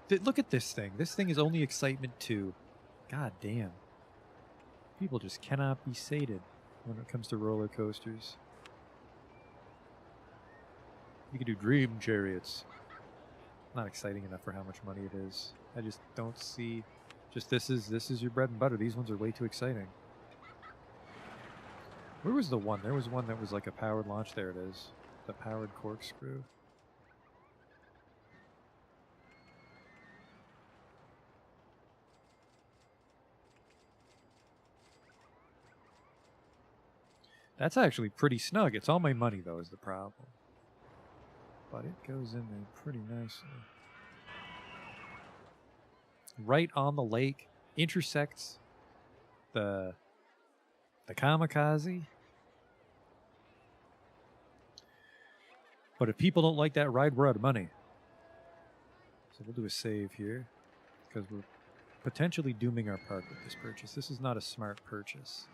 Look at this thing. This thing is only excitement 2. God damn. People just cannot be sated when it comes to roller coasters. You can do dream chariots. Not exciting enough for how much money it is. I just don't see. Just this is your bread and butter. These ones are way too exciting. Where was the one? There was one that was like a powered launch. There it is. The powered corkscrew. That's actually pretty snug. It's all my money, though, is the problem. But it goes in there pretty nicely. Right on the lake. Intersects the kamikaze. But if people don't like that ride, we're out of money. So we'll do a save here. Because we're potentially dooming our park with this purchase. This is not a smart purchase.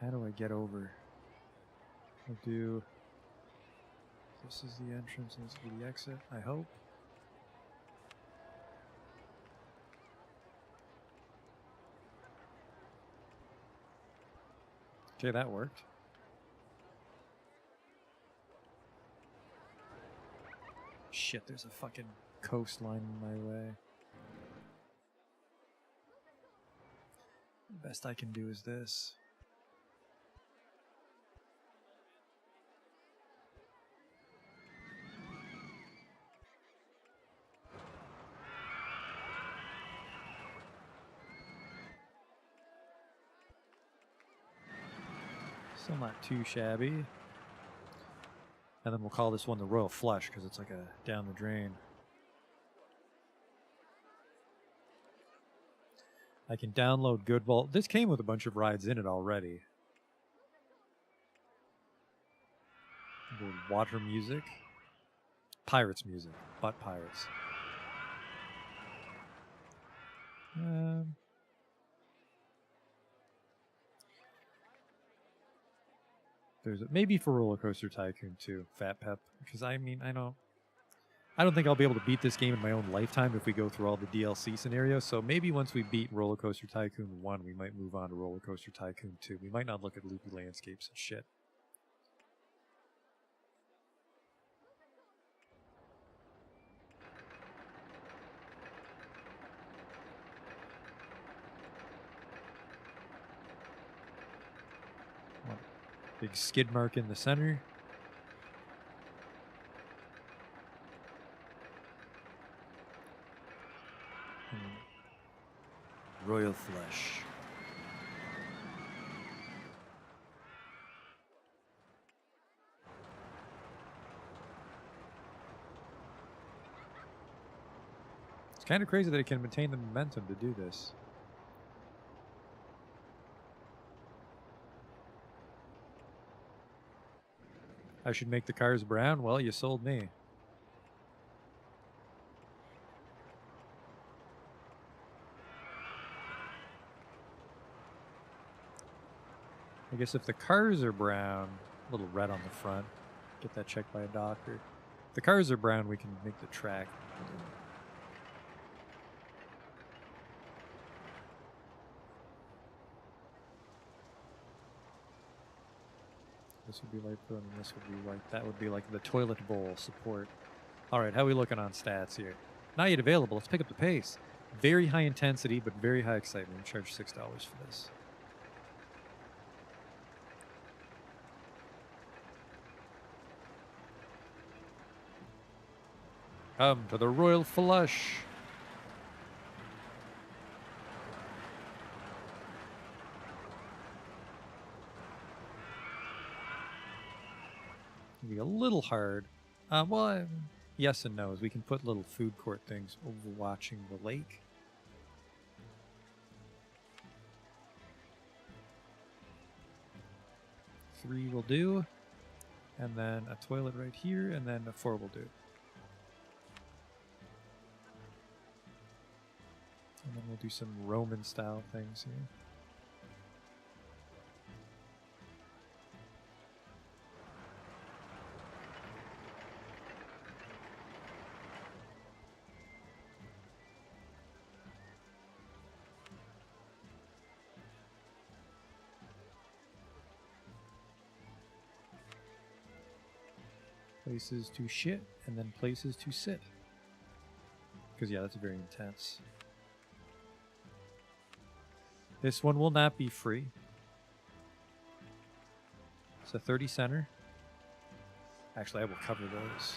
How do I get over? I'll do... This is the entrance and this will be the exit, I hope. Okay, that worked. Shit, there's a fucking coastline in my way. The best I can do is this. Still not too shabby. And then we'll call this one the Royal Flush because it's like a down the drain. I can download Good. Well, this came with a bunch of rides in it already. Water music. Pirates music. But pirates. There's maybe for Rollercoaster Tycoon too, Fat Pep, because I mean I don't think I'll be able to beat this game in my own lifetime if we go through all the DLC scenarios. So maybe once we beat Rollercoaster Tycoon 1, we might move on to Rollercoaster Tycoon 2. We might not look at loopy landscapes and shit. Big skid mark in the center. Royal Flush. It's kind of crazy that it can maintain the momentum to do this. I should make the cars brown? Well, you sold me. I guess if the cars are brown, a little red on the front, get that checked by a doctor. If the cars are brown, we can make the track. This would be like and this would be like, that would be like the toilet bowl support. All right, how are we looking on stats here? Not yet available. Let's pick up the pace. Very high intensity, but very high excitement. We charge $6 for this. Come to the Royal Flush. Be a little hard. Well, yes and no. As we can put little food court things overwatching the lake. Three will do, and then a toilet right here, and then a 4 will do. And then we'll do some Roman style things here. Places to shit, and then places to sit. Because, yeah, that's very intense. This one will not be free. It's a 30 center. Actually, I will cover those.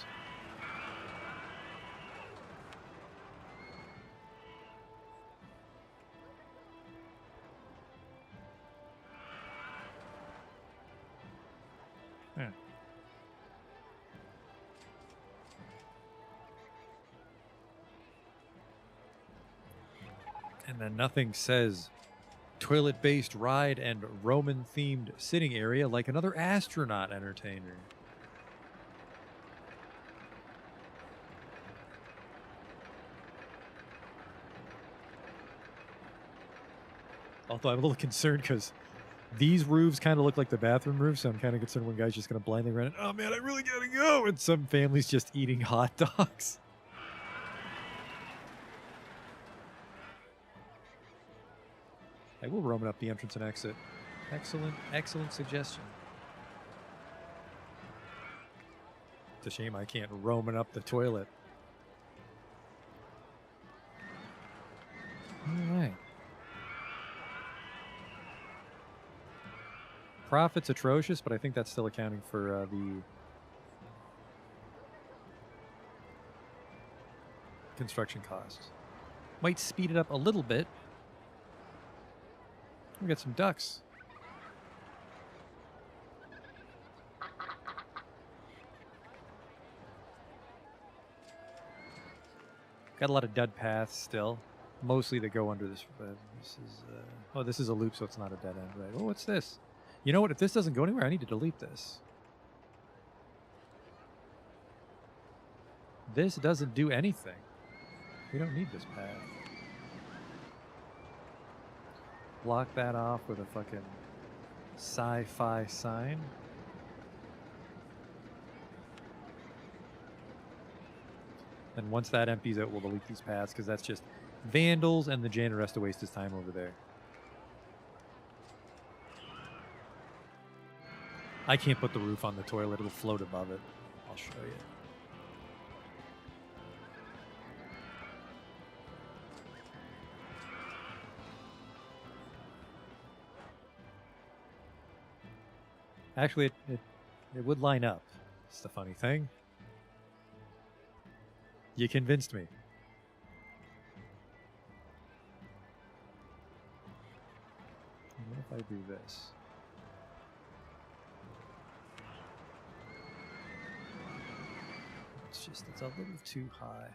Yeah. And then nothing says toilet-based ride and Roman-themed sitting area like another astronaut entertainer. Although I'm a little concerned because these roofs kind of look like the bathroom roofs, so I'm kind of concerned one guy's just going to blindly run it. Oh man, I really gotta go! And some family's just eating hot dogs. I will Roman up the entrance and exit. Excellent, excellent suggestion. It's a shame I can't Roman up the toilet. All right. Profit's atrocious, but I think that's still accounting for the construction costs. Might speed it up a little bit. We got some ducks. Got a lot of dead paths still. Mostly that go under this. This is oh, this is a loop, so it's not a dead end, right? Oh, what's this? You know what? If this doesn't go anywhere, I need to delete this. This doesn't do anything. We don't need this path. Block that off with a fucking sci-fi sign. And once that empties out, we'll delete these paths because that's just vandals, and the janitor has to waste his time over there. I can't put the roof on the toilet. It'll float above it. I'll show you. Actually, it would line up. It's the funny thing. You convinced me. What if I do this? It's a little too high.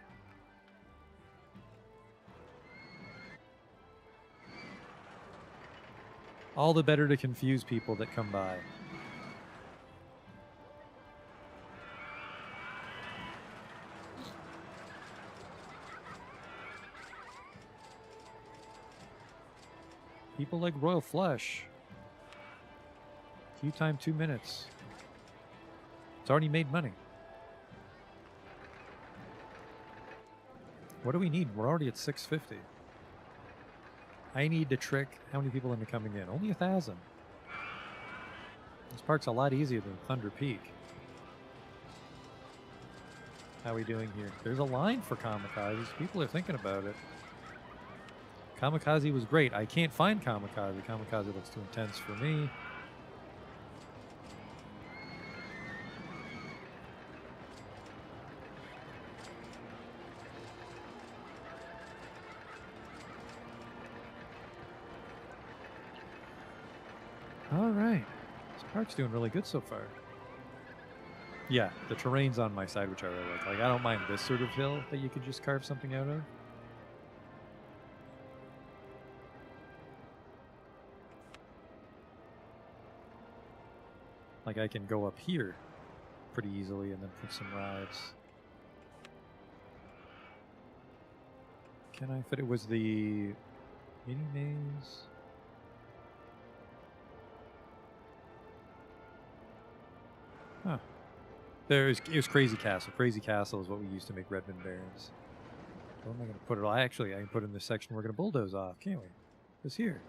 All the better to confuse people that come by. People like Royal Flush. Queue time 2 minutes. It's already made money. What do we need? We're already at 650. I need to trick how many people into coming in. Only 1,000. This park's a lot easier than Thunder Peak. How are we doing here? There's a line for Kamikazes. People are thinking about it. Kamikaze was great. I can't find Kamikaze. Kamikaze looks too intense for me. All right. This park's doing really good so far. Yeah, the terrain's on my side, which I really like. Like, I don't mind this sort of hill that you could just carve something out of. Like, I can go up here pretty easily and then put some rides. Can I fit it? Was the mini maze? Huh. It was Crazy Castle. Crazy Castle is what we used to make Redmond Barons. Where am I going to put it? I can put it in this section we're going to bulldoze off, can't we? It's here.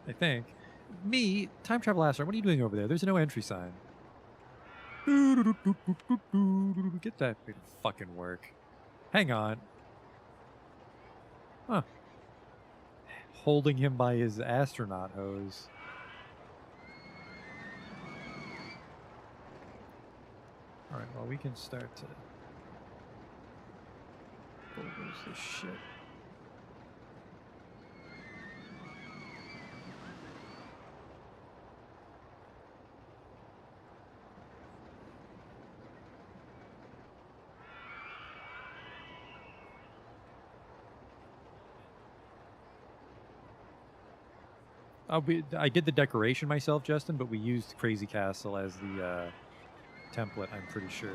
I think. Me, Time Travel Aster, what are you doing over there? There's no entry sign. Get that to fucking work. Hang on. Huh. Holding him by his astronaut hose. Alright, well, we can start to bulldoze this shit. I did the decoration myself, Justin, but we used Crazy Castle as the template, I'm pretty sure.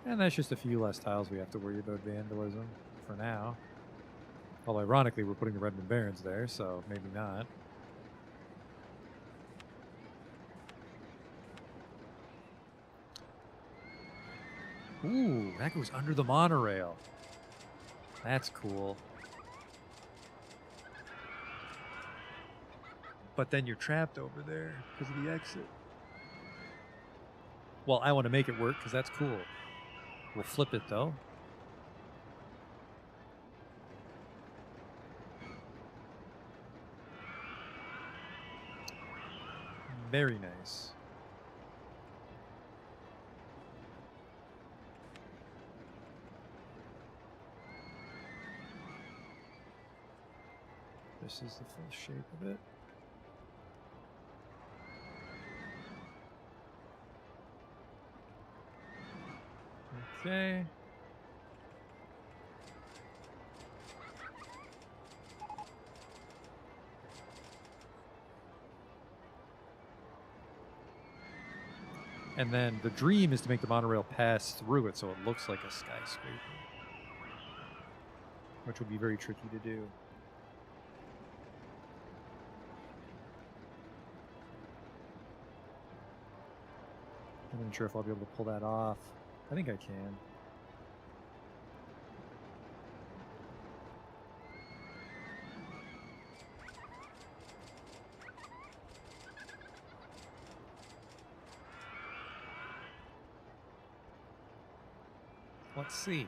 And that's just a few less tiles we have to worry about vandalism for now. Although, ironically, we're putting the Redmond Barons there, so maybe not. Ooh, that goes under the monorail. That's cool. But then you're trapped over there because of the exit. Well, I want to make it work because that's cool. We'll flip it, though. Very nice. This is the full shape of it. Okay. And then the dream is to make the monorail pass through it so it looks like a skyscraper, which will be very tricky to do. I'm not sure if I'll be able to pull that off. I think I can. Let's see.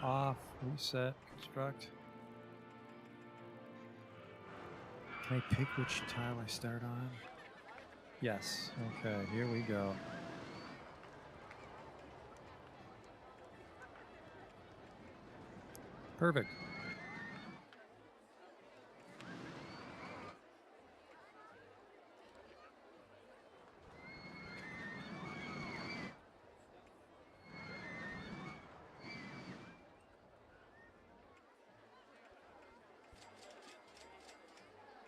Off, reset, construct. Can I pick which tile I start on? Yes. Okay, here we go. Perfect.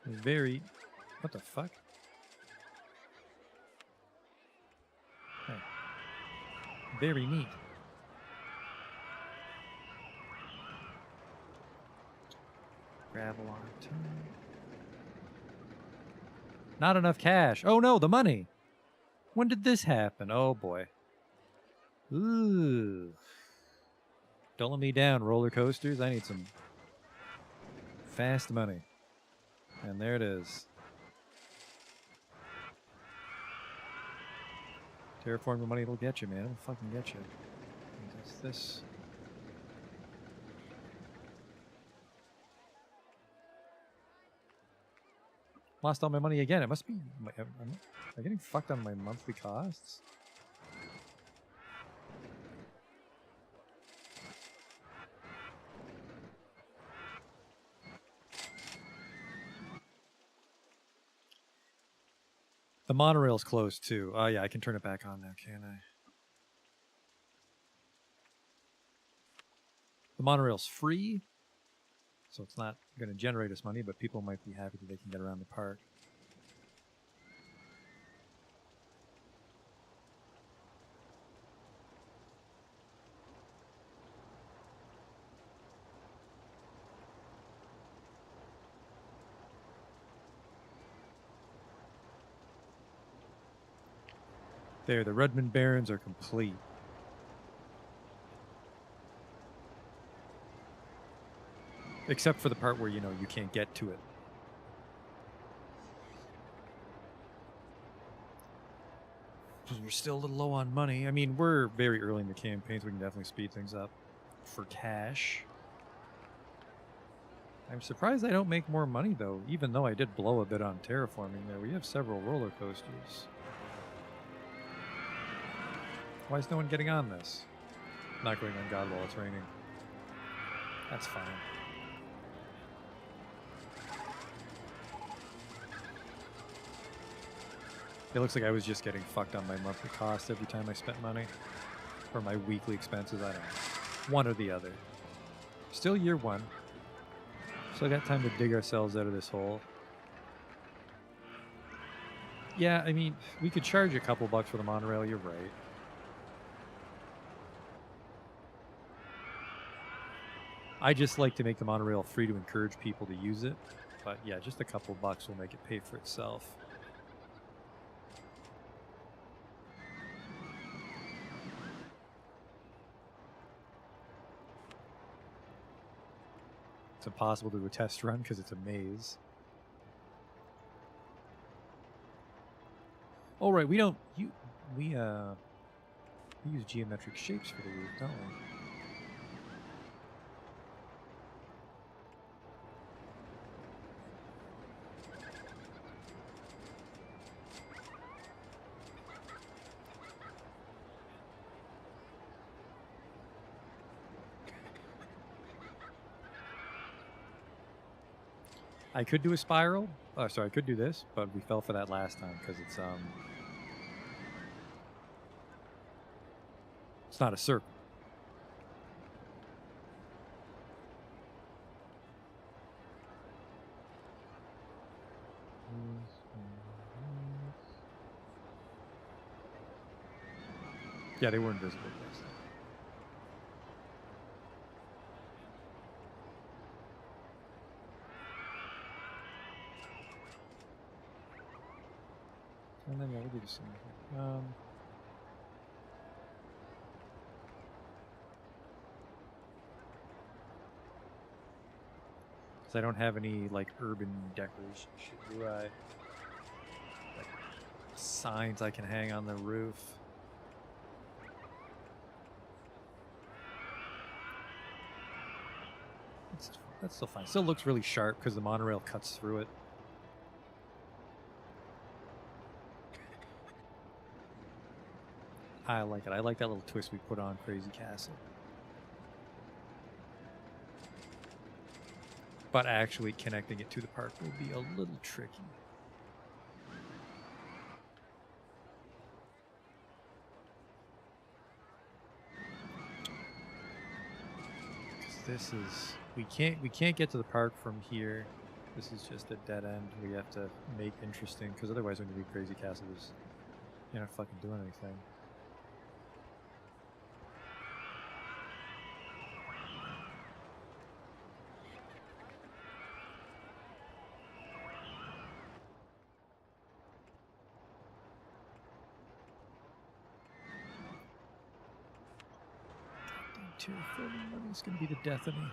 Very... What the fuck? Hey. Very neat. Gravel on time. Not enough cash. Oh no, the money. When did this happen? Oh boy. Ooh. Don't let me down, roller coasters. I need some fast money. And there it is. Terraforming money will get you, man. It'll fucking get you. That's this. Lost all my money again. It must be... Am I getting fucked on my monthly costs? The monorail's closed too. Oh yeah, I can turn it back on now, can't I? The monorail's free, so it's not going to generate us money, but people might be happy that they can get around the park. There, the Redmond Barrens are complete. Except for the part where, you know, you can't get to it. We're still a little low on money. I mean, we're very early in the campaign, so we can definitely speed things up for cash. I'm surprised I don't make more money, though, even though I did blow a bit on terraforming there. We have several roller coasters. Why is no one getting on this? Not going on God while it's raining. That's fine. It looks like I was just getting fucked on my monthly cost every time I spent money. Or my weekly expenses, I don't know. One or the other. Still year one. Still got time to dig ourselves out of this hole. Yeah, I mean, we could charge a couple bucks for the monorail, you're right. I just like to make the monorail free to encourage people to use it. But yeah, just a couple bucks will make it pay for itself. It's impossible to do a test run because it's a maze. Oh right, we don't... We use geometric shapes for the roof, don't we? I could do a spiral. Sorry, I could do this, but we fell for that last time because it's not a circle. Yeah, they were invisible. Yes. And then yeah, we'll do the same thing. I don't have any like urban decoration shit, do I? Like signs I can hang on the roof. That's still fine. Still looks really sharp because the monorail cuts through it. I like it. I like that little twist we put on Crazy Castle. But actually connecting it to the park will be a little tricky. This is we can't get to the park from here. This is just a dead end. We have to make interesting because otherwise when you read Crazy Castle, you're not fucking doing anything. It's going to be the death of me.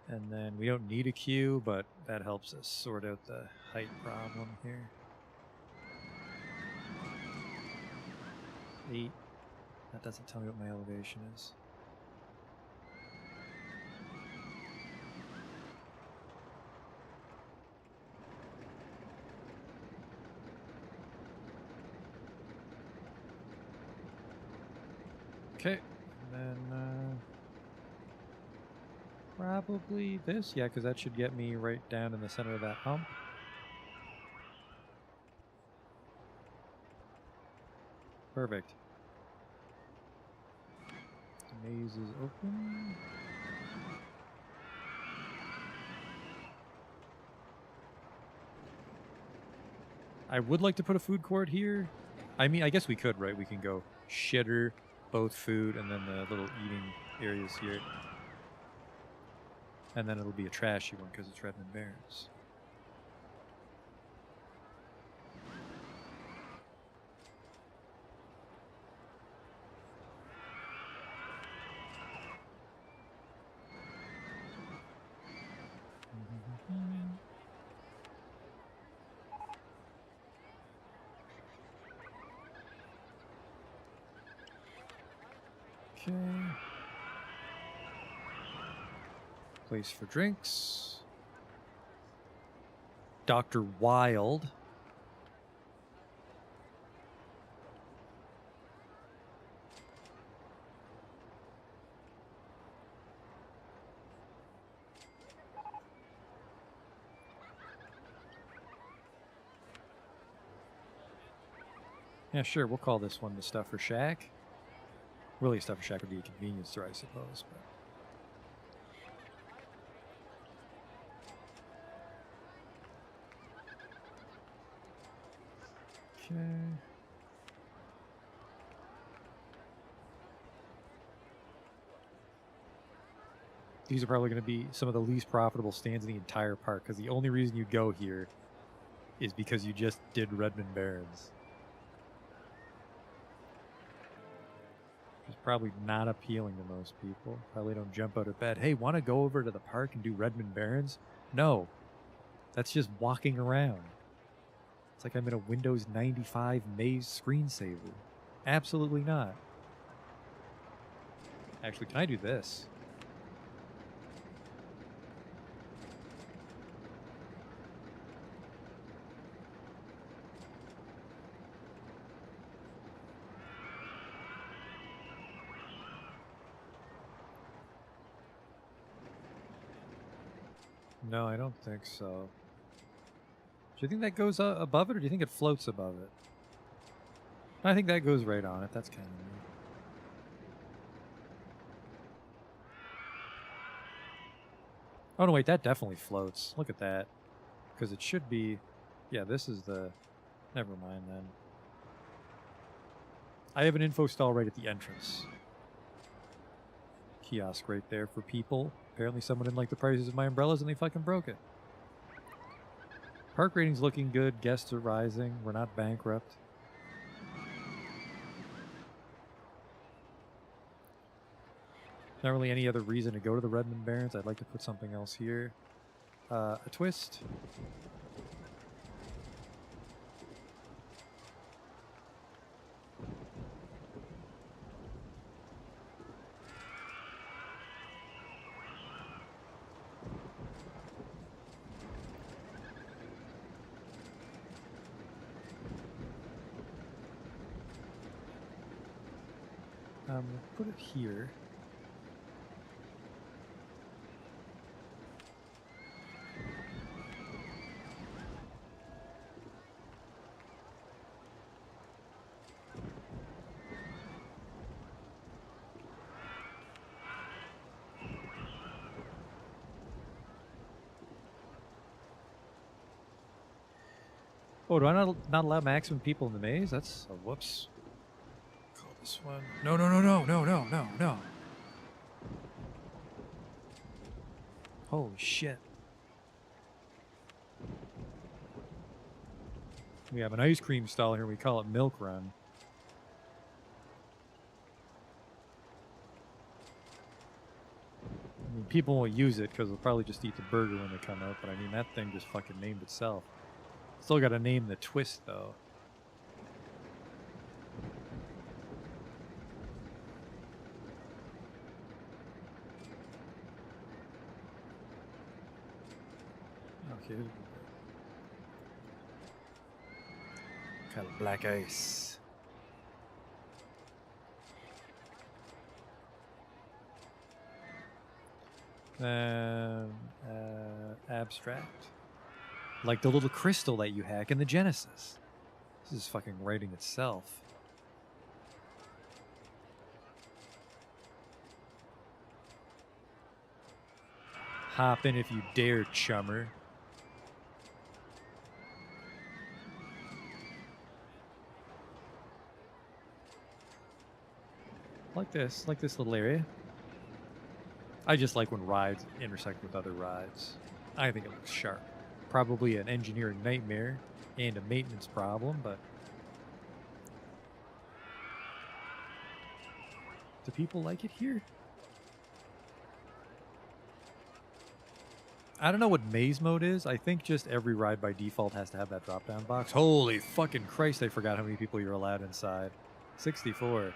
And then we don't need a queue, but that helps us sort out the height problem here. 8. That doesn't tell me what my elevation is. Okay, and then probably this, yeah, because that should get me right down in the center of that hump. Perfect. The maze is open. I would like to put a food court here. I mean, I guess we could, right? We can go shitter, both food, and then the little eating areas here. And then it'll be a trashy one because it's Redmond Barrens. Okay. Place for drinks. Dr. Wild. Yeah, sure. We'll call this one the Stuffer Shack. Really, Stuffer Shack would be a convenience store, I suppose. But. Okay. These are probably going to be some of the least profitable stands in the entire park because the only reason you go here is because you just did Redmond Barrens. It's probably not appealing to most people. Probably don't jump out of bed. Hey, want to go over to the park and do Redmond Barrens? No. That's just walking around. It's like I'm in a Windows 95 maze screensaver. Absolutely not. Actually, can I do this? No, I don't think so. Do you think that goes above it, or do you think it floats above it? I think that goes right on it. That's kind of neat. Oh, no, wait, that definitely floats. Look at that. Because it should be... Yeah, this is the... Never mind, then. I have an info stall right at the entrance. Kiosk right there for people. Apparently someone didn't like the prices of my umbrellas and they fucking broke it. Park rating's looking good. Guests are rising. We're not bankrupt. Not really any other reason to go to the Redmond Barrens. I'd like to put something else here. A twist. Put it here. Oh, do I not allow maximum people in the maze? That's a whoops. Call this one. No. Holy shit. We have an ice cream stall here. We call it Milk Run. I mean, people won't use it because they'll probably just eat the burger when they come out. But I mean, that thing just fucking named itself. Still got to name the twist, though. Okay. Kind of black ice. Abstract. Like the little crystal that you hack in the Genesis. This is fucking writing itself. Hop in if you dare, chummer. Like this little area. I just like when rides intersect with other rides. I think it looks sharp. Probably an engineering nightmare and a maintenance problem, but do people like it here? I don't know what maze mode is. I think just every ride by default has to have that drop-down box. Holy fucking Christ, I forgot how many people you're allowed inside. 64.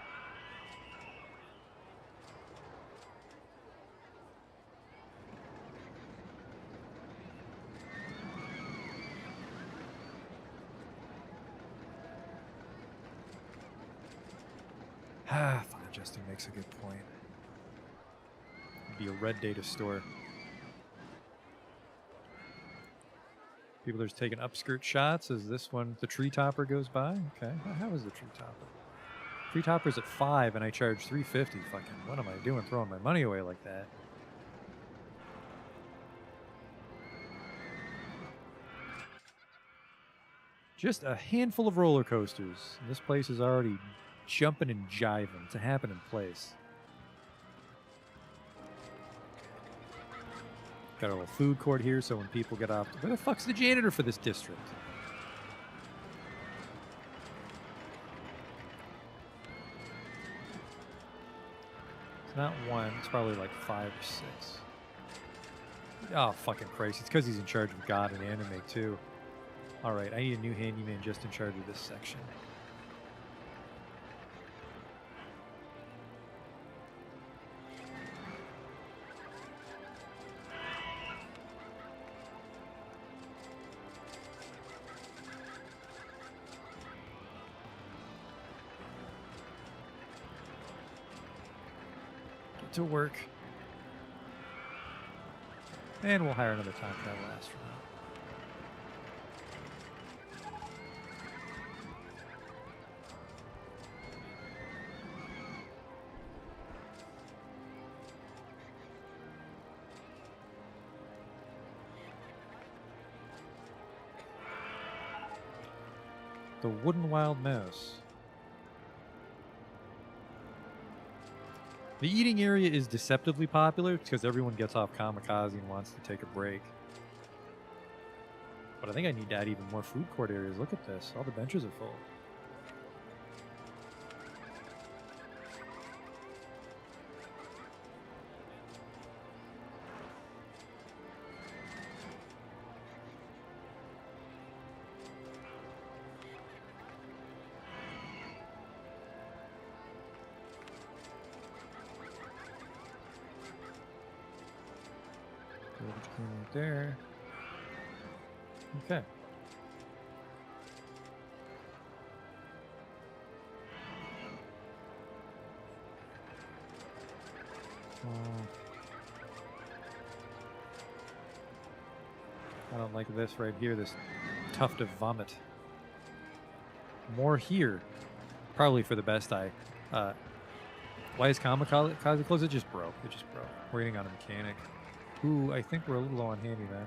Fine adjusting makes a good point. It'd be a red data store. People are just taking upskirt shots as this one, the tree topper goes by. Okay, how is the tree topper? Tree topper's at 5 and I charge $3.50. Fucking, what am I doing throwing my money away like that? Just a handful of roller coasters. This place is already jumping and jiving. It's a happening place. Got a little food court here, so when people get off... Where the fuck's the janitor for this district? It's not 1. It's probably like 5 or 6. Oh, fucking Christ. It's because he's in charge of God and anime, too. Alright, I need a new handyman just in charge of this section. To work. And we'll hire another time travel astronaut. The Wooden Wild Mouse. The eating area is deceptively popular because everyone gets off Kamikaze and wants to take a break. But I think I need to add even more food court areas. Look at this. All the benches are full. Right there. Okay. I don't like this right here, this tuft of vomit. More here. Probably for the best eye. Why is Kamikaze closed? It just broke. It just broke. We're waiting on a mechanic. Ooh, I think we're a little low on handyman.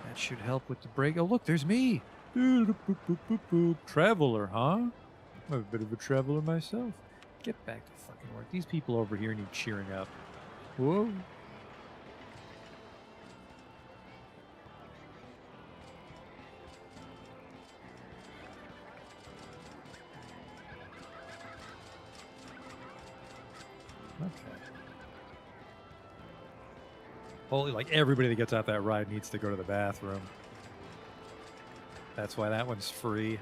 That should help with the break. Oh, look, there's me. Traveler, huh? I'm a bit of a traveler myself. Get back to fucking work. These people over here need cheering up. Whoa. Okay. Holy, like everybody that gets out that ride needs to go to the bathroom. That's why that one's free.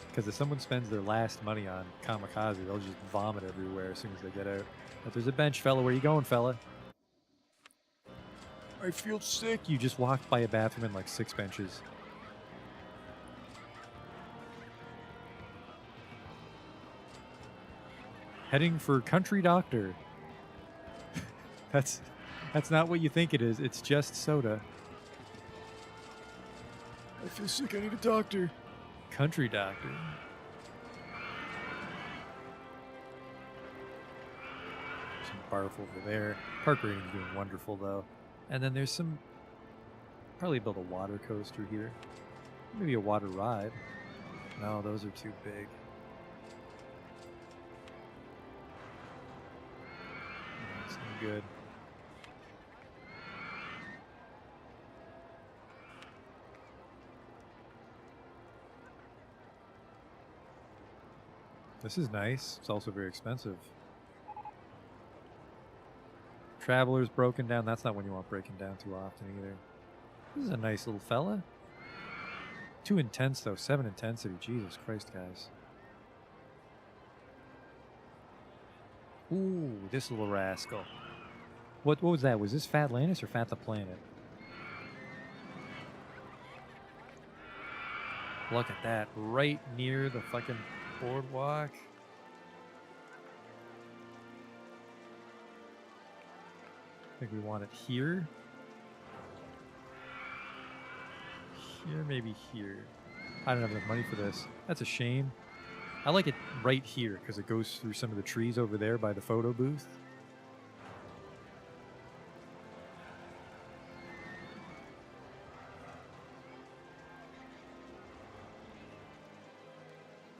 Because if someone spends their last money on Kamikaze, they'll just vomit everywhere as soon as they get out. But there's a bench, fella. Where you going, fella? I feel sick. You just walked by a bathroom and like 6 benches. Heading for Country Doctor. That's not what you think it is. It's just soda. I feel sick. I need a doctor. Country Doctor. Some barf over there. Park rating's doing wonderful though. And then there's some. Probably build a water coaster here. Maybe a water ride. No, those are too big. That's no good. This is nice. It's also very expensive. Traveler's broken down. That's not one you want breaking down too often either. This is a nice little fella. Too intense though. 7 intensity. Jesus Christ, guys. Ooh, this little rascal. What was that? Was this Fat Lannis or Fat the Planet? Look at that. Right near the fucking boardwalk. I think we want it here. Here, maybe here. I don't have enough money for this. That's a shame. I like it right here because it goes through some of the trees over there by the photo booth.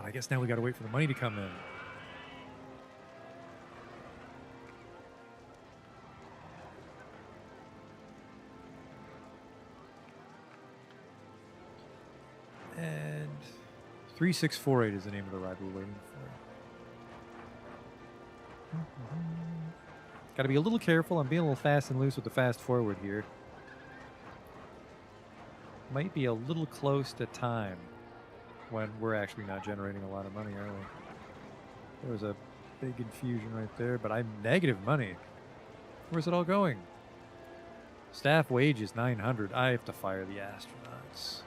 I guess now we gotta wait for the money to come in. And 3648 is the name of the ride we're waiting for. Gotta be a little careful. I'm being a little fast and loose with the fast forward here. Might be a little close to time. When we're actually not generating a lot of money, are we? There was a big infusion right there, but I'm negative money. Where's it all going? Staff wage is 900. I have to fire the astronauts.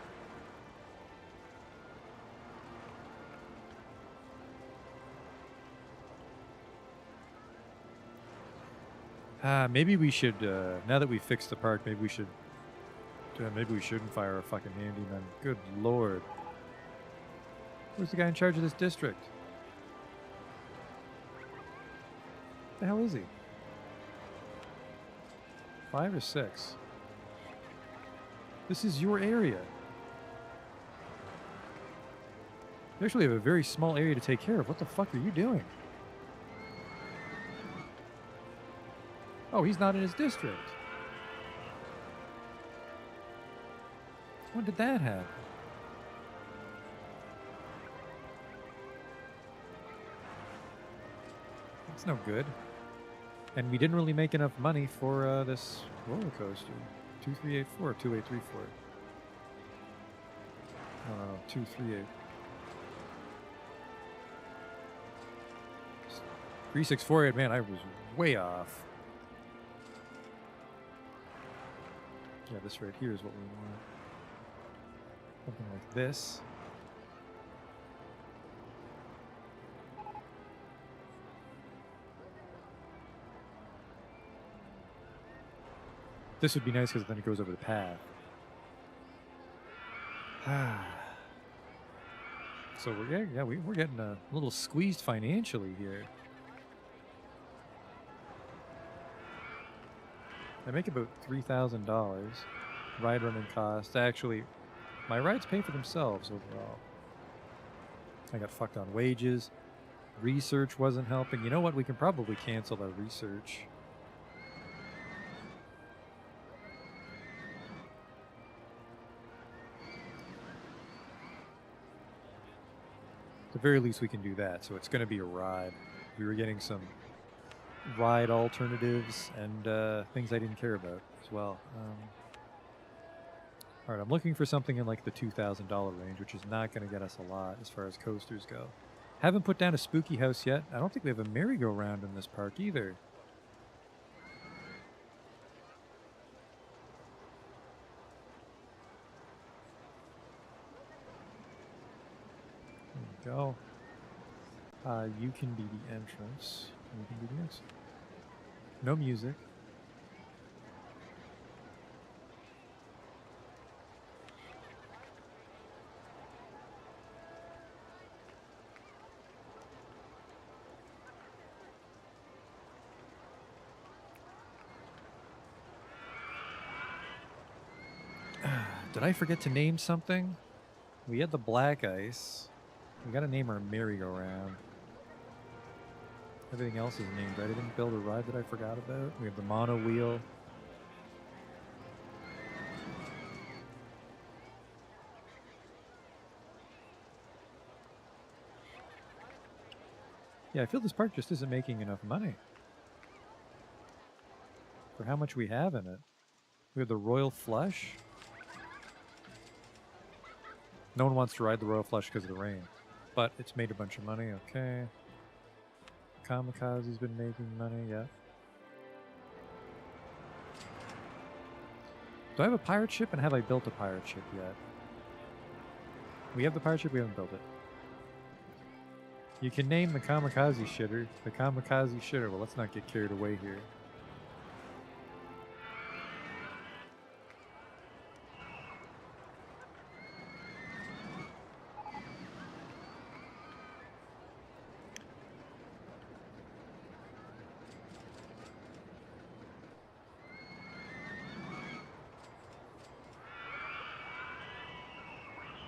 Maybe we should, now that we fixed the park, maybe we shouldn't fire a fucking handyman. Good lord. Where's the guy in charge of this district? The hell is he? 5 or 6? This is your area. You actually have a very small area to take care of. What the fuck are you doing? Oh, he's not in his district. When did that happen? That's no good. And we didn't really make enough money for this roller coaster. 2384 or 2834? No, 238. 3648, man, I was way off. Yeah, this right here is what we want. Something like this. This would be nice because then it goes over the path. So we're getting a little squeezed financially here. I make about $3,000 ride running costs. Actually, my rides pay for themselves overall. I got fucked on wages. Research wasn't helping. You know what? We can probably cancel our research. At the very least, we can do that. So it's going to be a ride. We were getting some ride alternatives and things I didn't care about as well. All right, I'm looking for something in like the $2,000 range, which is not going to get us a lot as far as coasters go. Haven't put down a spooky house yet. I don't think we have a merry-go-round in this park either. There we go. You can be the entrance. You can be the exit. No music. Did I forget to name something? We had the black ice. We gotta name our merry-go-round. Everything else is named, right? I didn't build a ride that I forgot about. We have the mono wheel. Yeah, I feel this park just isn't making enough money for how much we have in it. We have the Royal Flush. No one wants to ride the Royal Flush because of the rain, but it's made a bunch of money. Okay. Kamikaze's been making money, yeah. Do I have a pirate ship, and have I built a pirate ship yet? We have the pirate ship, we haven't built it. You can name the kamikaze shitter the kamikaze shitter. Well, let's not get carried away here.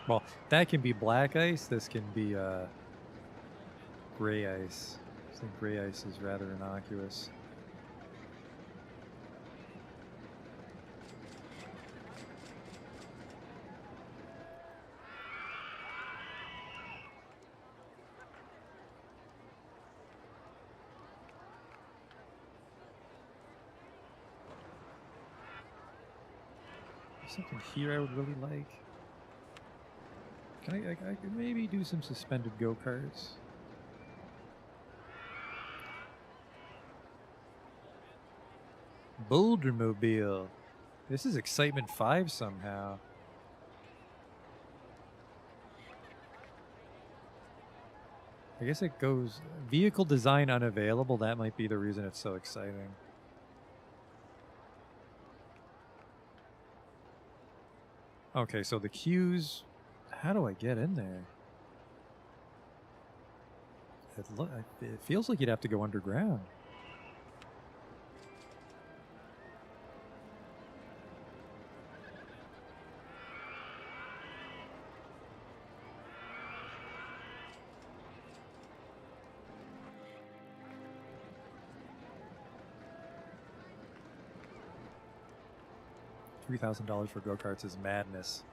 Well, that can be black ice. This can be gray ice. I think gray ice is rather innocuous. There's something here I would really like. Can I could maybe do some suspended go-karts. Bouldermobile. This is Excitement 5 somehow. I guess it goes vehicle design unavailable. That might be the reason it's so exciting. Okay, so the queues. How do I get in there? It feels like you'd have to go underground. $3,000 for go-karts is madness.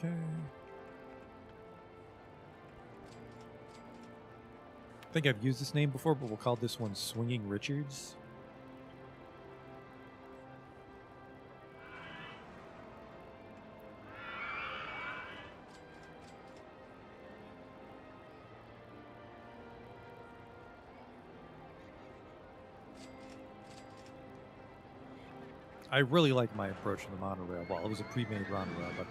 Okay. I think I've used this name before, but we'll call this one Swinging Richards. I really like my approach to the monorail. Well, it was a pre-made monorail, but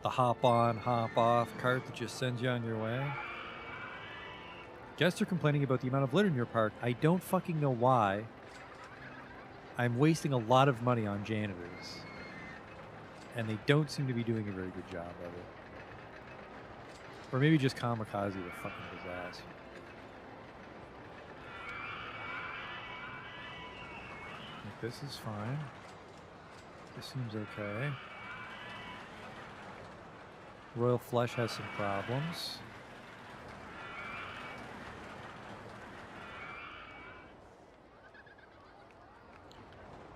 the hop-on, hop-off cart that just sends you on your way. Guests are complaining about the amount of litter in your park. I don't fucking know why. I'm wasting a lot of money on janitors. And they don't seem to be doing a very good job of it. Or maybe just kamikaze the fucking disaster. Like, this is fine. This seems okay. Royal Flush has some problems.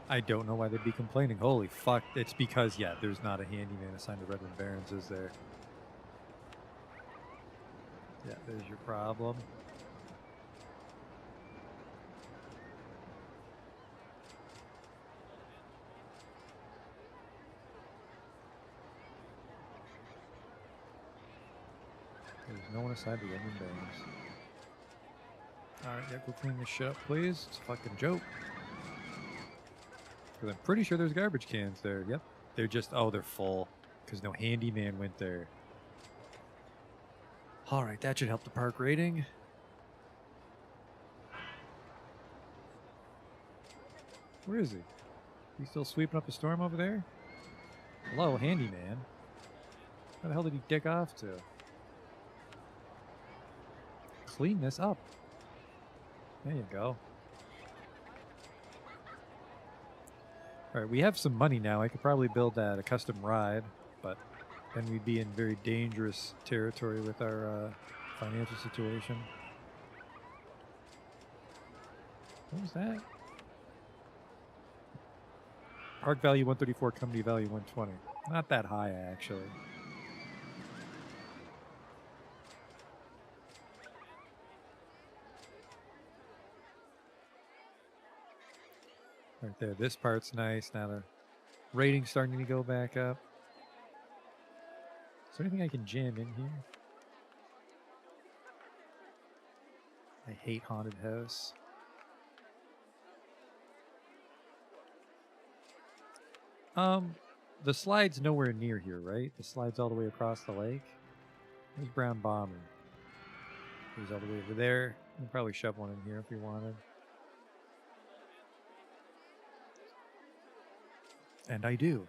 I don't know why they'd be complaining. Holy fuck. It's because, yeah, there's not a handyman assigned to Redmond Barrens, is there? Yeah, there's your problem. There's no one assigned to Redmond Barrens. Alright, yeah, go clean this shit up, please. It's a fucking joke. Because I'm pretty sure there's garbage cans there. Yep. They're just, oh, they're full. Because no handyman went there. Alright, that should help the park rating. Where is he? He still sweeping up a storm over there? Hello, handyman. Where the hell did he dick off to? Clean this up. There you go. Alright, we have some money now. I could probably build that a custom ride, but then we'd be in very dangerous territory with our financial situation. What was that? Park value 134, company value 120. Not that high, actually. Right there. This part's nice. Now the rating's starting to go back up. Is there anything I can jam in here? I hate haunted house. The slide's nowhere near here, right? The slide's all the way across the lake. There's Brown Bomber. He's all the way over there. We can probably shove one in here if we wanted. And I do.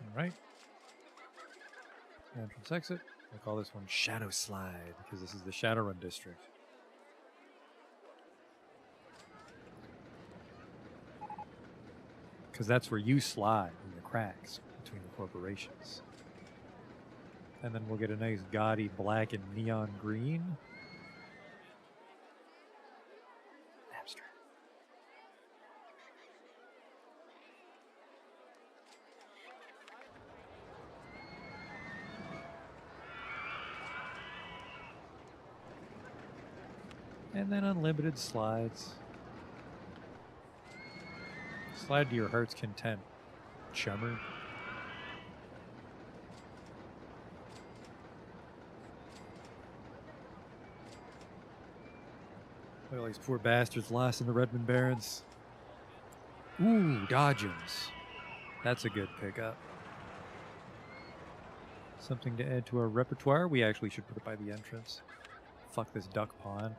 All right. Entrance exit. We'll call this one Shadow Slide because this is the Shadowrun District. Because that's where you slide in the cracks between the corporations. And then we'll get a nice gaudy black and neon green. Napster. And then unlimited slides. Slide to your heart's content, chummer. Look at these poor bastards lost in the Redmond Barrens. Ooh, dodgems. That's a good pickup. Something to add to our repertoire. We actually should put it by the entrance. Fuck this duck pond.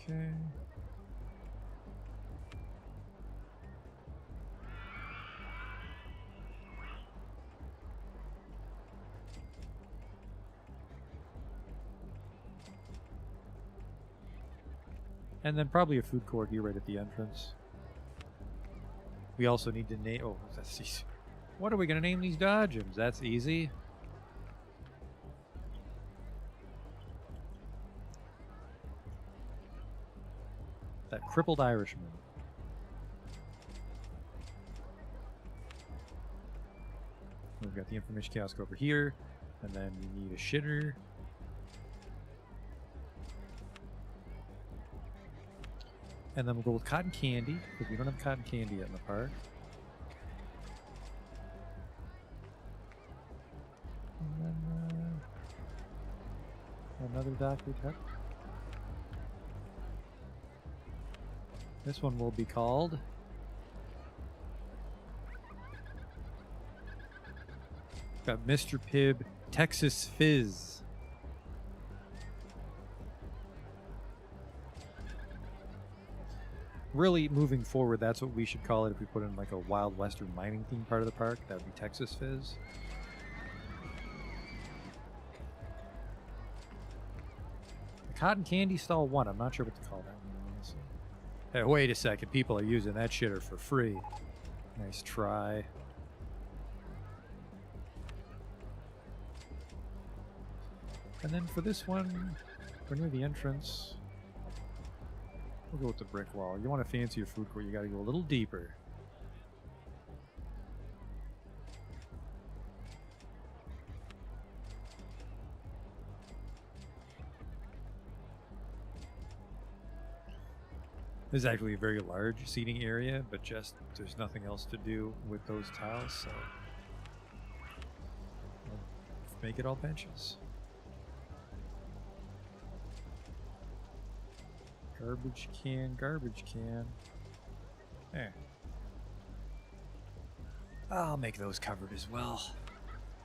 Okay. And then probably a food court here right at the entrance. We also need to name... Oh, that's easy. What are we going to name these dodgems? That's easy. That crippled Irishman. We've got the information kiosk over here. And then we need a shitter. And then we'll go with cotton candy, because we don't have cotton candy yet in the park. And then another Dr. Pepper. This one will be called got Mr. Pibb Texas Fizz. Really, moving forward, that's what we should call it if we put in like a Wild Western mining theme part of the park. That would be Texas Fizz. The Cotton Candy Stall 1. I'm not sure what to call that one, honestly. Hey, wait a second. People are using that shitter for free. Nice try. And then for this one, we're near the entrance. We'll go with the brick wall. You want to fancy your food court, you got to go a little deeper. This is actually a very large seating area, but just there's nothing else to do with those tiles, so we'll make it all benches. Garbage can, garbage can. There. I'll make those covered as well.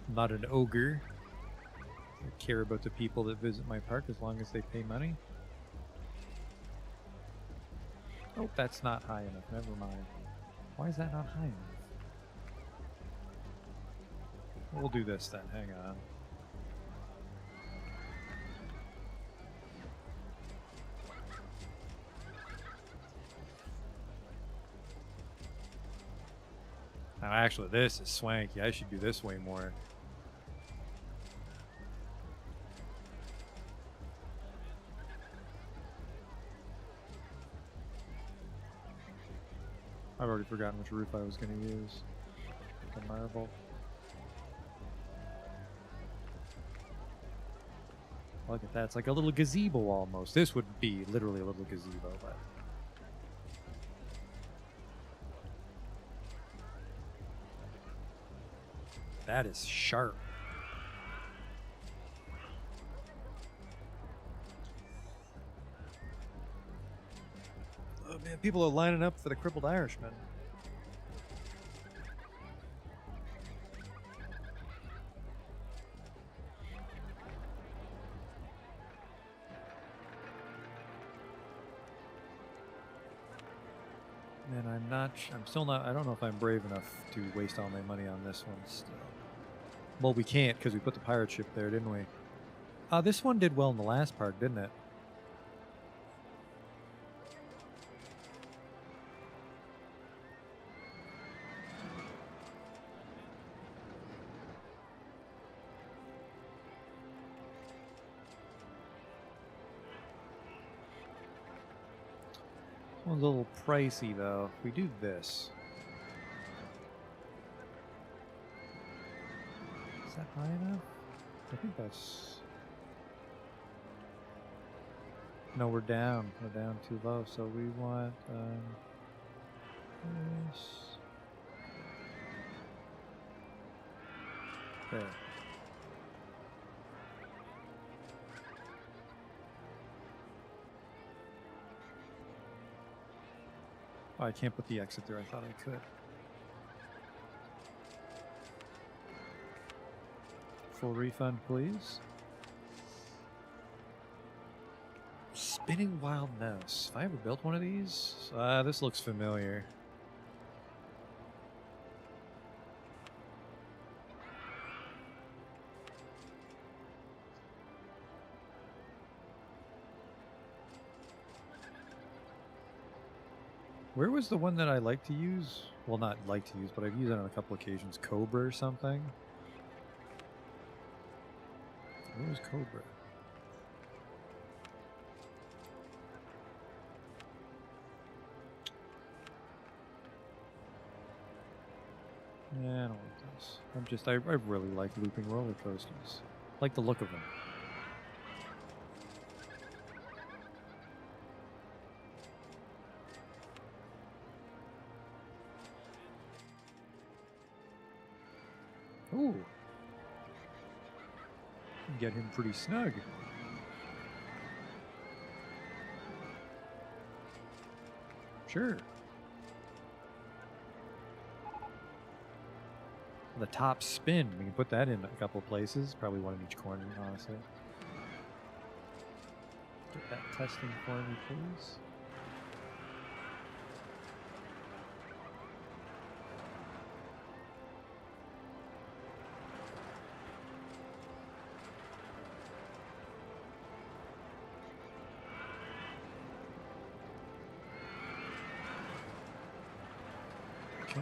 I'm not an ogre. I care about the people that visit my park as long as they pay money. Oh, that's not high enough. Never mind. Why is that not high enough? We'll do this then. Hang on. Now, actually, this is swanky. I should do this way more. I've already forgotten which roof I was going to use. The marble. Look at that. It's like a little gazebo almost. This would be literally a little gazebo, but... that is sharp. Oh man, people are lining up for the crippled Irishman. And I'm still not, I don't know if I'm brave enough to waste all my money on this one still. Well, we can't because we put the pirate ship there, didn't we? This one did well in the last park, didn't it? one's a little pricey though. We do this. Is that high enough? I think that's... No, we're down. We're down too low. So we want this. There. Oh, I can't put the exit there. I thought I could. Full refund, please. Spinning Wild Mouse. Have I ever built one of these? This looks familiar. Where was the one that I like to use? Well, not like to use, but I've used it on a couple occasions. Cobra or something? Where was Cobra? Yeah, I don't like this. I really like looping roller coasters. Like the look of them. Ooh. Get him pretty snug. Sure. The top spin. We can put that in a couple places. Probably one in each corner, honestly. Get that testing for me, please. Okay.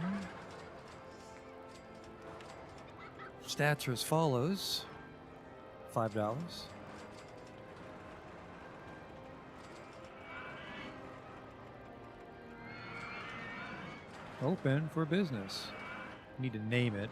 Stats are as follows. $5. Open for business. Need to name it.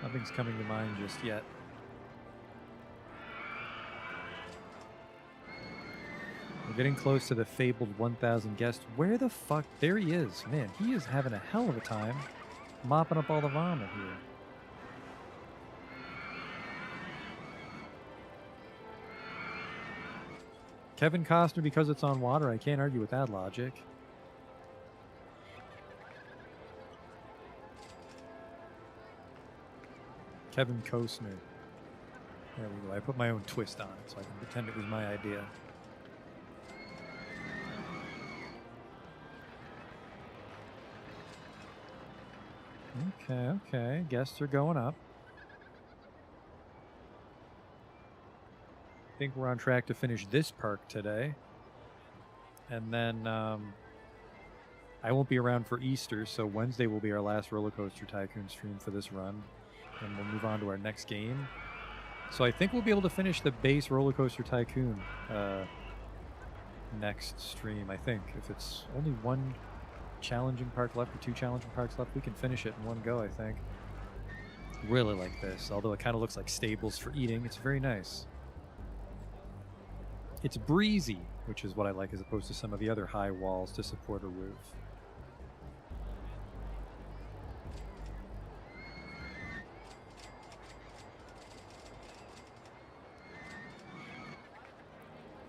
Nothing's coming to mind just yet. We're getting close to the fabled 1,000 guests. Where the fuck? There he is. Man, he is having a hell of a time mopping up all the vomit here. Kevin Costner, because it's on water, I can't argue with that logic. Kevin Costner. There we go. I put my own twist on it so I can pretend it was my idea. Okay, okay. Guests are going up. I think we're on track to finish this park today. And then I won't be around for Easter, so Wednesday will be our last Rollercoaster Tycoon stream for this run. And we'll move on to our next game. So I think we'll be able to finish the base Rollercoaster Tycoon next stream, I think. If it's only one challenging park left or two challenging parks left, we can finish it in one go, I think. Really like this, although it kind of looks like stables for eating. It's very nice. It's breezy, which is what I like as opposed to some of the other high walls to support a roof.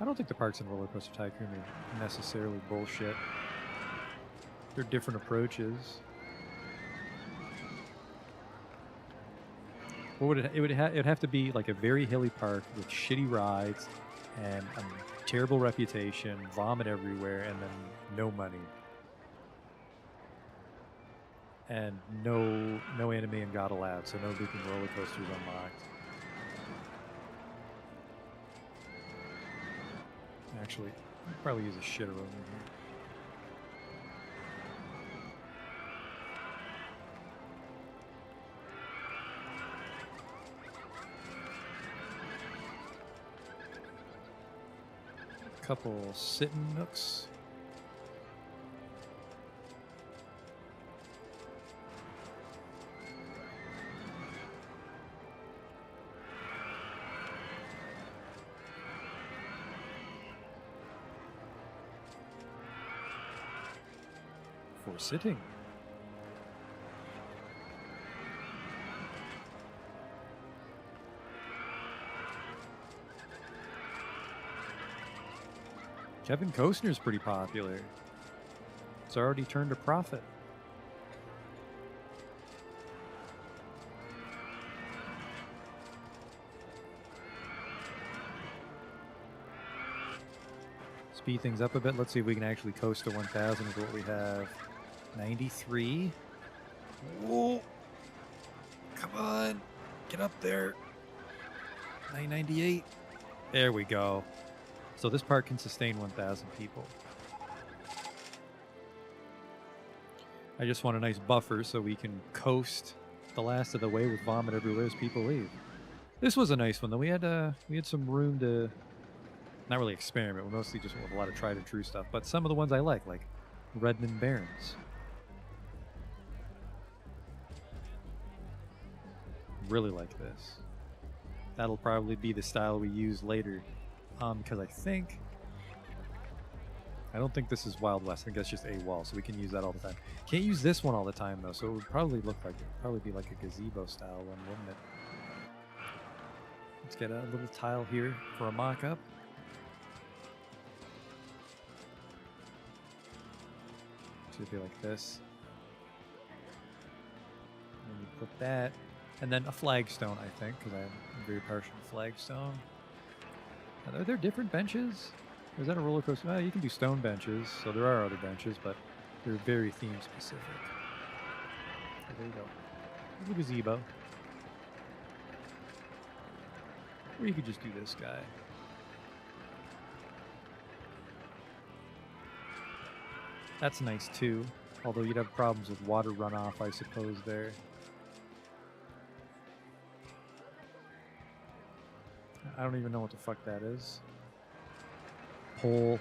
I don't think the parks in Rollercoaster Tycoon are necessarily bullshit. They're different approaches. What would it'd have to be like a very hilly park with shitty rides and a terrible reputation, vomit everywhere, and then no money. And no anime and God allowed, so no looping roller coasters unlocked. Actually, I'll probably use a shitter over here. Couple sitting nooks. For sitting. Kevin Costner's pretty popular. It's already turned a profit. Speed things up a bit. Let's see if we can actually coast to 1,000 with what we have. 93. Whoa! Come on! Get up there! 998. There we go. So this park can sustain 1,000 people. I just want a nice buffer so we can coast the last of the way with vomit everywhere as people leave. This was a nice one though. We had some room to not really experiment. We mostly just went with a lot of tried and true stuff. But some of the ones I like Redmond Barrens. Really like this. That'll probably be the style we use later. Because I don't think this is Wild West. I think that's just a wall, so we can use that all the time. Can't use this one all the time though, so it would probably be like a gazebo style one, wouldn't it? Let's get a little tile here for a mock-up. Should be like this. And we put that, and then a flagstone, I think, because I'm very partial to flagstone. Are there different benches? Or is that a roller coaster? Oh, you can do stone benches, so there are other benches, but they're very theme specific. So there you go. There's a gazebo. Or you could just do this guy. That's nice too, although you'd have problems with water runoff, I suppose, there. I don't even know what the fuck that is. Pole.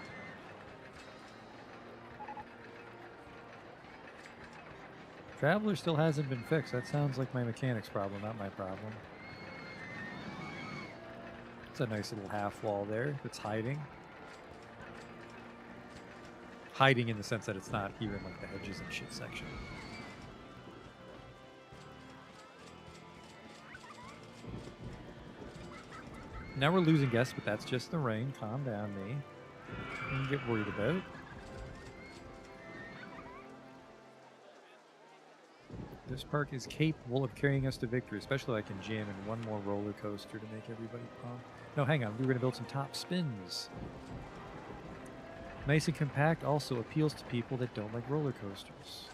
Traveler still hasn't been fixed. That sounds like my mechanic's problem, not my problem. It's a nice little half wall there that's hiding. Hiding in the sense that it's not here in like the hedges and shit section. Now we're losing guests, but that's just the rain. Calm down, me. Nothing to get worried about. This park is capable of carrying us to victory, especially I can jam in one more roller coaster to make everybody pumped. No, hang on. We were going to build some top spins. Nice and compact also appeals to people that don't like roller coasters.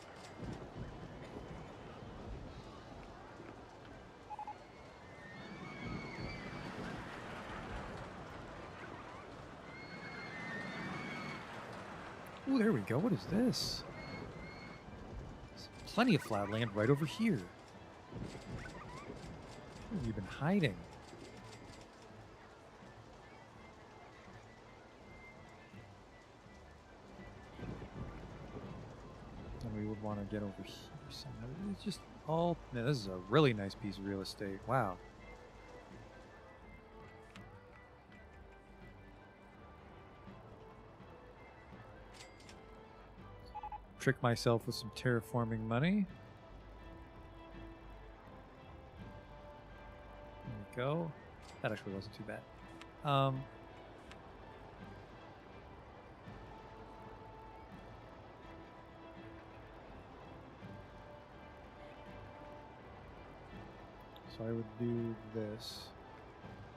Ooh, there we go. What is this? There's plenty of flat land right over here. Where have you been hiding? And we would want to get over here somewhere. It's just all... Man, this is a really nice piece of real estate. Wow. Trick myself with some terraforming money. There we go. That actually wasn't too bad. So I would do this,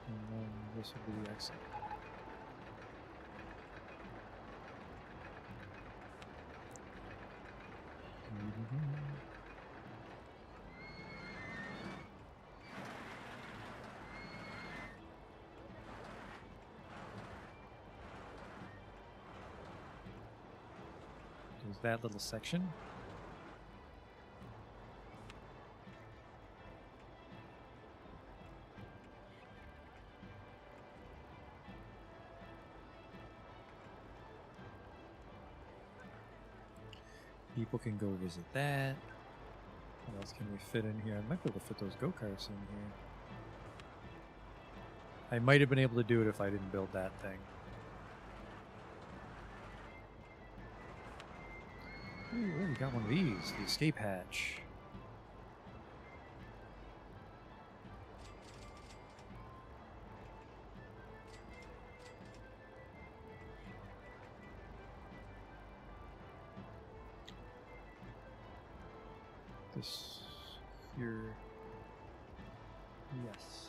and then this would be the exit. there's that little section. People can go visit that. What else can we fit in here? I might be able to fit those go-karts in here. I might have been able to do it if I didn't build that thing. Ooh, we got one of these. The escape hatch. This here. Yes.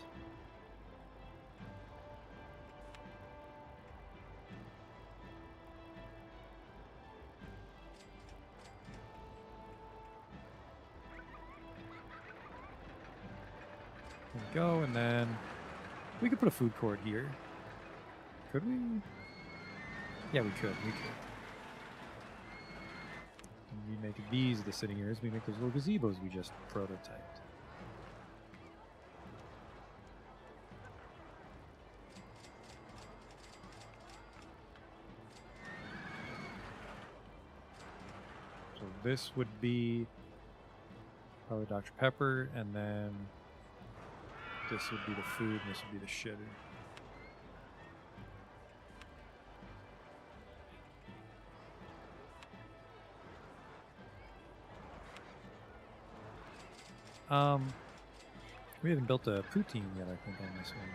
There we go, and then we could put a food court here. Could we? Yeah, we could. We could. And we make these the sitting areas. We make those little gazebos we just prototyped. So this would be probably Dr. Pepper, and then this would be the food, and this would be the shitter. We haven't built a poutine yet, I think, on this one.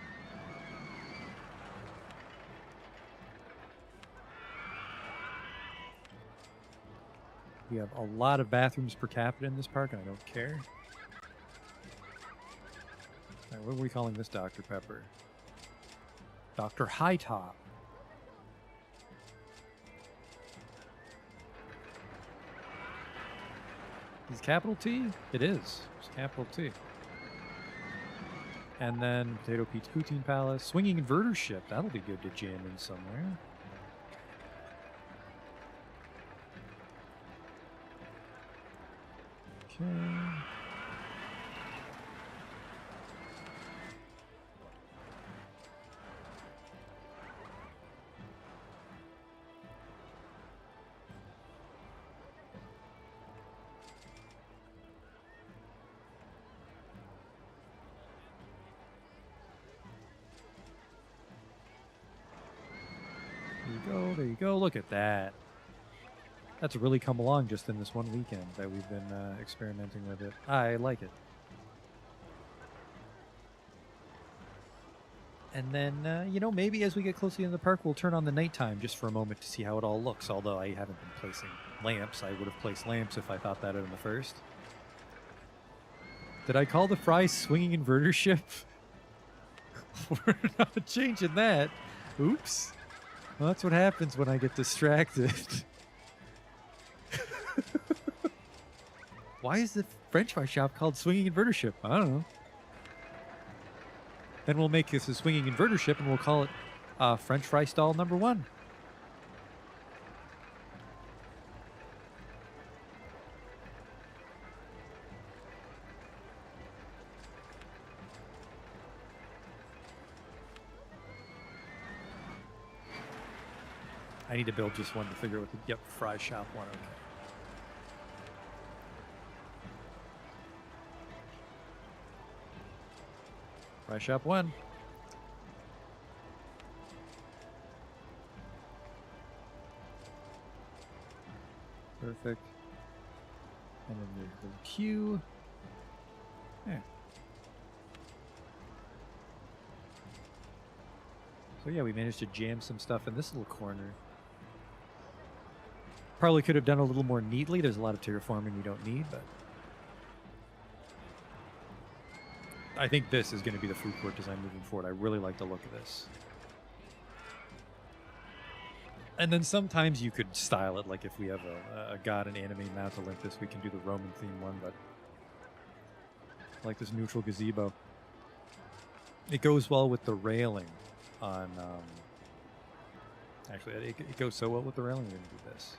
We have a lot of bathrooms per capita in this park, and I don't care. All right, what are we calling this Dr. Pepper? Dr. High Top. Is it capital T? It is. It's capital T. And then Potato Pete's Poutine Palace. Swinging Inverter Ship. That'll be good to jam in somewhere. Okay. There you go. Look at that. That's really come along just in this one weekend that we've been experimenting with it. I like it. And then, you know, maybe as we get closer to the park, we'll turn on the nighttime just for a moment to see how it all looks. Although I haven't been placing lamps. I would have placed lamps if I thought that in the first. Did I call the Fry swinging inverter ship? We're not changing that. Oops. Well, that's what happens when I get distracted. Why is the French fry shop called Swinging Inverter Ship? I don't know. Then we'll make this a Swinging Inverter Ship and we'll call it French Fry Stall number 1. I need to build just one to figure out what the... Yep, Fry Shop 1, okay. Fry Shop 1. Perfect. And then there's the queue. There. So yeah, we managed to jam some stuff in this little corner. Probably could have done a little more neatly. There's a lot of terraforming we don't need, but I think this is going to be the food court design moving forward. I really like the look of this. And then sometimes you could style it, like if we have a god and anime Mount Olympus, we can do the Roman theme one, but I like this neutral gazebo. It goes well with the railing on, actually, it goes so well with the railing, we're going to do this.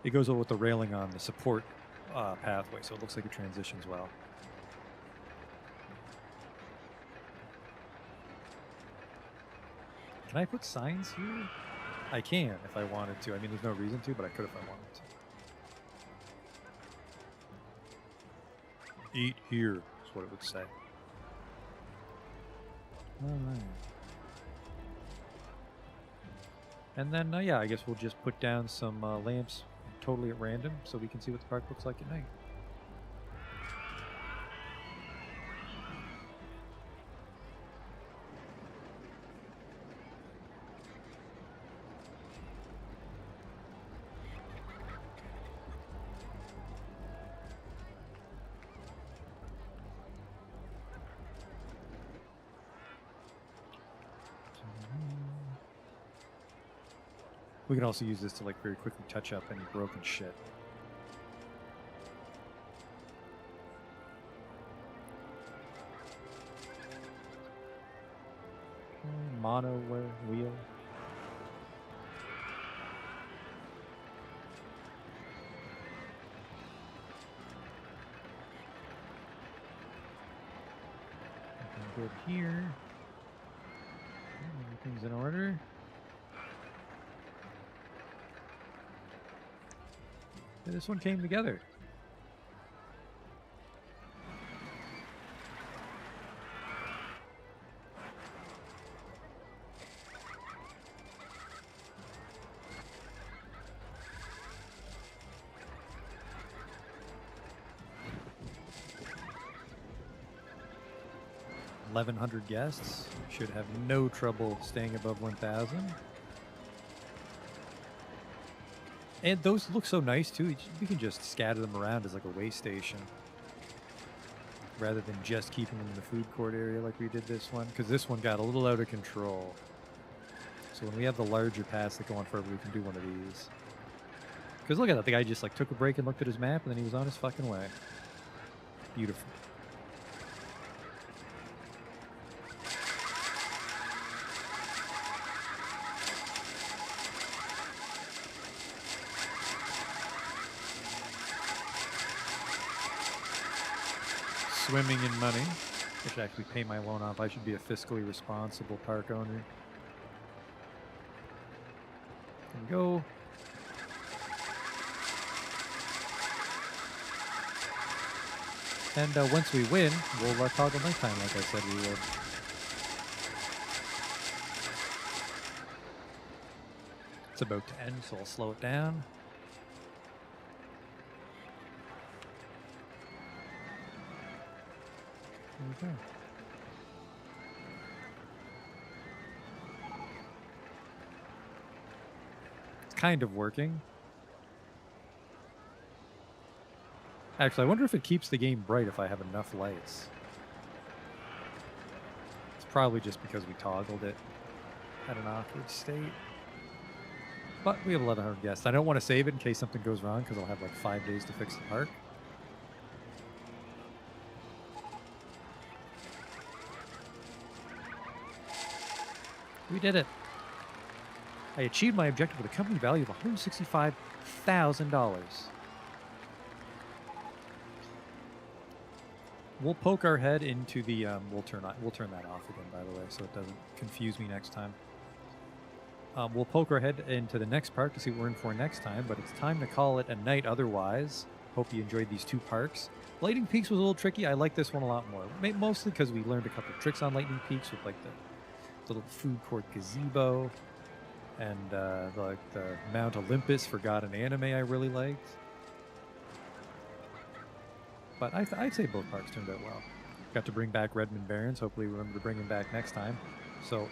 It goes over with the railing on the support pathway, so it looks like it transitions well. Can I put signs here? I can if I wanted to. I mean, there's no reason to, but I could if I wanted to. Eat here is what it would say. All right. And then, yeah, I guess we'll just put down some lamps totally at random so we can see what the park looks like at night. We can also use this to like very quickly touch up any broken shit. Mono wheel. Looking good here. Everything's in order. Yeah, this one came together. $1,100 guests. Should have no trouble staying above 1,000. And those look so nice too. We can just scatter them around as like a way station, rather than just keeping them in the food court area like we did this one. Because this one got a little out of control. So when we have the larger paths that go on forever, we can do one of these. Because look at that, the guy just like took a break and looked at his map, and then he was on his fucking way. Beautiful. Swimming in money. I should actually pay my loan off. I should be a fiscally responsible park owner. There we go. And once we win, we'll toggle nighttime like I said we would. It's about to end, so I'll slow it down. There we go. It's kind of working. Actually, I wonder if it keeps the game bright if I have enough lights. It's probably just because we toggled it at an awkward state. But we have 1,100 guests. I don't want to save it in case something goes wrong because I'll have like 5 days to fix the park. We did it. I achieved my objective with a company value of $165,000. We'll poke our head into the we'll turn that off again, by the way, so it doesn't confuse me next time. We'll poke our head into the next park to see what we're in for next time, but it's time to call it a night otherwise. Hope you enjoyed these 2 parks. Lightning Peaks was a little tricky. I like this one a lot more, mostly because we learned a couple of tricks on Lightning Peaks with like the little food court gazebo and the Mount Olympus for God and Anime I really liked. But I'd say both parks turned out well. Got to bring back Redmond Barons. Hopefully remember to bring him back next time. So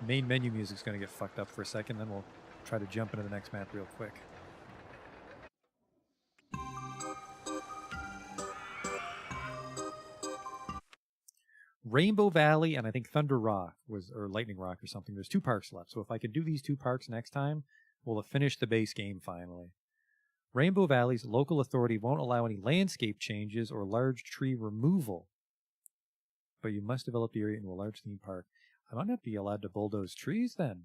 main menu music's going to get fucked up for a second, then we'll try to jump into the next map real quick. Rainbow Valley and I think Thunder Rock or Lightning Rock or something. There's 2 parks left. So if I can do these 2 parks next time, we'll have finished the base game finally. Rainbow Valley's local authority won't allow any landscape changes or large tree removal. But you must develop the area into a large theme park. I might not be allowed to bulldoze trees then.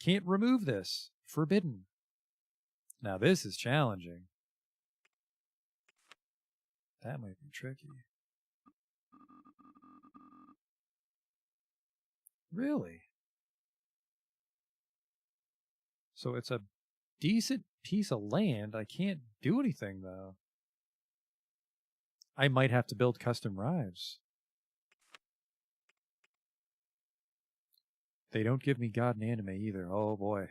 Can't remove this. Forbidden. Now this is challenging. That might be tricky. Really? So it's a decent piece of land. I can't do anything, though. I might have to build custom rides. They don't give me God and anime either. Oh, boy.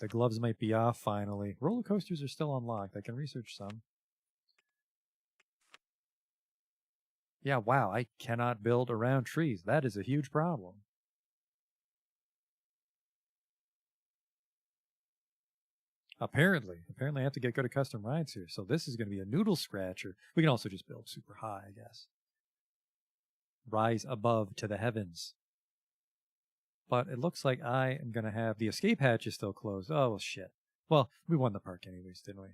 The gloves might be off, finally. Roller coasters are still unlocked. I can research some. Yeah, wow. I cannot build around trees. That is a huge problem. Apparently I have to go to custom rides here. So this is going to be a noodle scratcher. We can also just build super high, I guess. Rise above to the heavens. But it looks like I am going to have the escape hatch is still closed. Oh, well, shit. Well, we won the park anyways, didn't we?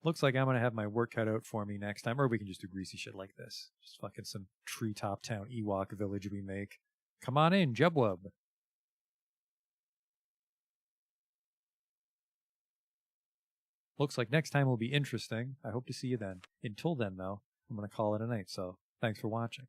Looks like I'm going to have my work cut out for me next time. Or we can just do greasy shit like this. Just fucking some treetop town Ewok village we make. Come on in, Jubwub. Looks like next time will be interesting. I hope to see you then. Until then, though, I'm going to call it a night, so thanks for watching.